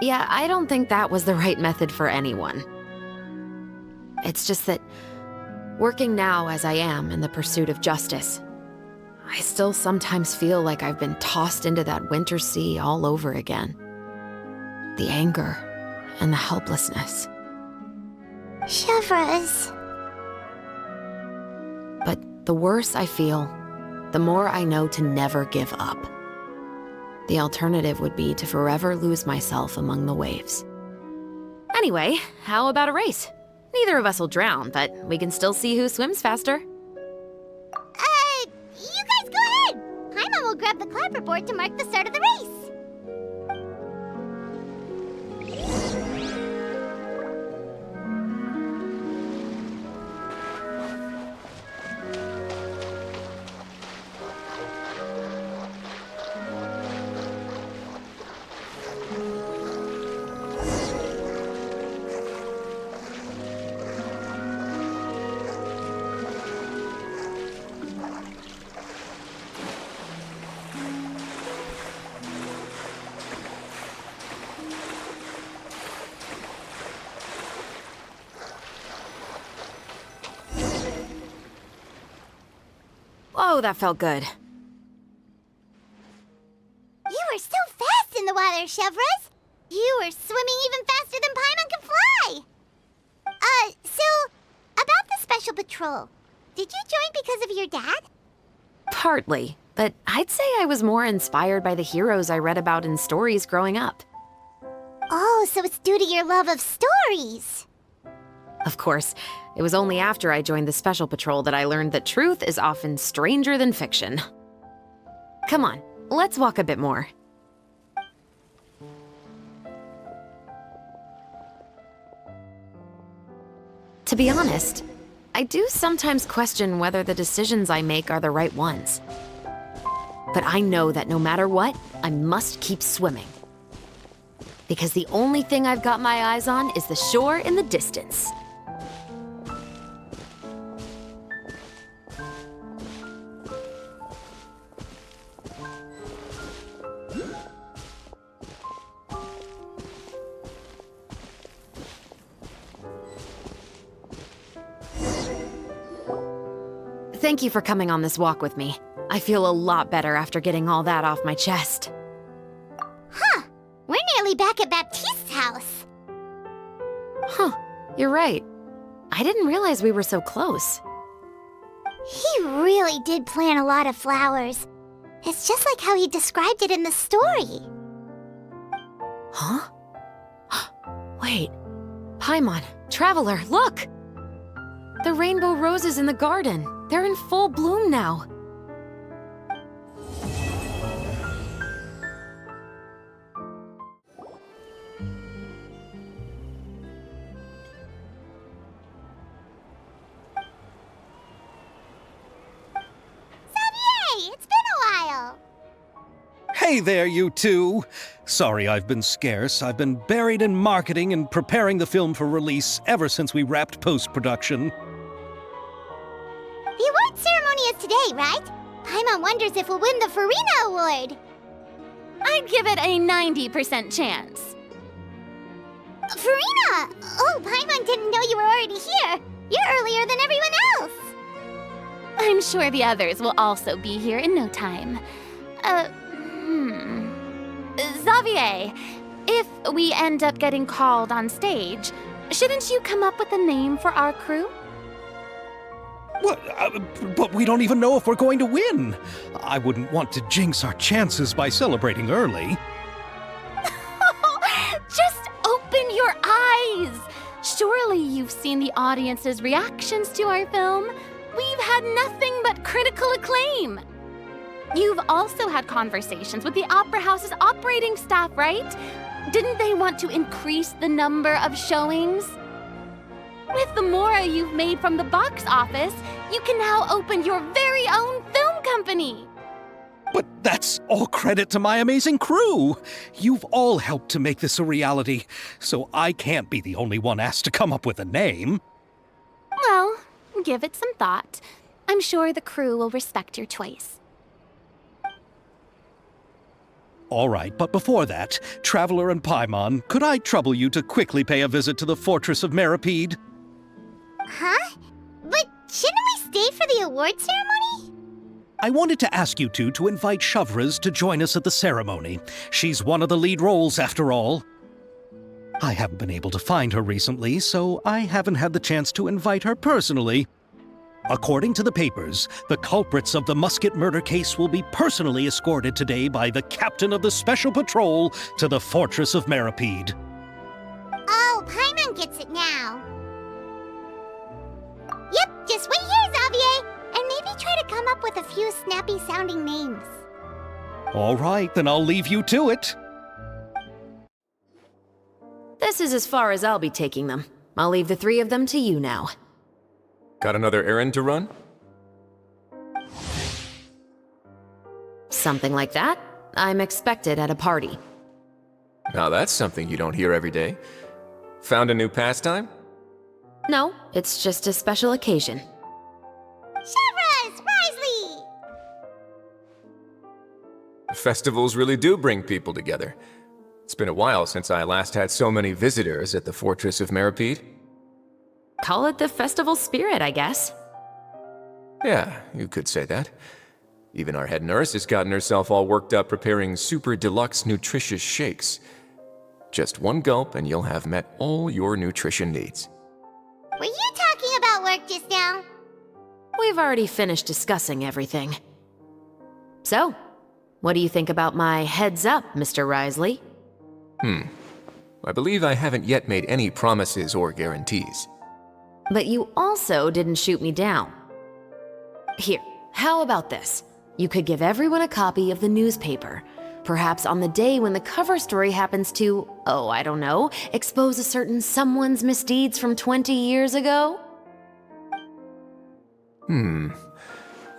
Yeah, I don't think that was the right method for anyone. It's just that, working now as I am in the pursuit of justice, I still sometimes feel like I've been tossed into that winter sea all over again. The anger and the helplessness. Chevreuse. But the worse I feel, the more I know to never give up. The alternative would be to forever lose myself among the waves. Anyway, how about a race? Neither of us will drown, but we can still see who swims faster. You guys go ahead! Paimon will grab the clapperboard to mark the start of the race. Whoa, that felt good. You were so fast in the water, Chevreuse! You were swimming even faster than Paimon can fly! So, about the special patrol, did you join because of your dad? Partly, but I'd say I was more inspired by the heroes I read about in stories growing up. Oh, so it's due to your love of stories! Of course, it was only after I joined the Special Patrol that I learned that truth is often stranger than fiction. Come on, let's walk a bit more. To be honest, I do sometimes question whether the decisions I make are the right ones. But I know that no matter what, I must keep swimming. Because the only thing I've got my eyes on is the shore in the distance. Thank you for coming on this walk with me. I feel a lot better after getting all that off my chest. Huh. We're nearly back at Baptiste's house. Huh. You're right. I didn't realize we were so close. He really did plant a lot of flowers. It's just like how he described it in the story. Huh? Wait. Paimon, Traveler, look! The rainbow roses in the garden. They're in full bloom now. Xavier, it's been a while. Hey there, you two! Sorry I've been scarce. I've been buried in marketing and preparing the film for release ever since we wrapped post-production. The award ceremony is today, right? Paimon wonders if we'll win the Farina Award. I'd give it a 90% chance. Farina! Oh, Paimon didn't know you were already here. You're earlier than everyone else. I'm sure the others will also be here in no time. Xavier, if we end up getting called on stage, shouldn't you come up with a name for our crew? What? But we don't even know if we're going to win. I wouldn't want to jinx our chances by celebrating early. Just open your eyes! Surely you've seen the audience's reactions to our film. We've had nothing but critical acclaim. You've also had conversations with the Opera House's operating staff, right? Didn't they want to increase the number of showings? With the mora you've made from the box office, you can now open your very own film company. But that's all credit to my amazing crew. You've all helped to make this a reality, so I can't be the only one asked to come up with a name. Well, give it some thought. I'm sure the crew will respect your choice. All right, but before that, Traveler and Paimon, could I trouble you to quickly pay a visit to the Fortress of Meripede? Huh? But shouldn't we stay for the award ceremony? I wanted to ask you two to invite Shavraz to join us at the ceremony. She's one of the lead roles, after all. I haven't been able to find her recently, so I haven't had the chance to invite her personally. According to the papers, the culprits of the Musket murder case will be personally escorted today by the captain of the Special Patrol to the Fortress of Meripede. Oh, Paimon gets it now. Yep, just wait here, Xavier, and maybe try to come up with a few snappy-sounding names. All right, then I'll leave you to it. This is as far as I'll be taking them. I'll leave the three of them to you now. Got another errand to run? Something like that. I'm expected at a party. Now that's something you don't hear every day. Found a new pastime? No, it's just a special occasion. Shavraz! Risley! Festivals really do bring people together. It's been a while since I last had so many visitors at the Fortress of Meripede. Call it the festival spirit, I guess. Yeah, you could say that. Even our head nurse has gotten herself all worked up preparing super deluxe nutritious shakes. Just one gulp and you'll have met all your nutrition needs. Were you talking about work just now? We've already finished discussing everything. So, what do you think about my heads up, Mr. Risley? I believe I haven't yet made any promises or guarantees. But you also didn't shoot me down. Here, how about this? You could give everyone a copy of the newspaper. Perhaps on the day when the cover story happens to, oh, I don't know, expose a certain someone's misdeeds from 20 years ago?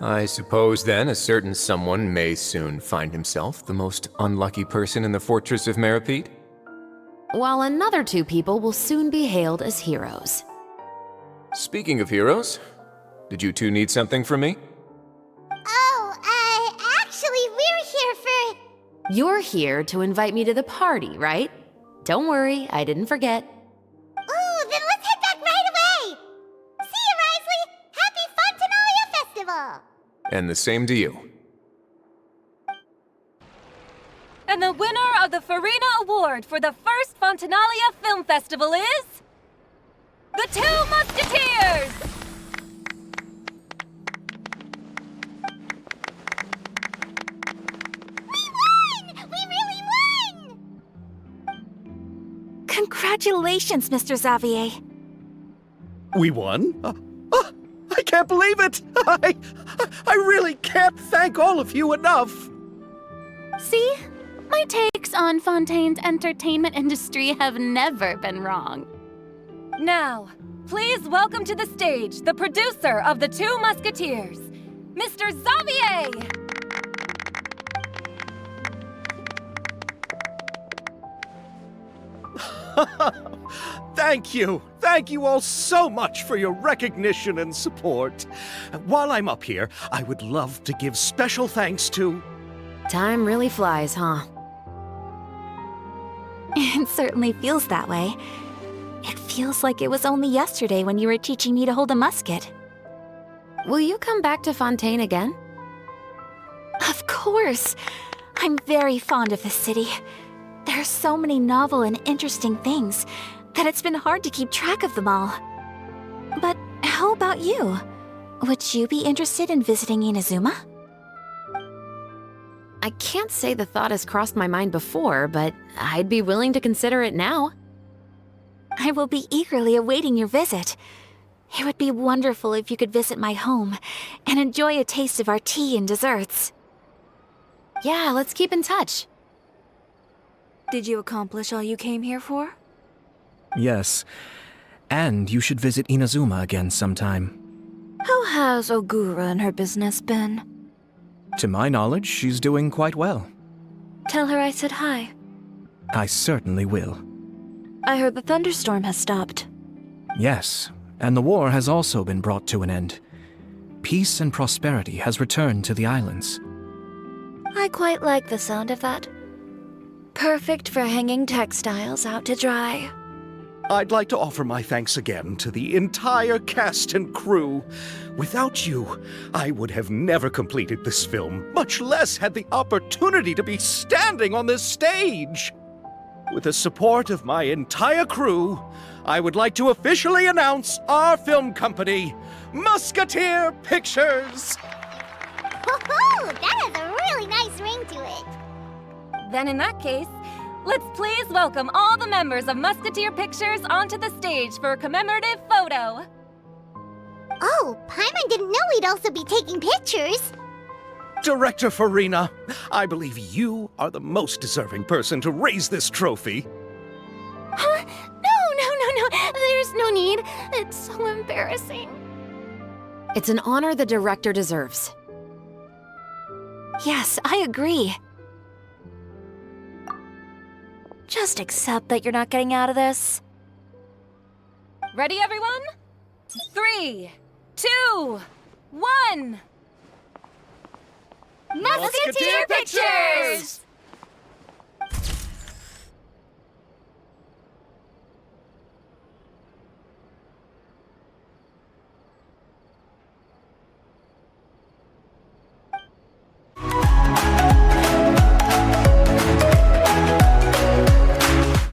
I suppose then a certain someone may soon find himself the most unlucky person in the Fortress of Meripede? While another two people will soon be hailed as heroes. Speaking of heroes, did you two need something from me? Oh, actually, we're here for... You're here to invite me to the party, right? Don't worry, I didn't forget. Ooh, then let's head back right away! See you, Risley! Happy Fontanalia Festival! And the same to you. And the winner of the Farina Award for the first Fontanalia Film Festival is... The Two Musketeers! We won! We really won! Congratulations, Mr. Xavier. We won? I can't believe it! I really can't thank all of you enough! See? My takes on Fontaine's entertainment industry have never been wrong. Now, please welcome to the stage the producer of The Two Musketeers, Mr. Xavier! Thank you! Thank you all so much for your recognition and support. While I'm up here, I would love to give special thanks to... Time really flies, huh? It certainly feels that way. It feels like it was only yesterday when you were teaching me to hold a musket. Will you come back to Fontaine again? Of course! I'm very fond of this city. There are so many novel and interesting things that it's been hard to keep track of them all. But how about you? Would you be interested in visiting Inazuma? I can't say the thought has crossed my mind before, but I'd be willing to consider it now. I will be eagerly awaiting your visit. It would be wonderful if you could visit my home and enjoy a taste of our tea and desserts. Yeah, let's keep in touch. Did you accomplish all you came here for? Yes. And you should visit Inazuma again sometime. How has Ogura and her business been? To my knowledge, she's doing quite well. Tell her I said hi. I certainly will. I heard the thunderstorm has stopped. Yes, and the war has also been brought to an end. Peace and prosperity has returned to the islands. I quite like the sound of that. Perfect for hanging textiles out to dry. I'd like to offer my thanks again to the entire cast and crew. Without you, I would have never completed this film, much less had the opportunity to be standing on this stage. With the support of my entire crew, I would like to officially announce our film company, Musketeer Pictures! Woohoo! That has a really nice ring to it. Then in that case, let's please welcome all the members of Musketeer Pictures onto the stage for a commemorative photo. Oh, Paimon didn't know we'd also be taking pictures. Director Farina, I believe you are the most deserving person to raise this trophy. Huh? No. There's no need. It's so embarrassing. It's an honor the director deserves. Yes, I agree. Just accept that you're not getting out of this. Ready, everyone? 3, 2, 1. Musketeer Pictures!